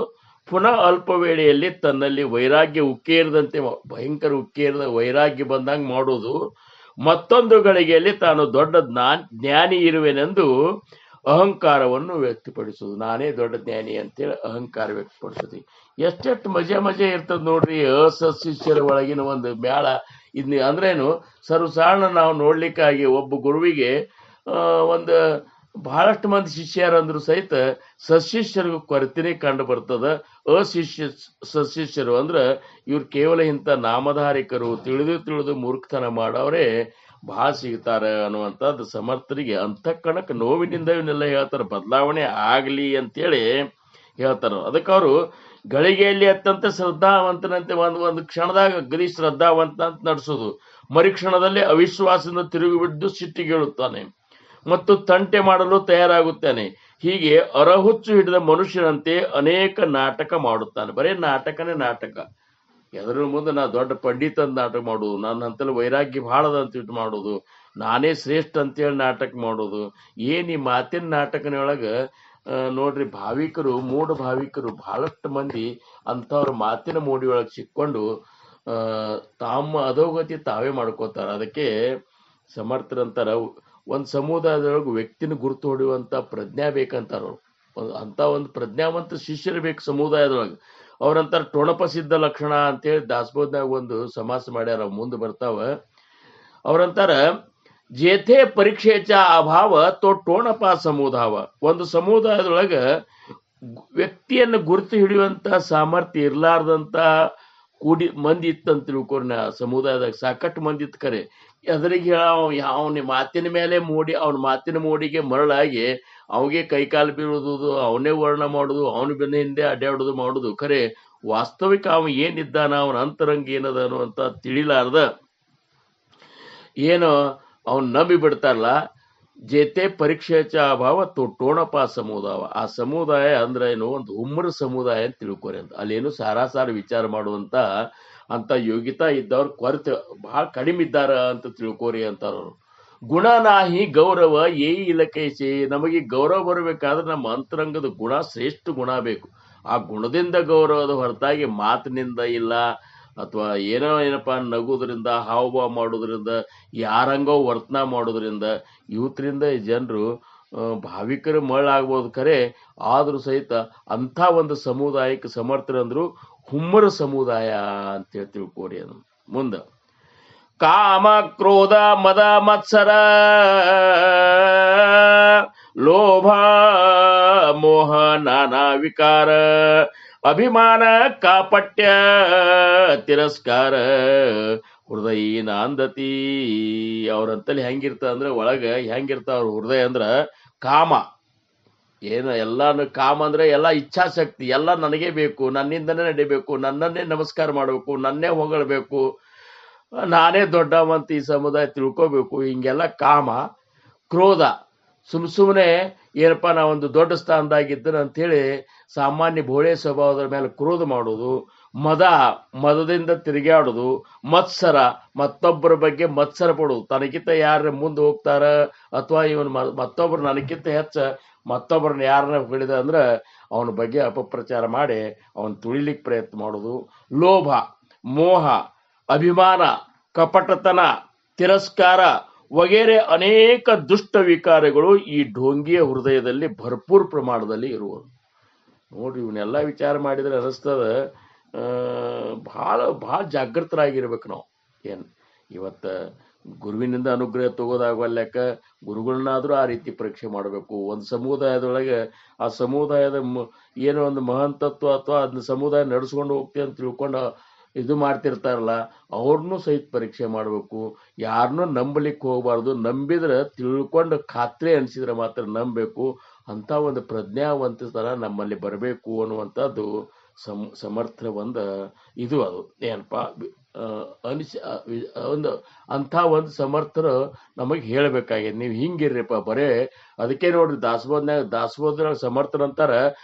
B: ಪುನಃ ಅಲ್ಪ ವೇಳೆಯಲ್ಲಿ ತನ್ನಲ್ಲಿ ವೈರಾಗ್ಯ ಉಕ್ಕೇರಿದಂತೆ ಭಯಂಕರ ಉಕ್ಕೇರಿದ ವೈರಾಗ್ಯ ಬಂದಂಗೆ ಮಾಡೋದು. ಮತ್ತೊಂದು ಗಳಿಗೆಯಲ್ಲಿ ತಾನು ದೊಡ್ಡ ಜ್ಞಾನಿ ಇರುವೆನೆಂದು ಅಹಂಕಾರವನ್ನು ವ್ಯಕ್ತಪಡಿಸುವುದು. ನಾನೇ ದೊಡ್ಡ ಜ್ಞಾನಿ ಅಂತೇಳಿ ಅಹಂಕಾರ ವ್ಯಕ್ತಪಡಿಸೋದು. ಎಷ್ಟೆಷ್ಟು ಮಜಾ ಇರ್ತದೆ ನೋಡ್ರಿ. ಅಸಶಿಷ್ಯರ ಒಳಗಿನ ಒಂದು ಮೇಳ. ಇದ್ನ ಅಂದ್ರೇನು ಸರ್ವಸಾಧಾರಣ ನಾವು ನೋಡ್ಲಿಕ್ಕಾಗಿ ಒಬ್ಬ ಗುರುವಿಗೆ ಒಂದು ಬಹಳಷ್ಟು ಮಂದಿ ಶಿಷ್ಯರಂದ್ರು ಸಹಿತ ಸಶಿಷ್ಯರಿಗೂ ಕೊರತೆನೇ ಕಂಡು ಬರ್ತದ. ಸಶಿಷ್ಯರು ಅಂದ್ರೆ ಇವ್ರು ಕೇವಲ ಇಂಥ ನಾಮಧಾರಿಕರು, ತಿಳಿದು ಮೂರ್ಖತನ ಮಾಡವ್ರೆ ಬಹಳ ಸಿಗ್ತಾರೆ ಅನ್ನುವಂಥದ್ದು ಸಮರ್ಥರಿಗೆ ಅಂತಃಕಣಕ್ಕೆ ನೋವಿನಿಂದ ಇವನ್ನೆಲ್ಲ ಹೇಳ್ತಾರೆ. ಬದಲಾವಣೆ ಆಗಲಿ ಅಂತೇಳಿ ಹೇಳ್ತಾರ. ಅದಕ್ಕೆ ಅವರು ಗಳಿಗೆಯಲ್ಲಿ ಅತ್ತಂತೆ ಶ್ರದ್ಧಾವಂತನಂತೆ ಒಂದು ಕ್ಷಣದಾಗ ಅಗದಿ ಶ್ರದ್ಧಾವಂತ ಅಂತ ನಡೆಸೋದು. ಮರುಕ್ಷಣದಲ್ಲಿ ಅವಿಶ್ವಾಸದಿಂದ ತಿರುಗಿ ಬಿದ್ದು ಸಿಟ್ಟಿಗೇಳುತ್ತಾನೆ ಮತ್ತು ತಂಟೆ ಮಾಡಲು ತಯಾರಾಗುತ್ತಾನೆ. ಹೀಗೆ ಅರಹುಚ್ಚು ಹಿಡಿದ ಮನುಷ್ಯನಂತೆ ಅನೇಕ ನಾಟಕ ಮಾಡುತ್ತಾನೆ. ಬರೀ ನಾಟಕನೇ ನಾಟಕ. ಎದರ ಮುಂದೆ ನಾ ದೊಡ್ಡ ಪಂಡಿತಂದು ನಾಟಕ ಮಾಡೋದು, ನನ್ನ ಅಂತಲ್ಲಿ ವೈರಾಗ್ಯ ಭಾಳದ ಅಂತ ಇಟ್ಟು ಮಾಡೋದು, ನಾನೇ ಶ್ರೇಷ್ಠ ಅಂತೇಳಿ ನಾಟಕ ಮಾಡೋದು. ಏನ್ ಈ ಮಾತಿನ ನಾಟಕನೊಳಗೆ ನೋಡ್ರಿ ಭಾವಿಕರು, ಮೂಢ ಭಾವಿಕರು ಬಹಳಷ್ಟು ಮಂದಿ ಅಂಥವ್ರ ಮಾತಿನ ಮೂಡಿಯೊಳಗೆ ಸಿಕ್ಕೊಂಡು ತಮ್ಮ ಅಧೋಗತಿ ತಾವೇ ಮಾಡ್ಕೋತಾರ. ಅದಕ್ಕೆ ಸಮರ್ಥರಂತಾರ ಒಂದು ಸಮುದಾಯದೊಳಗೆ ವ್ಯಕ್ತಿನ ಗುರುತು ಹೊಡೆಯುವಂಥ ಪ್ರಜ್ಞಾ ಬೇಕಂತಾರ. ಅಂತ ಒಂದು ಪ್ರಜ್ಞಾವಂತ ಶಿಷ್ಯರು ಬೇಕು ಸಮುದಾಯದೊಳಗೆ. ಅವ್ರಂತಾರ ಟೊಣಪ ಸಿದ್ಧ ಲಕ್ಷಣ ಅಂತೇಳಿ ದಾಸಬೋಧನಾಗ ಒಂದು ಸಮಾಸ ಮಾಡ್ಯಾರ, ಮುಂದೆ ಬರ್ತಾವ. ಅವ್ರಂತಾರ जेथे परीक्षेचा अभाव तो टोणಪ ಸಮುದಾವ. ಒಂದು ಸಮುದಾಯದೊಳಗ ವ್ಯಕ್ತಿಯನ್ನು ಗುರುತು ಹಿಡಿಯುವಂತ ಸಾಮರ್ಥ್ಯ ಇರ್ಲಾರ್ದಂತ ಕೂಡಿ ಮಂದಿ ಇತ್ತಂತ ತಿಳ್ಕೊರ್ನ. ಸಮುದಾಯದಾಗ ಸಾಕಷ್ಟು ಮಂದಿ ಇತ್ತು ಕರೆ ಎದರಿಗೆ ಅವನ ಮಾತಿನ ಮೇಲೆ ಮೂಡಿ ಅವನ ಮಾತಿನ ಮೂಡಿಗೆ ಮರಳಾಗಿ ಅವನಿಗೆ ಕೈಕಾಲು ಬೀಳುವುದು, ಅವನೇ ವರ್ಣ ಮಾಡುದು, ಅವನ ಬೆನ್ನ ಹಿಂದೆ ಅಡ್ಡಾಡುದು ಮಾಡುದು. ಖರೆ ವಾಸ್ತವಿಕ ಅವ ಏನಿದ್ದಾನ, ಅವನ ಅಂತರಂಗ ಏನದ ಅನ್ನುವಂತ ತಿಳಿಲಾರ್ದ ಏನು ಅವನ್ ನಂಬಿ ಬಿಡ್ತಾರಲ್ಲ. ಜೇತೆ ಪರೀಕ್ಷೆಯ ಅಭಾವ ಟೋಣಪ ಸಮುದಾಯ. ಆ ಸಮುದಾಯ ಅಂದ್ರೆ ಏನು, ಒಂದು ಹುಮ್ಮರ ಸಮುದಾಯ ಅಂತ ತಿಳ್ಕೊರಿ ಅಂತ. ಅಲ್ಲೇನು ಸಾರಾಸಾರ ವಿಚಾರ ಮಾಡುವಂತ ಅಂತ ಯೋಗ್ಯತಾ ಇದ್ದವ್ರ ಕೊರತೆ ಬಹಳ ಕಡಿಮೆ ಇದ್ದಾರ ಅಂತ ತಿಳ್ಕೊರಿ ಅಂತಾರವ್ರು. ಗುಣ ನಾಹಿ ಗೌರವ ಏ ಇಲಕೈಸೆ. ನಮಗೆ ಗೌರವ ಬರಬೇಕಾದ್ರೆ ನಮ್ಮ ಅಂತರಂಗದ ಗುಣ ಶ್ರೇಷ್ಠ ಗುಣ ಬೇಕು. ಆ ಗುಣದಿಂದ ಗೌರವದ ಹೊರತಾಗಿ ಮಾತಿನಿಂದ ಇಲ್ಲ, ಅಥವಾ ಏನಪ್ಪ ನಗುವುದರಿಂದ, ಹಾವಭಾವ ಮಾಡೋದ್ರಿಂದ, ಯಾರಂಗೋ ವರ್ತನ ಮಾಡೋದ್ರಿಂದ ಇವತ್ತರಿಂದ ಜನರು ಭಾವಿಕರು ಮಳ್ಳಾಗ್ಬೋದು. ಖರೆ ಆದ್ರೂ ಸಹಿತ ಅಂಥ ಒಂದು ಸಮುದಾಯಕ್ಕೆ ಸಮರ್ಥರಂದ್ರು ಹುಮ್ಮರ ಸಮುದಾಯ ಅಂತೇಳಿ ತಿಳ್ಕೋರಿ. ಅದು ಮುಂದೆ ಕಾಮ ಕ್ರೋಧ ಮದ ಮತ್ಸರ ಲೋಭ ಮೋಹ ನಾನಾ ವಿಕಾರ ಅಭಿಮಾನ ಕಾಪಟ್ಯ ತಿರಸ್ಕಾರ ಹೃದಯ ನಾಂದತಿ. ಅವ್ರಂತಲ್ಲಿ ಹೆಂಗಿರ್ತ ಅಂದ್ರೆ ಒಳಗ ಹೆಂಗಿರ್ತಾವ ಅವ್ರ ಹೃದಯ ಅಂದ್ರ ಕಾಮ ಏನು, ಎಲ್ಲಾನು ಕಾಮ ಅಂದ್ರೆ ಎಲ್ಲ ಇಚ್ಛಾಶಕ್ತಿ, ಎಲ್ಲ ನನಗೆ ಬೇಕು, ನನ್ನಿಂದನೇ ನಡಿಬೇಕು, ನನ್ನನ್ನೇ ನಮಸ್ಕಾರ ಮಾಡಬೇಕು, ನನ್ನೇ ಹೊಗಳಬೇಕು, ನಾನೇ ದೊಡ್ಡವಂತ ಈ ಸಮುದಾಯ ತಿಳ್ಕೋಬೇಕು, ಹಿಂಗೆಲ್ಲ ಕಾಮ. ಕ್ರೋಧ ಸುಮ್ಮನೆ ಏನಪ್ಪ ನಾ ಒಂದು ದೊಡ್ಡ ಸ್ಥಾನದಾಗಿದ್ದೇನೆ ಅಂಥೇಳಿ ಸಾಮಾನ್ಯ ಭೋಳೆ ಸ್ವಭಾವದ ಮೇಲೆ ಕ್ರೋಧ ಮಾಡೋದು. ಮದದಿಂದ ತಿರುಗಾಡೋದು. ಮತ್ಸರ ಮತ್ತೊಬ್ಬರ ಬಗ್ಗೆ ಮತ್ಸರ ಪಡೋದು. ತನಗಿಂತ ಯಾರ ಮುಂದೆ ಹೋಗ್ತಾರ ಅಥವಾ ಇವನು ಮತ್ತೊಬ್ಬರು ನನಗಿಂತ ಹೆಚ್ಚ ಮತ್ತೊಬ್ಬರನ್ನ ಯಾರನ್ನ ಹೇಳಿದ ಅಂದ್ರೆ ಅವನ ಬಗ್ಗೆ ಅಪಪ್ರಚಾರ ಮಾಡಿ ಅವನ್ ತುಳಿಲಿಕ್ಕೆ ಪ್ರಯತ್ನ ಮಾಡೋದು. ಲೋಭ ಮೋಹ ಅಭಿಮಾನ ಕಪಟತನ ತಿರಸ್ಕಾರ ವಗೇರೆ ಅನೇಕ ದುಷ್ಟ ವಿಕಾರಗಳು ಈ ಢೋಂಗಿಯ ಹೃದಯದಲ್ಲಿ ಭರ್ಪೂರ್ ಪ್ರಮಾಣದಲ್ಲಿ ಇರುವುದು. ನೋಡ್ರಿ, ಇವನ್ನೆಲ್ಲ ವಿಚಾರ ಮಾಡಿದ್ರೆ ಅನಿಸ್ತದ ಭಾಳ ಭಾಳ ಜಾಗೃತರಾಗಿರ್ಬೇಕು ನಾವು. ಏನು ಇವತ್ತ ಗುರುವಿನಿಂದ ಅನುಗ್ರಹ ತಗೋದಾಗವಲ್ಯಾಕ ಗುರುಗಳನ್ನಾದ್ರೂ ಆ ರೀತಿ ಪರೀಕ್ಷೆ ಮಾಡಬೇಕು. ಒಂದು ಸಮುದಾಯದೊಳಗೆ ಆ ಸಮುದಾಯದ ಏನೋ ಒಂದು ಮಹಂತತ್ವ ಅಥವಾ ಅದನ್ನ ಸಮುದಾಯ ನಡೆಸ್ಕೊಂಡು ಹೋಗ್ತೀವಿ ಅಂತ ತಿಳ್ಕೊಂಡು ಇದು ಮಾಡ್ತಿರ್ತಾರಲ್ಲ, ಅವ್ರನ್ನೂ ಸಹಿತ ಪರೀಕ್ಷೆ ಮಾಡಬೇಕು. ಯಾರನ್ನೂ ನಂಬಲಿಕ್ಕೆ ಹೋಗಬಾರ್ದು. ನಂಬಿದ್ರೆ ತಿಳ್ಕೊಂಡು ಖಾತ್ರಿ ಅನಿಸಿದ್ರೆ ಮಾತ್ರ ನಂಬಬೇಕು. ಅಂತ ಒಂದು ಪ್ರಜ್ಞಾವಂತರ ನಮ್ಮಲ್ಲಿ ಬರಬೇಕು ಅನ್ನುವಂಥದ್ದು ಸಮರ್ಥ ಒಂದು ಇದು. ಅದು ಏನಪ್ಪ ಒಂದು ಅಂಥ ಒಂದು ಸಮರ್ಥರು ನಮಗೆ ಹೇಳಬೇಕಾಗಿದೆ, ನೀವು ಹಿಂಗಿರ್ರಿಪ್ಪ ಬರೇ. ಅದಕ್ಕೆ ನೋಡ್ರಿ ದಾಸಬೋಧನಾಗ ಸಮರ್ಥರಂತಾರ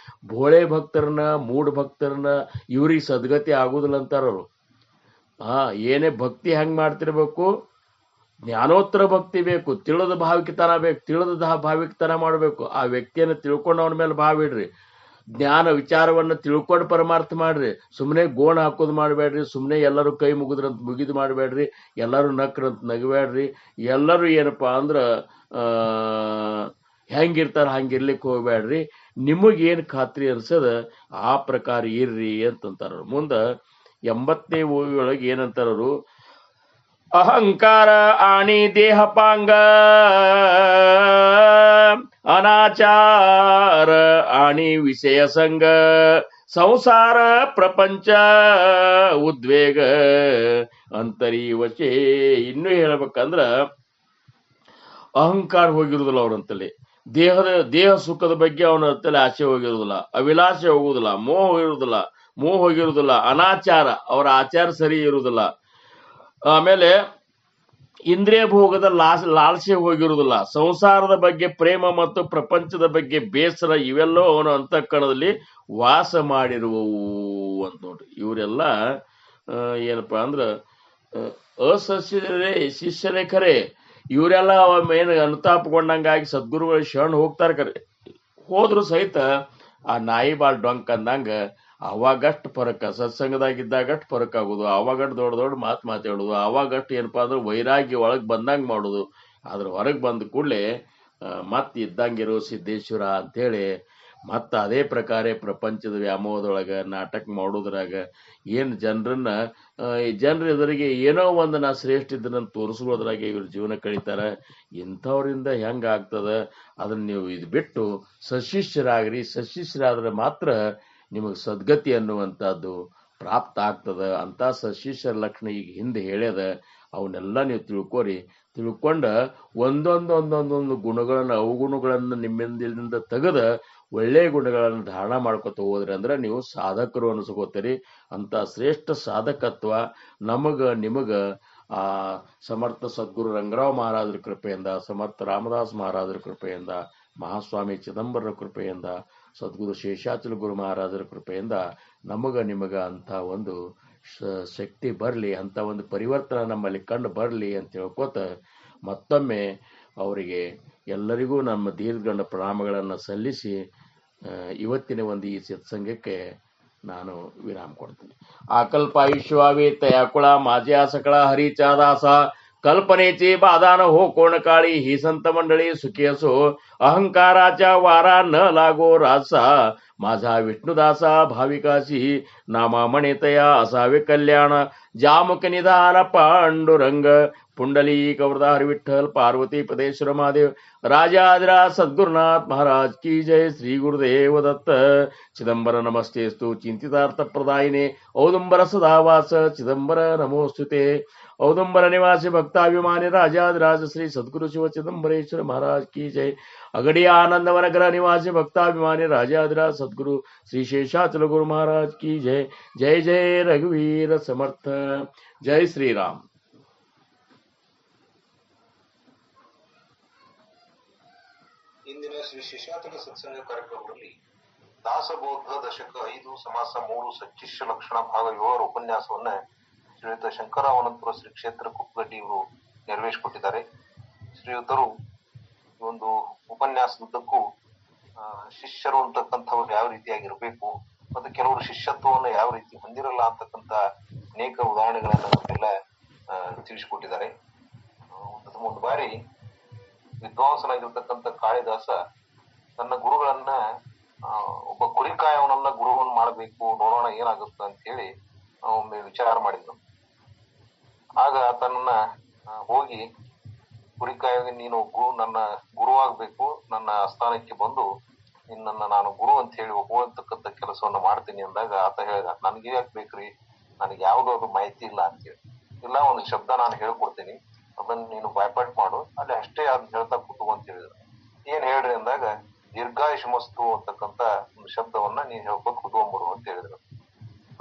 B: ಭೋಳೆ ಭಕ್ತರನ್ನ ಮೂಢ ಭಕ್ತರನ್ನ ಇವ್ರಿಗೆ ಸದ್ಗತಿ ಆಗುದಿಲ್ಲ ಅಂತಾರವ್ರು. ಏನೇ ಭಕ್ತಿ ಹೆಂಗ್ ಮಾಡ್ತಿರ್ಬೇಕು, ಜ್ಞಾನೋತ್ತರ ಭಕ್ತಿ ಬೇಕು, ತಿಳಿದ ಭಾವಿಕತನ ಬೇಕು, ತಿಳಿದ ಭಾವಿಕತನ ಮಾಡಬೇಕು. ಆ ವ್ಯಕ್ತಿಯನ್ನು ತಿಳ್ಕೊಂಡು ಅವನ ಮೇಲೆ ಭಾವ ಇಡ್ರಿ. ಜ್ಞಾನ ವಿಚಾರವನ್ನು ತಿಳ್ಕೊಂಡು ಪರಮಾರ್ಥ ಮಾಡ್ರಿ. ಸುಮ್ಮನೆ ಗೋಣ ಹಾಕೋದು ಮಾಡಬೇಡ್ರಿ. ಸುಮ್ಮನೆ ಎಲ್ಲರೂ ಕೈ ಮುಗಿದ್ರಂತ ಮುಗಿದು ಮಾಡಬೇಡ್ರಿ. ಎಲ್ಲರೂ ನಕ್ರಂತ ನಗಬೇಡ್ರಿ. ಎಲ್ಲರೂ ಏನಪ್ಪ ಅಂದ್ರೆ ಹೆಂಗಿರ್ತಾರ ಹಂಗಿರ್ಲಿಕ್ಕೆ ಹೋಗ್ಬೇಡ್ರಿ. ನಿಮಗೇನು ಖಾತ್ರಿ ಅನ್ಸದ ಆ ಪ್ರಕಾರ ಇರ್ರಿ ಅಂತಂತಾರ. ಮುಂದೆ 80ನೇ ಓವಿಯೊಳಗೆ ಏನಂತಾರವರು, ಅಹಂಕಾರ ಆಣಿ ದೇಹಪಾಂಗ ಅನಾಚಾರ ಆಣಿ ವಿಷಯ ಸಂಗ ಸಂಸಾರ ಪ್ರಪಂಚ ಉದ್ವೇಗ ಅಂತರಿವಚೆ. ಇನ್ನೂ ಹೇಳ್ಬೇಕಂದ್ರ ಅಹಂಕಾರ ಹೋಗಿರುದಿಲ್ಲ ಅವ್ರಂತಲ್ಲಿ. ದೇಹ ಸುಖದ ಬಗ್ಗೆ ಅವನ ಹತ್ತಲ್ಲಿ ಆಸೆ ಹೋಗಿರುದಿಲ್ಲ, ಅಭಿಲಾಷೆ ಹೋಗುದಿಲ್ಲ, ಮೋಹ ಹೋಗಿರುವುದಿಲ್ಲ, ಅನಾಚಾರ ಅವರ ಆಚಾರ ಸರಿ ಇರುವುದಿಲ್ಲ, ಆಮೇಲೆ ಇಂದ್ರಿಯ ಭೋಗದ ಲಾಲಸೆ ಹೋಗಿರುವುದಿಲ್ಲ, ಸಂಸಾರದ ಬಗ್ಗೆ ಪ್ರೇಮ ಮತ್ತು ಪ್ರಪಂಚದ ಬಗ್ಗೆ ಬೇಸರ ಇವೆಲ್ಲವೂ ಅವನ ಅಂತಃಕರಣದಲ್ಲಿ ವಾಸ ಮಾಡಿರುವವು ಅಂತ ನೋಡ್ರಿ. ಇವರೆಲ್ಲ ಏನಪ್ಪಾ ಅಂದ್ರ ಶಿಷ್ಯರೇ ಖರೆ. ಇವರೆಲ್ಲ ಏನು ಅನುತಾಪಗೊಂಡಂಗಾಗಿ ಸದ್ಗುರುಗಳು ಶರಣ ಹೋಗ್ತಾರೆ ಖರೆ. ಹೋದ್ರು ಸಹಿತ ಆ ನಾಯಿ ಬಾಲ್ ಡೊಂಕ್ ಅಂದಂಗ ಅವಾಗಷ್ಟು ಫರಕ, ಸತ್ಸಂಗದಾಗಿದ್ದಾಗಷ್ಟು ಫರಕ್ ಆಗೋದು, ಅವಾಗಷ್ಟು ದೊಡ್ಡ ಮಾತು ಮಾತಾಡೋದು, ಅವಾಗಷ್ಟು ಏನಪ್ಪಾ ಅಂದ್ರೆ ವೈರಾಗ್ಯ ಒಳಗೆ ಬಂದಂಗೆ ಮಾಡೋದು. ಆದ್ರೆ ಹೊರಗೆ ಬಂದ ಕೂಡಲೇ ಮತ್ತೆ ಇದ್ದಂಗಿರೋ ಸಿದ್ದೇಶ್ವರ ಅಂತೇಳಿ ಮತ್ತು ಅದೇ ಪ್ರಕಾರ ಪ್ರಪಂಚದ ವ್ಯಾಮೋಹದೊಳಗೆ ನಾಟಕ ಮಾಡೋದ್ರಾಗ ಏನು ಜನರ ಎದುರಿಗೆ ಏನೋ ಒಂದು ನಾ ಶ್ರೇಷ್ಠ ಇದ್ದನಂತ ತೋರಿಸುವುದ್ರಾಗ ಇವ್ರ ಜೀವನ ಕಳೀತಾರೆ. ಇಂಥವ್ರಿಂದ ಹೆಂಗೆ ಆಗ್ತದ ಅದನ್ನು ನೀವು ಇದು ಬಿಟ್ಟು ಸಶಿಷ್ಯರಾಗ್ರಿ. ಸಶಿಷ್ಯರಾದ್ರೆ ಮಾತ್ರ ನಿಮಗೆ ಸದ್ಗತಿ ಅನ್ನುವಂಥದ್ದು ಪ್ರಾಪ್ತ ಆಗ್ತದ. ಅಂತ ಸಶಿಷ್ಯರ ಲಕ್ಷಣ ಈಗ ಹಿಂದೆ ಹೇಳ್ಯದ, ಅವನ್ನೆಲ್ಲ ನೀವು ತಿಳ್ಕೊಂಡ ಒಂದೊಂದು ಗುಣಗಳನ್ನು ಅವಗುಣಗಳನ್ನು ನಿಮ್ಮಿಂದ ತೆಗೆದ ಒಳ್ಳೆಯ ಗುಣಗಳನ್ನು ಧಾರಣ ಮಾಡ್ಕೊತ ಹೋದ್ರಿ ಅಂದ್ರೆ ನೀವು ಸಾಧಕರು ಅನಿಸ್ಕೋತೀರಿ. ಅಂತ ಶ್ರೇಷ್ಠ ಸಾಧಕತ್ವ ನಿಮಗ ಆ ಸಮರ್ಥ ಸದ್ಗುರು ರಂಗರಾವ್ ಮಹಾರಾಜರ ಕೃಪೆಯಿಂದ, ಸಮರ್ಥ ರಾಮದಾಸ್ ಮಹಾರಾಜರ ಕೃಪೆಯಿಂದ, ಮಹಾಸ್ವಾಮಿ ಚಿದಂಬರರ ಕೃಪೆಯಿಂದ, ಸದ್ಗುರು ಶೇಷಾಚಲ ಗುರು ಮಹಾರಾಜರ ಕೃಪೆಯಿಂದ ನಿಮಗ ಅಂತ ಒಂದು ಶಕ್ತಿ ಬರಲಿ, ಅಂತ ಒಂದು ಪರಿವರ್ತನೆ ನಮ್ಮಲ್ಲಿ ಕಂಡು ಬರಲಿ ಅಂತ ಹೇಳ್ಕೋತ ಮತ್ತೊಮ್ಮೆ ಅವರಿಗೆ ಎಲ್ಲರಿಗೂ ನಮ್ಮ ದೀರ್ಘ ಪ್ರಣಾಮಗಳನ್ನು ಸಲ್ಲಿಸಿ ಇವತ್ತಿನ ಒಂದು ಈ ಸತ್ಸಂಗಕ್ಕೆ ನಾನು ವಿರಾಮ ಕೊಡ್ತೀನಿ. आकल्पायुष्यवावेत याकुळा माझ्या सकळा हरीचा दासा कल्पनेची बाधा हो कोण काळी ही संत मंडळी सुखी असो अहंकाराच्या वारा न लागो रासा माझा विष्णुदासा भाविकाशी नामा म्हणेतया असावे कल्याण जामुक निधान पांडुरंग पुंडली कवरदार विठ्ठल पार्वती पदेश्वर महादेव राजाधिराज सद्गुरुनाथ महाराज की जय. श्री गुरुदेव दत्त. चिदंबर नमस्तेस्तु चिंतितार्थ प्रदायिने औदुंबर सदावास चिदंबर नमोस्तुते. औदुंबर निवासी भक्ताभिमानी राजाधिराज श्री सद्गुरु शिव चिदंबरेश्वर महाराज की जय. अगडी आनंदवन ग्रह निवासी भक्ताभिमानी राजाधिराज सद्गुरु श्री शेषाचल गुरु महाराज की जय. जय जय रघुवीर समर्थ. जय श्री राम.
A: ಇಂದಿನ ಶ್ರೀ ಶೇಷಾಚಲ ಸತ್ಸಂಗ ಕಾರ್ಯಕ್ರಮದಲ್ಲಿ ದಾಸಬೋಧ ದಶಕ 5 ಸಮಾಸ 3 ಸಚ್ಚಿಷ್ಯ ಲಕ್ಷಣ ಭಾಗ 7 ಉಪನ್ಯಾಸವನ್ನ ಶ್ರೀಯುತ ಶಂಕರಾವನಂತರ ಶ್ರೀ ಕ್ಷೇತ್ರ ಕುಪ್ಪಗಡ್ಡಿ ಇವರು ನೆರವೇರಿಸಿಕೊಟ್ಟಿದ್ದಾರೆ. ಶ್ರೀಯುತರು ಈ ಒಂದು ಉಪನ್ಯಾಸದುದ್ದಕ್ಕೂ ಶಿಷ್ಯರು ಅಂತಕ್ಕಂಥವ್ರು ಯಾವ ರೀತಿಯಾಗಿರ್ಬೇಕು ಮತ್ತು ಕೆಲವರು ಶಿಷ್ಯತ್ವವನ್ನು ಯಾವ ರೀತಿ ಹೊಂದಿರಲ್ಲ ಅಂತಕ್ಕಂಥ ಅನೇಕ ಉದಾಹರಣೆಗಳನ್ನ ನಮಗೆಲ್ಲ ತಿಳಿಸಿಕೊಟ್ಟಿದ್ದಾರೆ. ಒಂದು ಬಾರಿ ವಿದ್ವಾಂಸನಾಗಿರ್ತಕ್ಕಂಥ ಕಾಳಿದಾಸ ತನ್ನ ಗುರುಗಳನ್ನ ಒಬ್ಬ ಕುರಿಕಾಯವನನ್ನ ಗುರುವನ್ನು ಮಾಡಬೇಕು, ನೋಡೋಣ ಏನಾಗುತ್ತೆ ಅಂತ ಹೇಳಿ ಒಮ್ಮೆ ವಿಚಾರ ಮಾಡಿದ್ನು. ಆಗ ಆತನನ್ನ ಹೋಗಿ ಕುರಿಕಾಯಿಗೆ ನೀನು ನನ್ನ ಗುರುವಾಗಬೇಕು, ನನ್ನ ಸ್ಥಾನಕ್ಕೆ ಬಂದು ನಿನ್ನನ್ನ ನಾನು ಗುರು ಅಂತ ಹೇಳಿ ಹೋಗ್ತಕ್ಕಂಥ ಕೆಲಸವನ್ನ ಮಾಡ್ತೀನಿ ಅಂದಾಗ ಆತ ಹೇಳಿದ, ನನ್ಗೆ ಯಾಕೆ ಬೇಕ್ರಿ, ನನಗೆ ಯಾವ್ದು ಅದು ಮಾಹಿತಿ ಇಲ್ಲ ಅಂತೇಳಿ. ಇಲ್ಲ, ಒಂದು ಶಬ್ದ ನಾನು ಹೇಳ್ಕೊಡ್ತೀನಿ, ಅದನ್ನ ನೀನು ಬಾಯ್ಪಾಟ್ ಮಾಡು, ಅಲ್ಲಿ ಅಷ್ಟೇ ಅದನ್ನ ಹೇಳ್ತಾ ಕೂತು ಅಂತ ಹೇಳಿದ್ರು. ಏನ್ ಹೇಳ್ರಿ ಅಂದಾಗ ದೀರ್ಘಾಯುಷ್ಮಸ್ತು ಅಂತಕ್ಕಂಥ ಒಂದು ಶಬ್ದವನ್ನ ನೀನ್ ಹೇಳ್ಕೊತ ಕೂತ್ಕೊಂಡ್ಬಿಡು ಅಂತ ಹೇಳಿದ್ರು.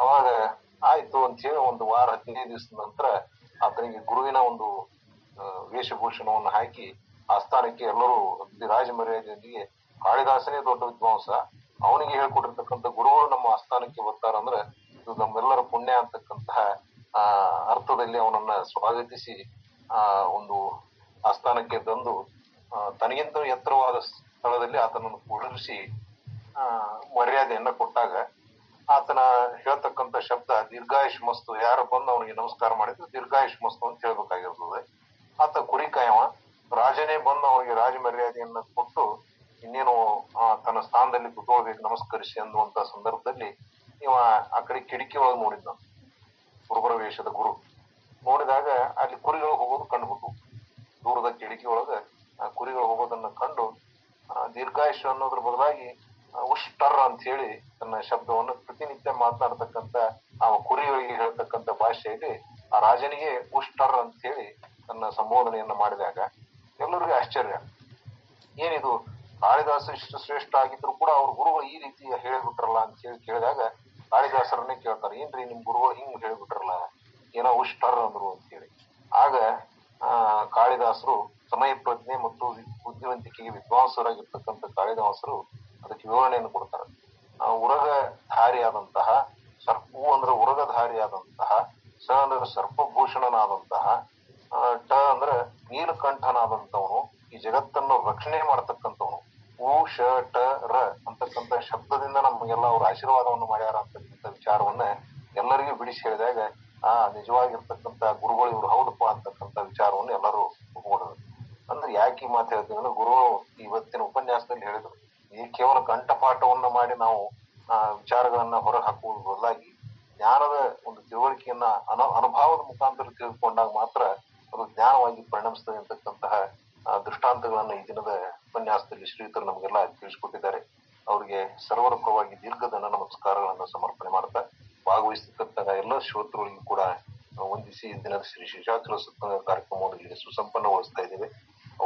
A: ಅವಾಗ ಆಯ್ತು ಅಂತ ಹೇಳಿ 1 ವಾರ 15 ದಿವಸದ ನಂತರ ಆತನಿಗೆ ಗುರುವಿನ ಒಂದು ವೇಷಭೂಷಣವನ್ನು ಹಾಕಿ ಆಸ್ಥಾನಕ್ಕೆ ಎಲ್ಲರೂ ರಾಜ ಮರ್ಯಾದೆಯೊಂದಿಗೆ, ಕಾಳಿದಾಸನೇ ದೊಡ್ಡ ವಿದ್ವಾಂಸ, ಅವನಿಗೆ ಹೇಳ್ಕೊಟ್ಟಿರ್ತಕ್ಕಂಥ ಗುರುಗಳು ನಮ್ಮ ಆಸ್ಥಾನಕ್ಕೆ ಬರ್ತಾರಂದ್ರೆ ಇದು ನಮ್ಮೆಲ್ಲರ ಪುಣ್ಯ ಅಂತಕ್ಕಂತಹ ಅರ್ಥದಲ್ಲಿ ಅವನನ್ನ ಸ್ವಾಗತಿಸಿ ಒಂದು ಆಸ್ಥಾನಕ್ಕೆ ತಂದು ತನಗಿಂತ ಎತ್ತರವಾದ ಸ್ಥಳದಲ್ಲಿ ಆತನನ್ನು ಕುಳ್ಳಿರಿಸಿ ಮರ್ಯಾದೆಯನ್ನ ಕೊಟ್ಟಾಗ ಆತನ ಹೇಳ್ತಕ್ಕಂಥ ಶಬ್ದ ದೀರ್ಘಾಯುಷ್ ಮಸ್ತು. ಯಾರು ಬಂದು ಅವನಿಗೆ ನಮಸ್ಕಾರ ಮಾಡಿದ್ರು ದೀರ್ಘಾಯುಷ್ ಮಸ್ತು ಅಂತ ಹೇಳ್ಬೇಕಾಗಿರ್ತದೆ. ಆತ ಕುರಿಕಾಯವ ರಾಜನೇ ಬಂದು ಅವನಿಗೆ ರಾಜ ಮರ್ಯಾದೆಯನ್ನ ಕೊಟ್ಟು ಇನ್ನೇನು ತನ್ನ ಸ್ಥಾನದಲ್ಲಿ ಕುತ್ಕೊಳ್ಬೇಕು ನಮಸ್ಕರಿಸಿ ಅನ್ನುವಂತ ಸಂದರ್ಭದಲ್ಲಿ ಇವ ಆ ಕಡೆ ಕಿಟಕಿ ಒಳಗೆ ನೋಡಿದ್ನ. ಗುರುಬರ ವೇಷದ ಗುರು ನೋಡಿದಾಗ ಅಲ್ಲಿ ಕುರಿಗಳು ಹೋಗೋದು ಕಂಡುಬಿಟ್ಟು, ದೂರದ ಕಿಟಕಿ ಒಳಗ ಕುರಿಗಳು ಹೋಗೋದನ್ನ ಕಂಡು ದೀರ್ಘಾಯುಷ್ ಅನ್ನೋದ್ರ ಬದಲಾಗಿ ಉಷ್ಟರ್ ಅಂತ ಹೇಳಿ ತನ್ನ ಶಬ್ದವನ್ನು ಪ್ರತಿನಿತ್ಯ ಮಾತನಾಡ್ತಕ್ಕಂಥ ಆ ಕುರಿಗಳಿಗೆ ಹೇಳ್ತಕ್ಕಂಥ ಭಾಷೆಯಲ್ಲಿ ಆ ರಾಜನಿಗೆ ಉಷ್ಟರ್ ಅಂತ ಹೇಳಿ ತನ್ನ ಸಂಬೋಧನೆಯನ್ನ ಮಾಡಿದಾಗ ಎಲ್ಲರಿಗೂ ಆಶ್ಚರ್ಯ. ಏನಿದು, ಕಾಳಿದಾಸ ಇಷ್ಟು ಶ್ರೇಷ್ಠ ಆಗಿದ್ರು ಕೂಡ ಅವ್ರ ಗುರುಗಳು ಈ ರೀತಿ ಹೇಳಿಬಿಟ್ರಲ್ಲ ಅಂತ ಹೇಳಿ ಕೇಳಿದಾಗ ಕಾಳಿದಾಸರನ್ನೇ ಕೇಳ್ತಾರೆ, ಏನ್ರಿ ನಿಮ್ ಗುರುಗಳು ಹಿಂಗ್ ಹೇಳಿಬಿಟ್ರಲ್ಲ, ಏನೋ ಉಷ್ಟರ್ ಅಂದ್ರು ಅಂತ ಹೇಳಿ. ಆಗ ಕಾಳಿದಾಸರು ಸಮಯ ಪ್ರಜ್ಞೆ ಮತ್ತು ಬುದ್ಧಿವಂತಿಕೆಗೆ ವಿದ್ವಾಂಸರಾಗಿರ್ತಕ್ಕಂಥ ಕಾಳಿದಾಸರು ಅದಕ್ಕೆ ವಿವರಣೆಯನ್ನು ಕೊಡ್ತಾರೆ. ಉರಗಧಾರಿಯಾದಂತಹ ಸರ್ಪು ಅಂದ್ರೆ ಉರಗಧಾರಿಯಾದಂತಹ, ಸ ಅಂದ್ರೆ ಸರ್ಪಭೂಷಣನಾದಂತಹ, ಟ ಅಂದ್ರೆ ನೀಲಕಂಠನಾದಂಥವನು, ಈ ಜಗತ್ತನ್ನು ರಕ್ಷಣೆ ಮಾಡತಕ್ಕಂಥವನು. ಉ ಶ ಟ ರ ಅಂತಕ್ಕಂಥ ಶಬ್ದದಿಂದ ನಮಗೆಲ್ಲ ಅವ್ರ ಆಶೀರ್ವಾದವನ್ನು ಮಾಡ್ಯಾರ ಅಂತಕ್ಕಂಥ ವಿಚಾರವನ್ನ ಎಲ್ಲರಿಗೂ ಬಿಡಿಸಿ ಹೇಳಿದಾಗ ನಿಜವಾಗಿರ್ತಕ್ಕಂಥ ಗುರುಗಳು ಇವ್ರು ಹೌದಪ್ಪ ಅಂತಕ್ಕಂಥ ವಿಚಾರವನ್ನು ಎಲ್ಲರೂ ಒಪ್ಕೊಂಡ್ರು. ಅಂದ್ರೆ ಯಾಕೆ ಈ ಮಾತು ಹೇಳ್ತೀವಿ ಅಂದ್ರೆ ಗುರುಗಳು ಇವತ್ತಿನ ಉಪನ್ಯಾಸದಲ್ಲಿ ಹೇಳಿದ್ರು, ಈ ಕೇವಲ ಕಂಠಪಾಠವನ್ನ ಮಾಡಿ ನಾವು ವಿಚಾರಗಳನ್ನ ಹೊರ ಹಾಕುವುದ್ರ ಬದಲಾಗಿ ಜ್ಞಾನದ ಒಂದು ತಿಳುವಳಿಕೆಯನ್ನ ಅನುಭವದ ಮುಖಾಂತರ ತಿಳಿದುಕೊಂಡಾಗ ಮಾತ್ರ ಅದು ಜ್ಞಾನವಾಗಿ ಪರಿಣಮಿಸ್ತದೆ ಅಂತಕ್ಕಂತಹ ದೃಷ್ಟಾಂತಗಳನ್ನ ಈ ದಿನದ ಉಪನ್ಯಾಸದಲ್ಲಿ ಶ್ರೀಯುತರು ನಮಗೆಲ್ಲ ತಿಳಿಸಿಕೊಟ್ಟಿದ್ದಾರೆ. ಅವರಿಗೆ ಸರ್ವರ ಪರವಾಗಿ ದೀರ್ಘದಂಡ ನಮಸ್ಕಾರಗಳನ್ನ ಸಮರ್ಪಣೆ ಮಾಡ್ತಾ ಭಾಗವಹಿಸತಕ್ಕಂತಹ ಎಲ್ಲ ಶ್ರೋತೃಗಳಿಗೂ ಕೂಡ ವಂದಿಸಿ ದಿನದ ಶ್ರೀ ಶೇಷಾಚಲ ಸತ್ಸಂಗ ಕಾರ್ಯಕ್ರಮವನ್ನು ಇಲ್ಲಿಗೆ ಸುಸಂಪನ್ನಗೊಳಿಸ್ತಾ ಇದ್ದೇವೆ.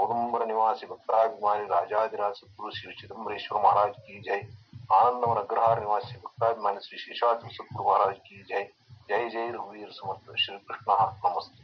A: ಔದುಂಬರ ನಿವಾಸಿ ಭಕ್ತಾಭಿಮಾನಿ ರಾಜಾದಿರಾಜ ಸದ್ಗುರು ಶ್ರೀ ಚಿದಂಬರೇಶ್ವರ ಮಹಾರಾಜ್ ಕಿ ಜೈ. ಆನಂದವನ ಅಗ್ರಹಾರ ನಿವಾಸಿ ಭಕ್ತಾಭಿಮಾನಿ ಶ್ರೀ ಶೇಷಾಚಲ ಸದ್ಗುರು ಮಹಾರಾಜ್ ಕಿ ಜೈ. ಜೈ ಜೈ ರಘುವೀರ ಸಮರ್ಥ ಶ್ರೀ ಕೃಷ್ಣ ನಮಸ್ತೆ.